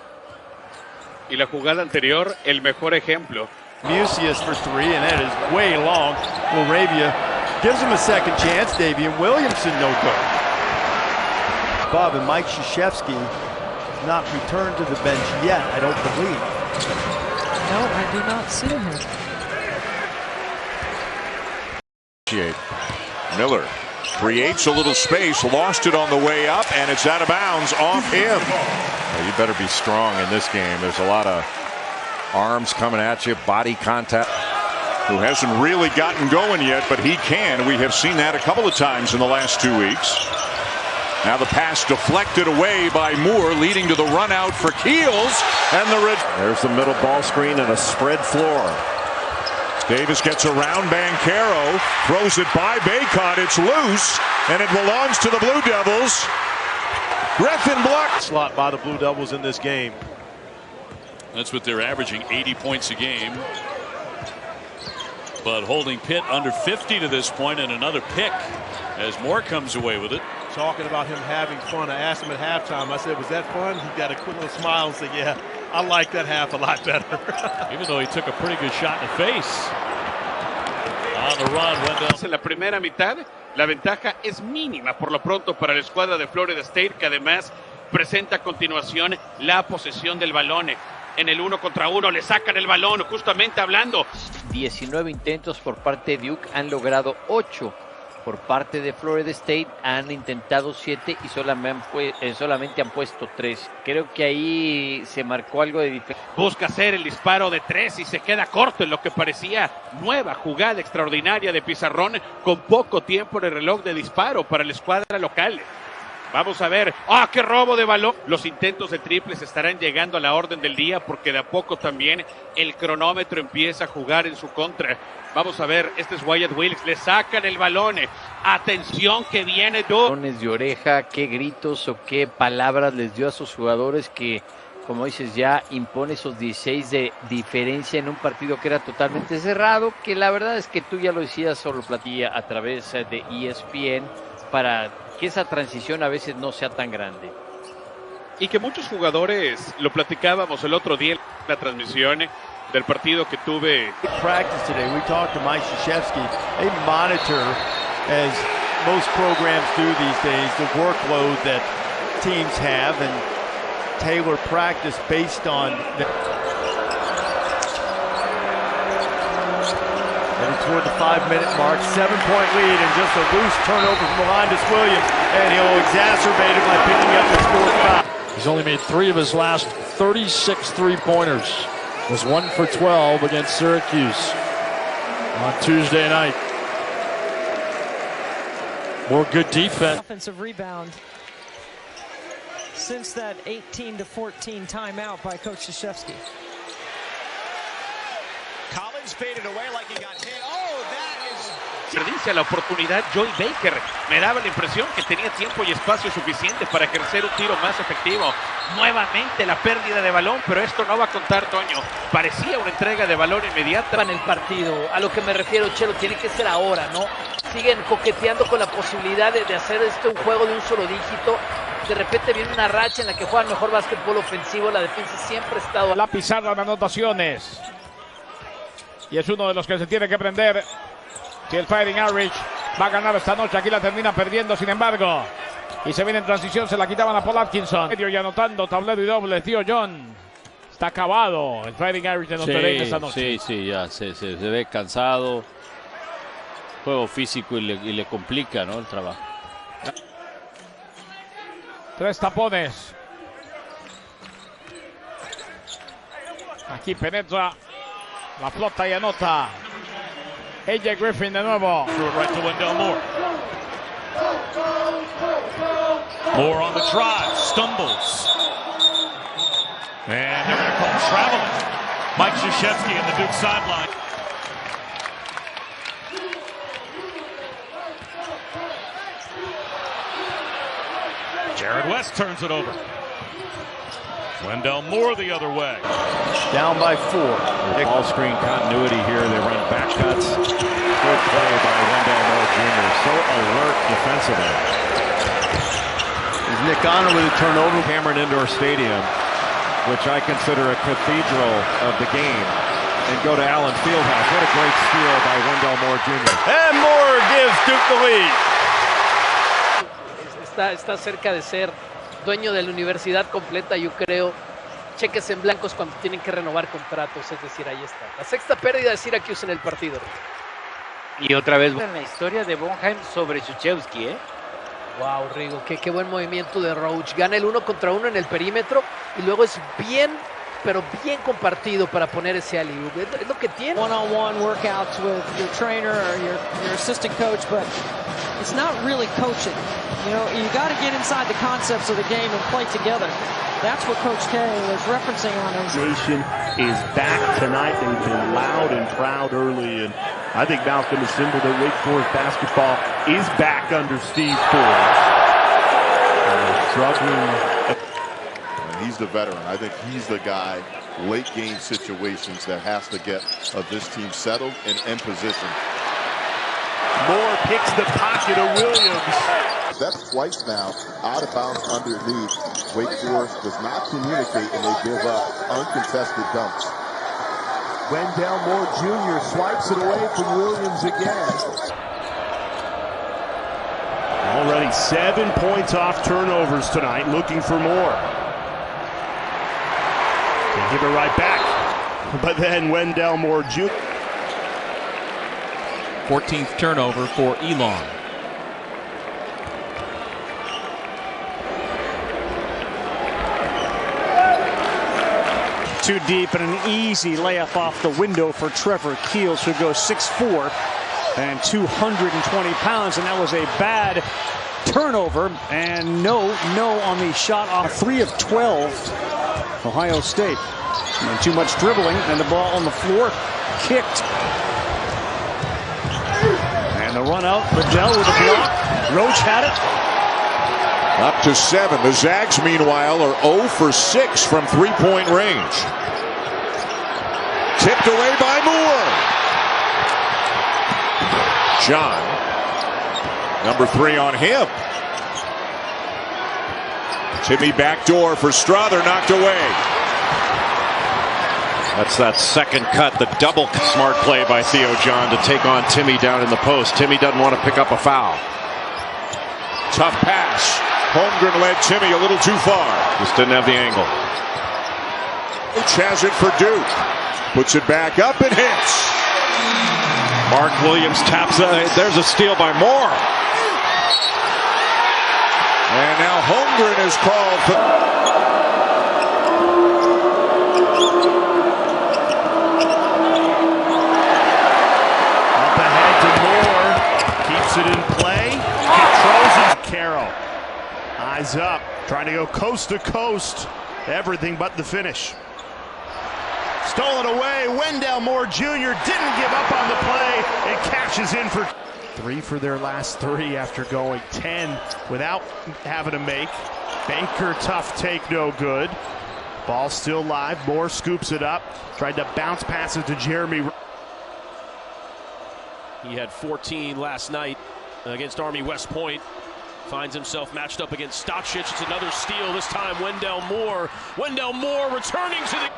S: Y la jugada anterior, el mejor ejemplo.
J: Musius for three, and that is way long. Moravia gives him a second chance. Davian Williamson, no good. Bob and Mike Krzyzewski not returned to the bench yet, I don't believe.
K: No, I do not see him.
A: Miller creates a little space, lost it on the way up, and it's out of bounds off him.
B: Well, you better be strong in this game. There's a lot of arms coming at you, body contact.
A: Who hasn't really gotten going yet, but he can. We have seen that a couple of times in the last 2 weeks. Now the pass deflected away by Moore, leading to the run out for Keels. And
B: there's the middle ball screen and a spread floor.
A: Davis gets around Banchero, throws it by Baycott. It's loose, and it belongs to the Blue Devils. Griffin blocked.
C: Slot by the Blue Devils in this game.
D: That's what they're averaging, 80 points a game. But holding Pitt under 50 to this point, and another pick as Moore comes away with it.
C: Talking about him having fun. I asked him at halftime. I said, was that fun? He got a quick little smile and said, yeah, I like that half a lot better.
D: Even though he took a pretty good shot in the face. On the run, Wendell.
S: En la primera mitad, la ventaja es mínima por lo pronto para la escuadra de Florida State, que además presenta a continuación la posesión del balón. En el 1 contra 1 le sacan el balón, justamente hablando.
I: 19 intentos por parte de Duke, han logrado 8 por parte de Florida State, han intentado 7 y solamente han puesto 3. Creo que ahí se marcó algo de diferencia.
S: Busca hacer el disparo de 3 y se queda corto en lo que parecía nueva jugada extraordinaria de Pizarrón, con poco tiempo en el reloj de disparo para la escuadra local. Vamos a ver. ¡Ah, qué robo de balón! Los intentos de triples estarán llegando a la orden del día, porque de a poco también el cronómetro empieza a jugar en su contra. Vamos a ver, este es Wyatt Wilkes, le sacan el balón. Atención que viene
I: Balones de oreja, qué gritos o qué palabras les dio a sus jugadores, que, como dices, ya impone esos 16 de diferencia en un partido que era totalmente cerrado, que la verdad es que tú ya lo decías, solo platilla a través de ESPN, para que esa transición a veces no sea tan grande.
S: Y que muchos jugadores, lo platicábamos el otro día en la transmisión del partido que tuve.
J: Practice today, we talked to Mike Krzyzewski. They monitor, as most programs do these days, the workload that teams have and tailor practice based on the... Headed toward the 5-minute mark, 7-point lead, and just a loose turnover from Melendez Williams, and he'll exacerbate it by picking up his 4th foul.
L: He's only made 3 of his last 36 three-pointers. Was 1 for 12 against Syracuse on Tuesday night. More good defense.
K: Offensive rebound since that 18-14 timeout by Coach Krzyzewski.
R: Collins
S: Desperdicia la oportunidad Joey Baker. Me daba la impresión que tenía tiempo y espacio suficiente para ejercer un tiro más efectivo. Nuevamente la pérdida de balón, pero esto no va a contar, Toño. Parecía una entrega de balón inmediata.
I: En el partido, a lo que me refiero, Chelo, tiene que ser ahora, ¿no? Siguen coqueteando con la posibilidad de hacer esto un juego de un solo dígito. De repente viene una racha en la que juegan mejor básquetbol ofensivo. La defensa siempre ha estado...
X: La pizarra de anotaciones. Y es uno de los que se tiene que prender. Si el Fighting Irish va a ganar esta noche, aquí la termina perdiendo, sin embargo. Y se viene en transición, se la quitaban a Paul Atkinson. Y anotando tablero y doble, tío John. Está acabado el Fighting Irish de Notre Dame esta noche.
H: Sí, ya se ve cansado. Juego físico y le complica, ¿no? El trabajo.
X: 3 tapones. Aquí penetra la flota y anota. AJ Griffin de nuevo.
P: Right to Wendell Moore. Moore on the drive, stumbles. And they're going to call traveling. Mike Krzyzewski in the Duke sideline. Jared West turns it over. Wendell Moore the other way.
G: Down by 4. Ball screen continuity here. They run back cuts. Good play by Wendell Moore Jr. So alert defensively. Is Nick Honor with a turnover? Cameron Indoor Stadium, which I consider a cathedral of the game. And go to Allen Fieldhouse. What a great steal by Wendell Moore Jr.
J: And Moore gives Duke the lead.
I: Está cerca de ser dueño de la universidad completa, yo creo. Cheques en blancos cuando tienen que renovar contratos, es decir, ahí está. La sexta pérdida de Syracuse en el partido.
R: Y otra vez en la historia de Bonheim sobre Krzyzewski, ¿eh?
I: Wow, Rigo, qué buen movimiento de Roach. Gana el 1 contra 1 en el perímetro y luego es bien, pero bien compartido para poner ese alley-oop. Es lo que tiene.
K: One-on-one workouts with your trainer or your assistant coach, but it's not really coaching. You know, you got to get inside the concepts of the game and play together. That's what Coach K was referencing on his.
C: Nation is back tonight. They've been loud and proud early, and I think now it's going to symbol that Wake Forest basketball is back under Steve Ford.
M: Struggling. He's the veteran. I think he's the guy, late game situations, that has to get this team settled and in position.
C: Moore picks the pocket of Williams.
M: That's twice now out of bounds underneath. Wake Forest does not communicate and they give up uncontested dunks.
G: Wendell Moore Jr. swipes it away from Williams again.
C: Already 7 points off turnovers tonight, looking for more. They give it right back. But then Wendell Moore Jr.
V: 14th turnover for Elon.
W: Too deep and an easy layup off the window for Trevor Keels, who goes 6'4" and 220 pounds, and that was a bad turnover and no on the shot off 3 of 12. Ohio State. And too much dribbling and the ball on the floor, kicked. And the run out, Wendell with a block. Roach had it.
A: Up to 7. The Zags, meanwhile, are 0 for 6 from three-point range. Tipped away by Moore. John, number 3 on him. Timmy backdoor for Strother, knocked away.
B: That's that second cut, the double smart play by Theo John to take on Timmy down in the post. Timmy doesn't want to pick up a foul.
A: Tough pass. Holmgren led Timmy a little too far.
B: Just didn't have the angle.
A: Coach has it for Duke. Puts it back up and hits.
B: Mark Williams taps it. There's a steal by Moore.
A: And now Holmgren is called for.
C: Up ahead to Moore. Keeps it in play. Controls it. Carroll. Eyes up. Trying to go coast to coast. Everything but the finish. stolen away. Wendell Moore Jr. didn't give up on the play and cashes in for 3 for their last 3 after going 10 without having to make. Baker, tough take, no good. Ball still live. Moore scoops it up. Tried to bounce pass it to Jeremy.
N: He had 14 last night against Army West Point. Finds himself matched up against Stochich. It's another steal, this time Wendell Moore. Wendell Moore returning to the...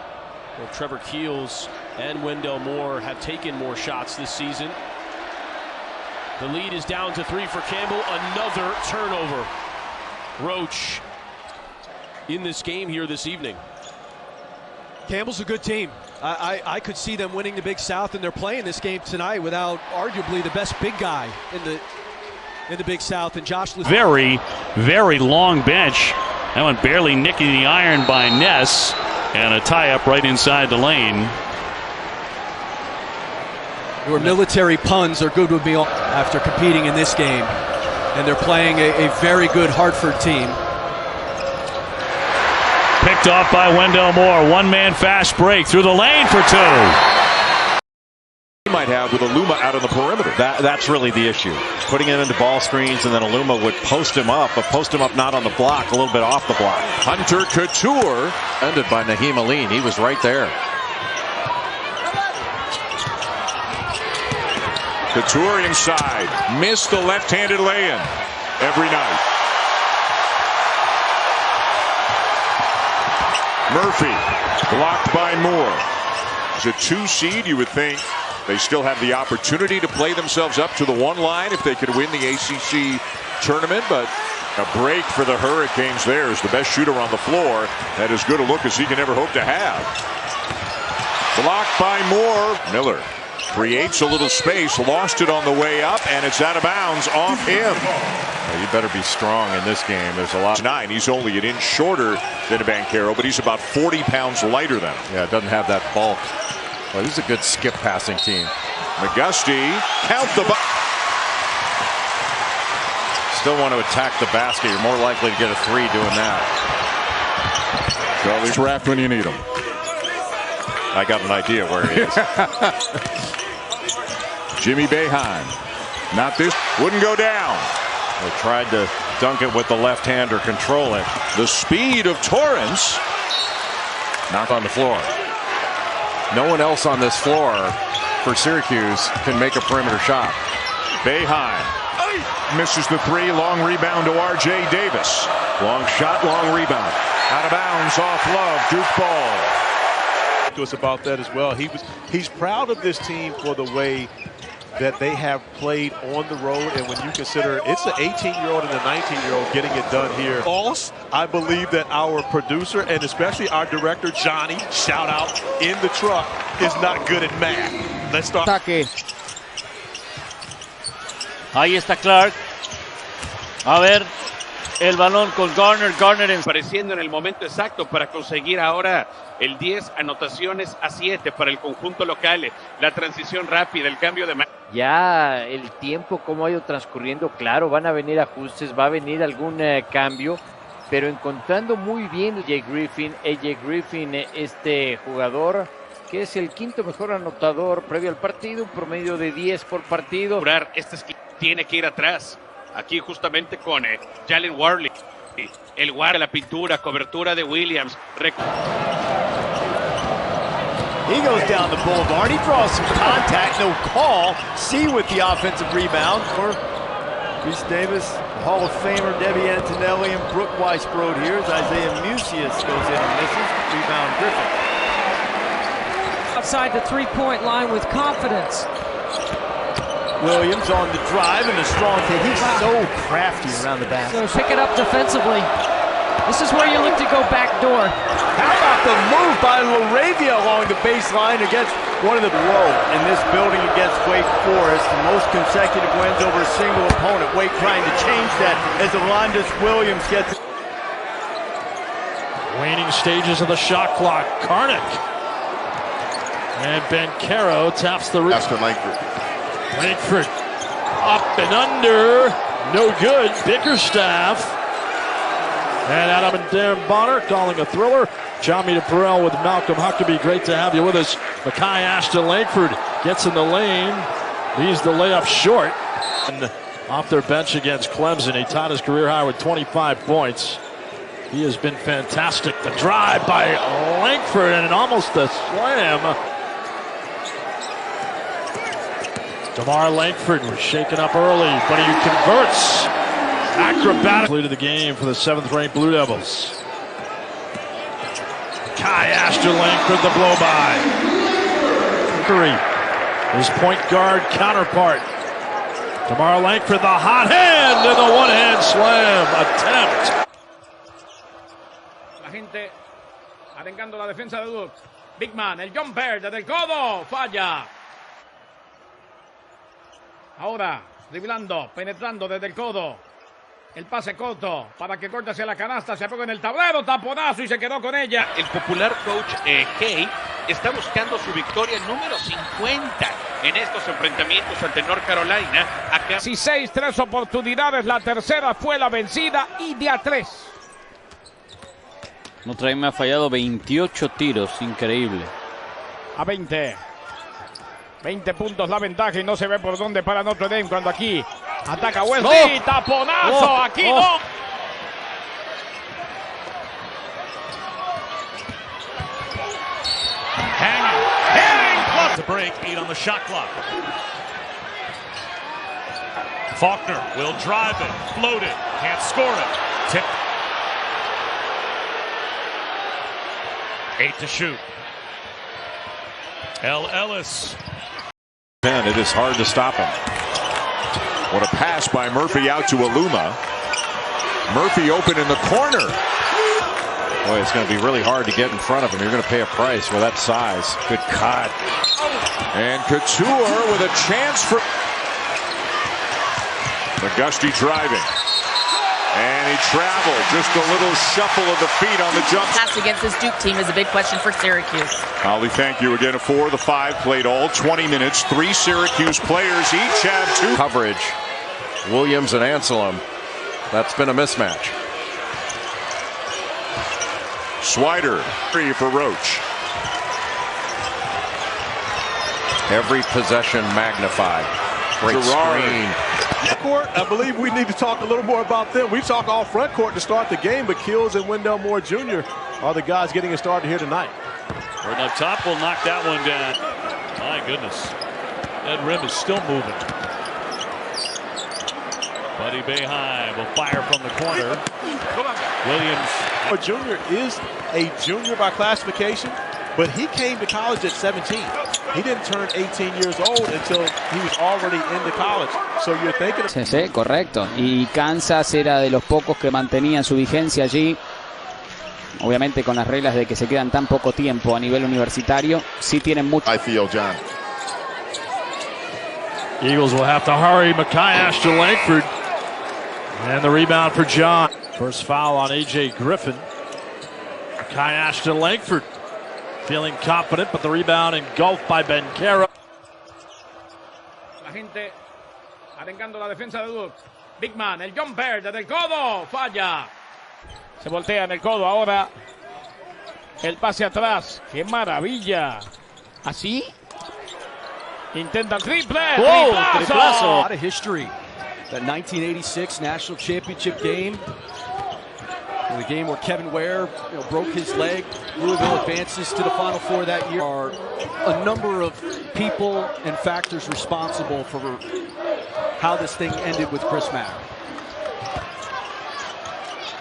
N: Well, Trevor Keels and Wendell Moore have taken more shots this season. The lead is down to 3 for Campbell. Another turnover. Roach in this game here this evening.
Q: Campbell's a good team. I could see them winning the Big South, and they're playing this game tonight without arguably the best big guy in the Big South, and Josh.
D: Very, very long bench. That one barely nicking the iron by Ness, and a tie-up right inside the lane.
Q: Your military puns are good with me after competing in this game, and they're playing a very good Hartford team.
D: Picked off by Wendell Moore. One-man fast break through the lane for 2.
A: He might have with Aluma out on the perimeter.
B: That's really the issue. Putting it into ball screens, and then Aluma would post him up, but post him up not on the block, a little bit off the block.
A: Hunter Couture.
B: Ended by Naheem Aline. He was right there.
A: Couture inside. Missed the left-handed lay-in every night. Murphy blocked by Moore. As a 2 seed, you would think they still have the opportunity to play themselves up to the 1 line if they could win the ACC tournament, but a break for the Hurricanes there is the best shooter on the floor. That as good a look as he can ever hope to have. Blocked by Moore. Miller creates a little space, lost it on the way up, and it's out of bounds off him.
B: Well, you better be strong in this game. There's a lot.
A: 9. He's only an inch shorter than Banchero, but he's about 40 pounds lighter than him.
B: Yeah, it doesn't have that bulk. Well, this is a good skip passing team.
A: McGusty, count the
B: Still want to attack the basket. You're more likely to get a 3 doing that.
A: Well, he's wrapped when you need him.
B: I got an idea where he is.
A: Jimmy Boeheim. Not this. Wouldn't go down.
B: They tried to dunk it with the left hand or control it.
A: The speed of Torrance.
B: Knock on the floor. No one else on this floor for Syracuse can make a perimeter shot.
A: Boeheim misses the 3. Long rebound to R.J. Davis.
B: Long shot, long rebound.
A: Out of bounds, off Love. Duke ball.
E: To us about that as well. He's proud of this team for the way that they have played on the road, and when you consider it's an 18-year-old and a 19-year-old getting it done here. I believe that our producer and especially our director Johnny, shout out in the truck, is not good at math. Let's start.
I: Ahí está Clark. A ver, el balón con Garner.
S: Apareciendo en el momento exacto para conseguir ahora el 10 anotaciones a 7 para el conjunto local. La transición rápida, el cambio de...
I: Ya el tiempo cómo ha ido transcurriendo, claro, van a venir ajustes, va a venir algún cambio, pero encontrando muy bien AJ Griffin, este jugador que es el 5º mejor anotador previo al partido, un promedio de 10 por partido.
S: Este tiene que ir atrás, aquí justamente con Jalen Warley. El guardia, la pintura, cobertura de Williams.
J: He goes down the boulevard. He draws some contact, no call. C with the offensive rebound for Reese Davis, Hall of Famer Debbie Antonelli, and Brooke Weisbrod here as Isaiah Musius goes in and misses. Rebound Griffin.
K: Outside the 3-point line with confidence.
J: Williams on the drive and the strong take. He's so crafty around the basket.
K: So pick it up defensively. This is where you look to go back door.
J: How about the move by Laravia along the baseline against one of the low in this building against Wake Forest. The most consecutive wins over a single opponent. Wake trying to change that as Alondis Williams gets...
L: Waning stages of the shot clock. Karnick. And Banchero taps the...
M: After Langford.
L: Langford up and under. No good. Bickerstaff. And Adam and Darren Bonner calling a thriller. Jami DePerel with Malcolm Huckabee. Great to have you with us. Makai Ashton-Langford gets in the lane. Leaves the layup short. And off their bench against Clemson. He tied his career high with 25 points. He has been fantastic. The drive by Langford and almost a slam. DeMar Langford was shaken up early, but he converts acrobatically to the game for the 7th-ranked Blue Devils. Kai Ashton-Langford, the blow-by. His point guard counterpart. DeMar Langford, the hot hand, and the one-hand slam attempt.
X: La gente arengando la defensa de Duke. Big man, el jumper desde el codo, falla. Ahora, driblando, penetrando desde el codo. El pase corto para que corte hacia la canasta, se pega en el tablero, taponazo y se quedó con ella.
S: El popular coach Kay está buscando su victoria número 50 en estos enfrentamientos ante North Carolina. Acá
X: 16, 3 oportunidades, la tercera fue la vencida y de a 3.
H: Notre Dame ha fallado 28 tiros, increíble.
X: A 20. 20 puntos la ventaja y no se ve por dónde para Notre Dame cuando aquí ataca Wesley. Taponazo, aquí no.
P: Hanging plus the break, 8 on the shot clock. Faulkner will drive it, float it, can't score it. Tip. 8 to shoot. L. Ellis.
A: It is hard to stop him. What a pass by Murphy out to Aluma. Murphy open in the corner.
B: Boy, it's going to be really hard to get in front of him. You're going to pay a price for that size. Good cut.
A: And Couture with a chance for McGusty driving. And he traveled. Just a little shuffle of the feet on the jump.
F: Pass against this Duke team is a big question for Syracuse.
A: Holly, thank you again. 4 of the 5 played all 20 minutes. 3 Syracuse players each have 2.
B: Coverage. Williams and Anselm. That's been a mismatch.
A: Swider, 3 for Roach.
B: Every possession magnified. Great screen.
G: Court, I believe we need to talk a little more about them. We talk all front court to start the game, but Keels and Wendell Moore Jr. are the guys getting it started here tonight.
D: Gordon up top will knock that one down. My goodness. That rim is still moving. Buddy Boeheim will fire from the corner. Williams.
G: Jr. is a junior by classification, but he came to college at 17. He didn't turn 18 years old until he was already into college. So you're thinking of...
O: Sí, correcto. Y Kansas era de los pocos que mantenían su vigencia allí. Obviamente con las reglas de que se quedan tan poco tiempo a nivel universitario, sí tienen mucho.
M: I feel, John.
L: Eagles will have to hurry. Makai Ashton-Langford. And the rebound for John. First foul on A.J. Griffin. Makai Ashton-Langford feeling confident, but the rebound engulfed by Benkera.
X: La gente arengando la defensa de Duke. Big man, el jumper desde el codo, falla. Se voltea en el codo ahora. El pase atrás. ¡Qué maravilla! ¿Así? Intenta el triple. ¡Triplazo!
Q: A lot of history. That 1986 national championship game. The game where Kevin Ware broke his leg. Louisville advances to the Final Four that year. Are a number of people and factors responsible for how this thing ended with Chris Mack.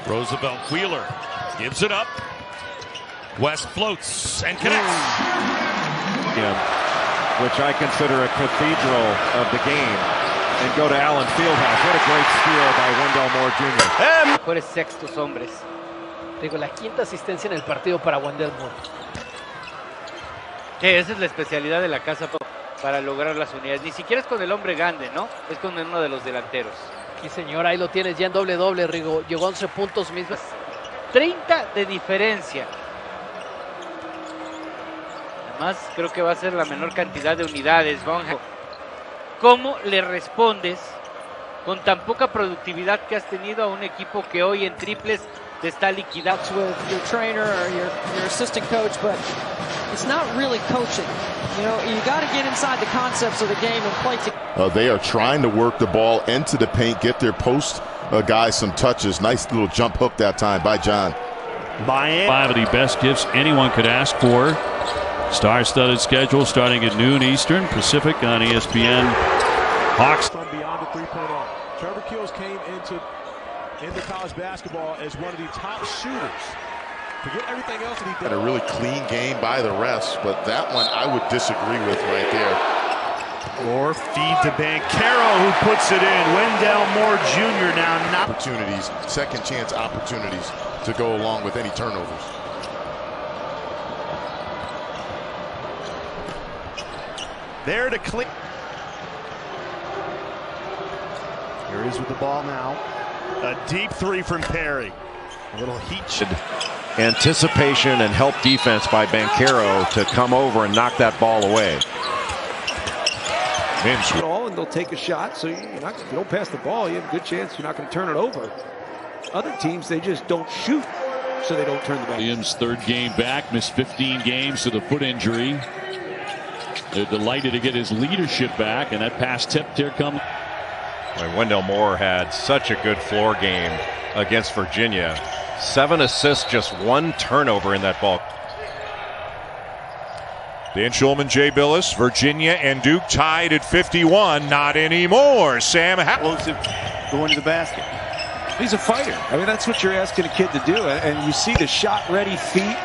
P: Roosevelt Wheeler gives it up. West floats and connects.
B: Which I consider a cathedral of the game. And go to Allen Fieldhouse. What a great steal by Wendell Moore Jr.
R: Mejores sextos hombres. Digo, la quinta asistencia en el partido para Wendell Moore. Sí, esa es la especialidad de la casa para lograr las unidades. Ni siquiera es con el hombre grande, ¿no? Es con uno de los delanteros. Sí, señor, ahí lo tienes ya en doble-doble, Rigo. Llegó a 11 puntos mismos. 30 de diferencia. Además, creo que va a ser la menor cantidad de unidades. ¿Cómo le respondes con tan poca productividad que has tenido a un equipo que hoy en triples te está liquidando.
K: With your trainer or your assistant coach, but it's not really coaching. You know, you got to get inside the concepts of the game and play together.
M: They are trying to work the ball into the paint, get their post guys some touches. Nice little jump hook that time by John.
D: Miami. 5 of the best gifts anyone could ask for. Star-studded schedule starting at noon Eastern Pacific on ESPN. Hawks.
E: From beyond the three-point arc. Trevor Keels came into college basketball as one of the top shooters. Forget everything else that he did.
M: Had a really clean game by the rest, but that one I would disagree with right there.
C: Or feed to Banchero, who puts it in. Wendell Moore Jr. now not
M: opportunities, second chance opportunities to go along with any turnovers.
C: there to clean. Here he is with the ball now. A deep three from Perry. A little heat.
B: Anticipation and help defense by Banchero to come over and knock that ball away.
T: And they'll take a shot, so if you don't pass the ball, you have a good chance you're not going to turn it over. Other teams, they just don't shoot, so they don't turn the ball.
L: Williams' third game back, missed 15 games to the foot injury. They're delighted to get his leadership back, and that pass tipped. Here comes.
B: Wendell Moore had such a good floor game against Virginia. 7 assists, just 1 turnover in that ball.
A: Dan Schulman, Jay Billis, Virginia and Duke tied at 51. Not anymore. Sam
T: Explosive going to the basket. He's a fighter. I mean, that's what you're asking a kid to do. And you see the shot-ready feet.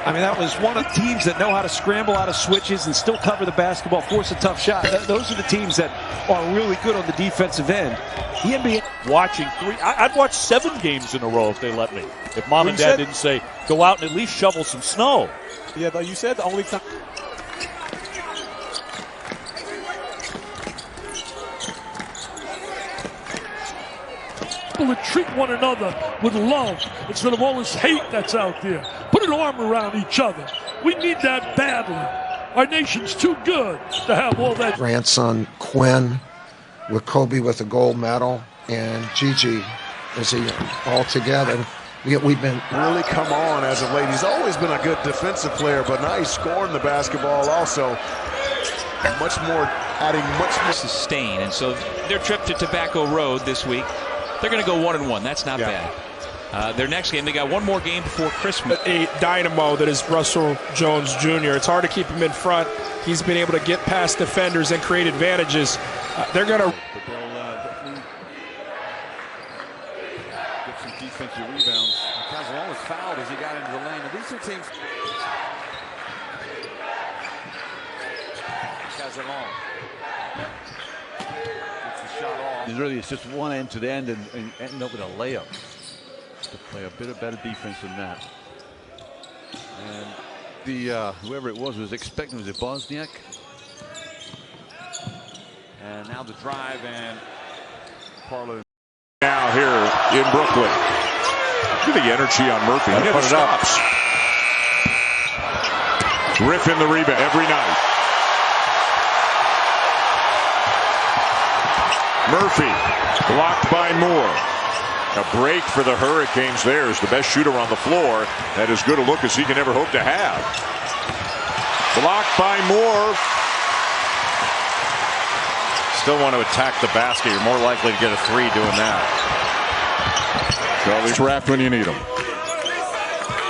T: I mean, that was one of the teams that know how to scramble out of switches and still cover the basketball, force a tough shot. Those are the teams that are really good on the defensive end. The NBA.
D: Watching 3. I'd watch 7 games in a row if they let me. If mom and dad didn't say, go out and at least shovel some snow.
E: Yeah, but you said the only time.
L: To treat one another with love instead of all this hate that's out there. Put an arm around each other. We need that badly. Our nation's too good to have all that.
U: Grandson Quinn with Kobe with a gold medal and Gigi as all together. We've been
E: really come on as of late. He's always been a good defensive player, but now he's scoring the basketball also. Much more, adding much more.
V: Sustain, and so their trip to Tobacco Road this week, they're going to go 1-1. That's not bad. Their next game, they got one more game before Christmas.
W: A dynamo that is Russell Jones Jr. It's hard to keep him in front. He's been able to get past defenders and create advantages. They're going to
J: get some defensive rebounds. Casalon was fouled as he got into the lane. And these two teams. Casalon. Really, it's just one end to the end and end up with a layup. To play a bit of better defense than that. And the whoever it was expecting, was it Bosniak? And now the drive and Parler.
A: Now here in Brooklyn. Look at the energy on Murphy. He never stops. Griffin the rebound every night. Murphy blocked by Moore. A break for the Hurricanes there is the best shooter on the floor. That as good a look as he can ever hope to have. Blocked by Moore.
B: Still want to attack the basket. You're more likely to get a 3 doing that.
A: Charlie's wrapped when you need him.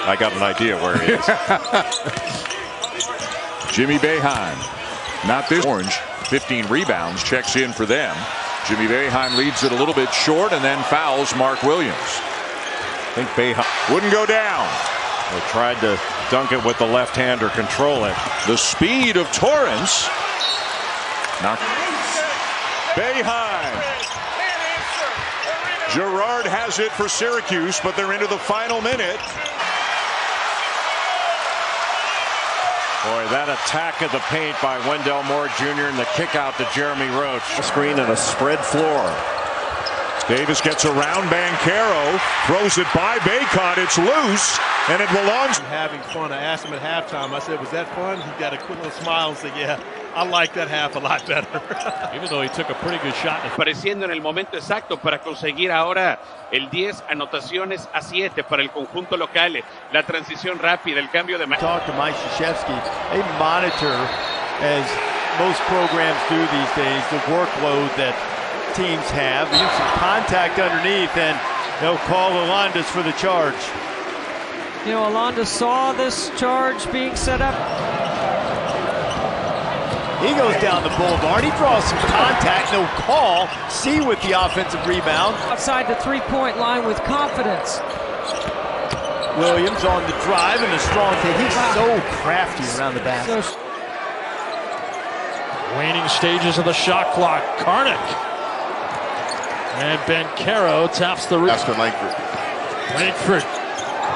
B: I got an idea where he is.
A: Jimmy Boeheim. Not this orange. 15 rebounds. Checks in for them. Jimmy Boeheim leads it a little bit short and then fouls Mark Williams.
B: I think Boeheim
A: wouldn't go down.
B: They tried to dunk it with the left hand or control it.
A: The speed of Torrance. Now Boeheim. Gerard has it for Syracuse, but they're into the final minute.
B: Boy, that attack of the paint by Wendell Moore Jr. and the kick out to Jeremy Roach. Screen and a spread floor.
A: Davis gets around Banchero, throws it by Bacot. It's loose, and it belongs.
E: Having fun. I asked him at halftime. I said, was that fun? He got a quick little smile and said, yeah. I like that half a lot better.
D: Even though he took a pretty good shot.
H: Apareciendo en el momento exacto para conseguir ahora el 10 anotaciones a 7 para el conjunto local. La transición rápida, el cambio de...
J: Talk to Mike Krzyzewski. They monitor, as most programs do these days, the workload that teams have. Use some contact underneath, and they'll call Alondas for the charge.
K: You know, Alonda saw this charge being set up.
J: He goes down the boulevard. He draws some contact, no call. C with the offensive rebound.
K: Outside the three-point line with confidence.
J: Williams on the drive and the strong take. He's so crafty around the basket.
L: Waning stages of the shot clock. Karnick. And Bencaro taps the...
M: After Langford.
L: Langford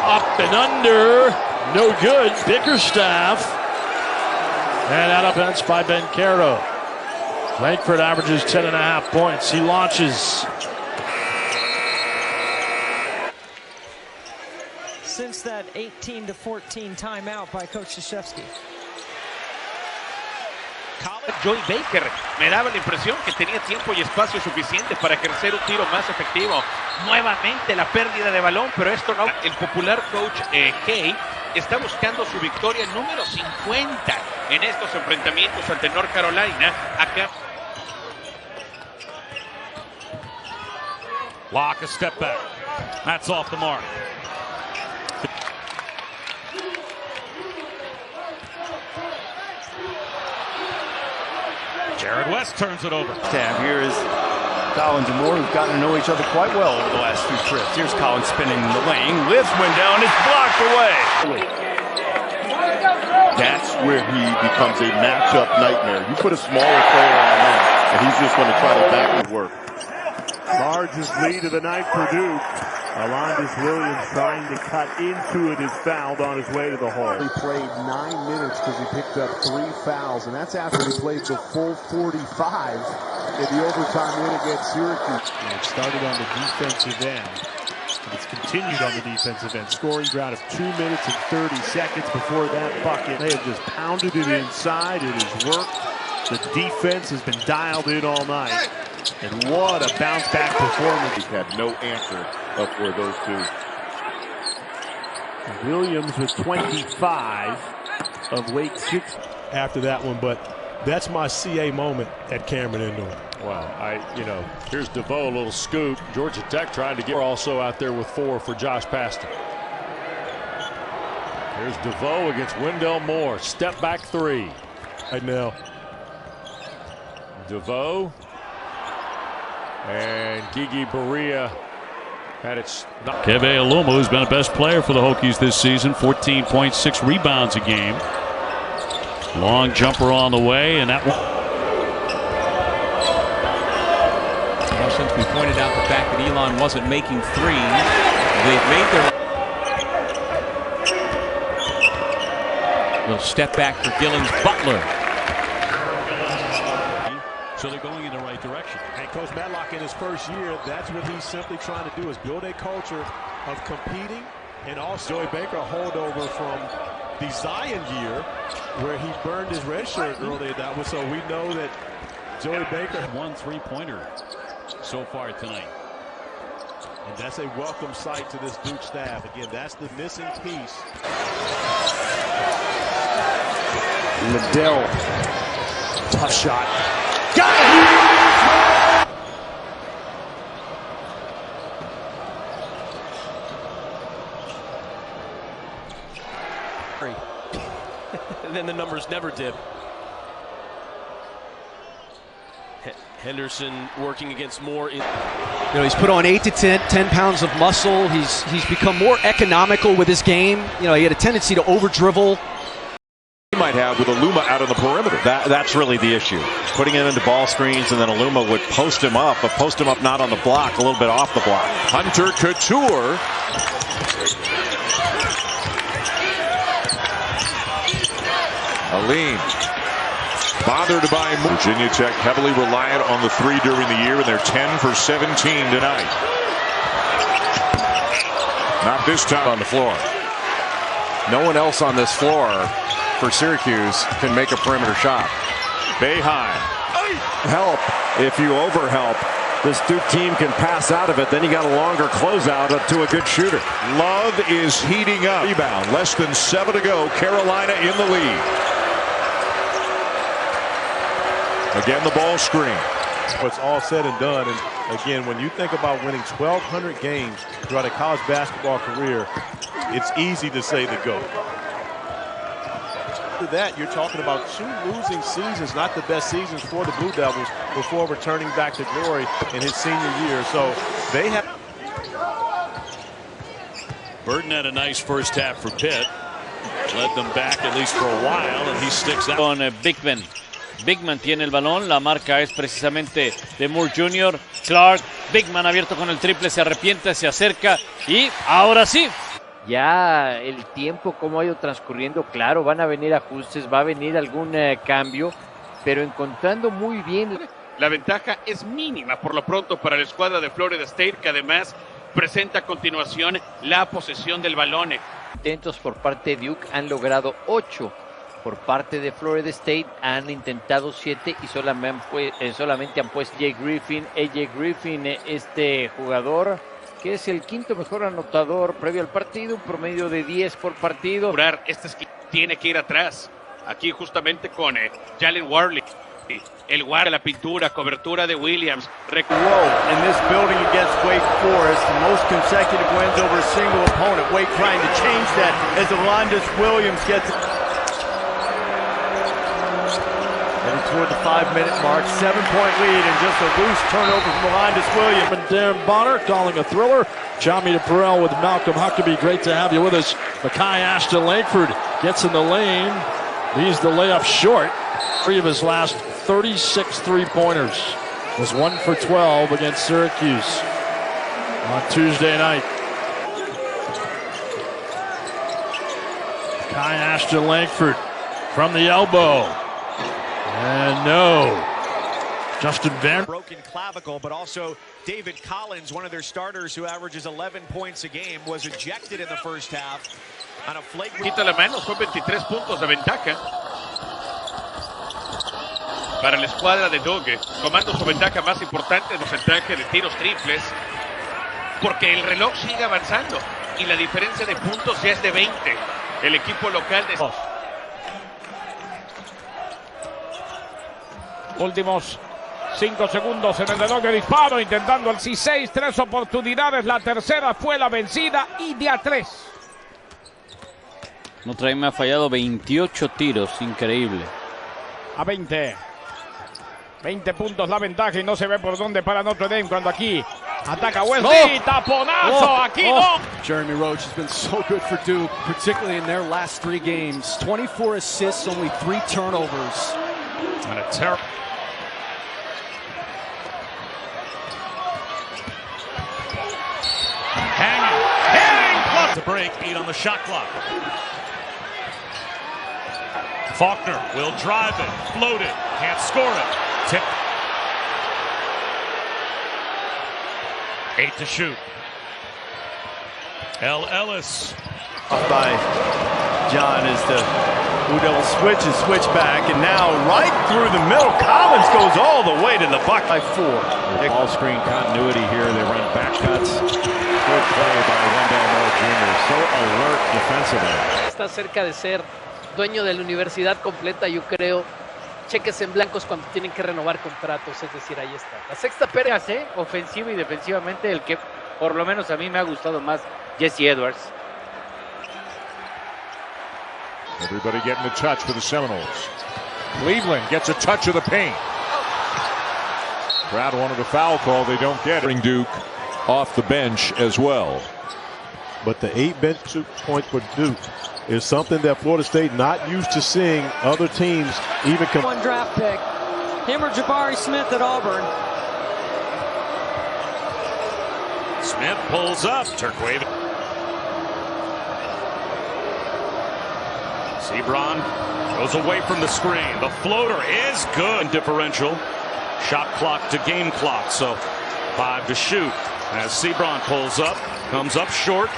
L: up and under. No good. Bickerstaff. And out of bounds by Bencaro. Langford averages 10.5 points. He launches.
K: Since that 18-14 timeout by Coach Krzyzewski.
H: Joey Baker me daba la impresión que tenía tiempo y espacio suficiente para ejercer un tiro más efectivo. Nuevamente la pérdida de balón, pero esto no. El popular coach Kay está buscando su victoria número 50 en estos enfrentamientos ante North Carolina. Acá.
D: Lock a step back. That's off the mark. Jared West turns it over.
J: Here is Collins and Moore, who've gotten to know each other quite well over the last few trips. Here's Collins spinning in the lane, lifts Wendell, and it's blocked away.
M: That's where he becomes a matchup nightmare. You put a smaller player on him, and he's just going to try to backward work.
C: Largest lead of the night for Duke. Alondas Williams trying to cut into it is fouled on his way to the hole.
G: He played 9 minutes because he picked up 3 fouls, and that's after he played the full 45 in the overtime win against Syracuse.
C: And it started on the defensive end. And it's continued on the defensive end. Scoring drought of 2 minutes and 30 seconds before that bucket. They have just pounded it inside. It has worked. The defense has been dialed in all night. And what a bounce back performance.
M: He's had no answer up for those two.
C: Williams with 25 of late 6 after that one, but that's my CA moment at Cameron Indoor.
L: Wow, here's DeVoe, a little scoop. Georgia Tech trying to get also out there with 4 for Josh Paston. Here's DeVoe against Wendell Moore. Step back 3.
C: Right now.
L: DeVoe. And Gigi Berea had it.
D: Keve Aluma, who's been the best player for the Hokies this season, 14.6 rebounds a game. Long jumper on the way, and that one.
V: Since we pointed out the fact that Elon wasn't making threes, they've made their little step back for Gillens Butler.
D: So they're going in the right direction.
C: And Coach Matlock in his first year, that's what he's simply trying to do, is build a culture of competing. And also Joey Baker, a holdover from the Zion year where he burned his red shirt earlier. That was so we know that Joey Baker
D: had 1 3-pointer so far tonight.
C: And that's a welcome sight to this Duke staff. Again, that's the missing piece.
G: Liddell, tough shot.
C: Got it!
I: And then the numbers never did. Henderson working against Moore.
Q: He's put on 8 to 10 pounds of muscle. He's become more economical with his game. He had a tendency to over dribble.
B: Might have with Aluma out on the perimeter. That's really the issue. Putting him into ball screens, and then Aluma would post him up, but post him up not on the block, a little bit off the block.
A: Hunter Couture. Aline. Bothered by Virginia Tech, heavily reliant on the 3 during the year, and they're 10 for 17 tonight. Not this time on the floor.
B: No one else on this floor for Syracuse can make a perimeter shot.
A: Bay high.
B: Help if you overhelp. This Duke team can pass out of it. Then you got a longer closeout up to a good shooter.
A: Love is heating up. Rebound. Less than 7 to go. Carolina in the lead. Again, the ball screen.
E: It's all said and done. And again, when you think about winning 1,200 games throughout a college basketball career, it's easy to say the GOAT. After that, you're talking about 2 losing seasons, not the best seasons for the Blue Devils, before returning back to glory in his senior year. So they have.
D: Burton had a nice first half for Pitt. Led them back at least for a while, and he sticks out.
R: Con Bigman. Bigman tiene el balón, la marca es precisamente de Moore Jr. Clark, Bigman abierto con el triple, se arrepiente, se acerca y ahora sí. Ya el tiempo como ha ido transcurriendo, claro, van a venir ajustes, va a venir algún cambio, pero encontrando muy bien.
H: La ventaja es mínima por lo pronto para la escuadra de Florida State, que además presenta a continuación la posesión del balón.
R: Intentos por parte de Duke, han logrado 8. Por parte de Florida State han intentado 7 y solamente han puesto AJ Griffin, este jugador que es el 5º mejor anotador previo al partido, un promedio de 10 por partido.
H: Este tiene que ir atrás, aquí justamente con Jalen Warley. El guarda, la pintura, cobertura de Williams.
J: In this building against Wake Forest, the most consecutive wins over a single opponent. Wake trying to change that as Alondas Williams gets toward the 5-minute mark, 7-point lead, and just a loose turnover from Alondas Williams.
L: And Darren Bonner calling a thriller. Jami DePerel with Malcolm Huckabee. Great to have you with us. Makai Ashton Langford gets in the lane. Leaves the layup short. 3 of his last 36 three-pointers. Was 1 for 12 against Syracuse on Tuesday night. Makai Ashton Langford from the elbow. And no. Justin Van.
F: Broken clavicle, but also David Collins, one of their starters who averages 11 points a game, was ejected in the first half on a flagrant.
H: Quita la mano, son 23 puntos de ventaja para la escuadra de Duke, tomando su ventaja más importante en porcentaje de tiros triples, porque el reloj sigue avanzando y la diferencia de puntos ya es de 20. El equipo local de...
X: Últimos 5 segundos en el reloj de disparo, intentando el C6, 3 oportunidades, la tercera fue la vencida y de a 3.
R: Notre Dame ha fallado 28 tiros, increíble.
X: A 20 puntos la ventaja y no se ve por dónde para Notre Dame cuando aquí ataca Wesley, taponazo, aquí no.
Q: Jeremy Roach has been so good for Duke, particularly in their last 3 games. 24 assists, only 3 turnovers.
P: And a terrible. Hanging plus the break, 8 on the shot clock. Faulkner will drive it, float it, can't score it. Tip. 8 to shoot. L. Ellis.
J: Off by John as the Blue Devils switch back, and now right through the middle. Collins goes all the way to the bucket by 4.
B: Ball screen continuity here. They run back cuts. Good play by Wendell Moore Jr. So alert defensively.
R: Está cerca de ser dueño de la universidad completa, yo creo. Cheques en blancos cuando tienen que renovar contratos, es decir, ahí está. La sexta pérdida, ofensiva y defensivamente, el que por lo menos a mí me ha gustado más, Jesse Edwards.
A: Everybody getting a touch for the Seminoles. Cleveland gets a touch of the paint. Crowd wanted a foul call. They don't get it. Bring Duke off the bench as well.
E: But the 8 bench points for Duke is something that Florida State not used to seeing other teams even come.
K: 1 draft pick. Him or Jabari Smith at Auburn.
P: Smith pulls up. Turquave. Sebron goes away from the screen. The floater is good. Differential. Shot clock to game clock. So 5 to shoot. As Sebron pulls up, comes up short.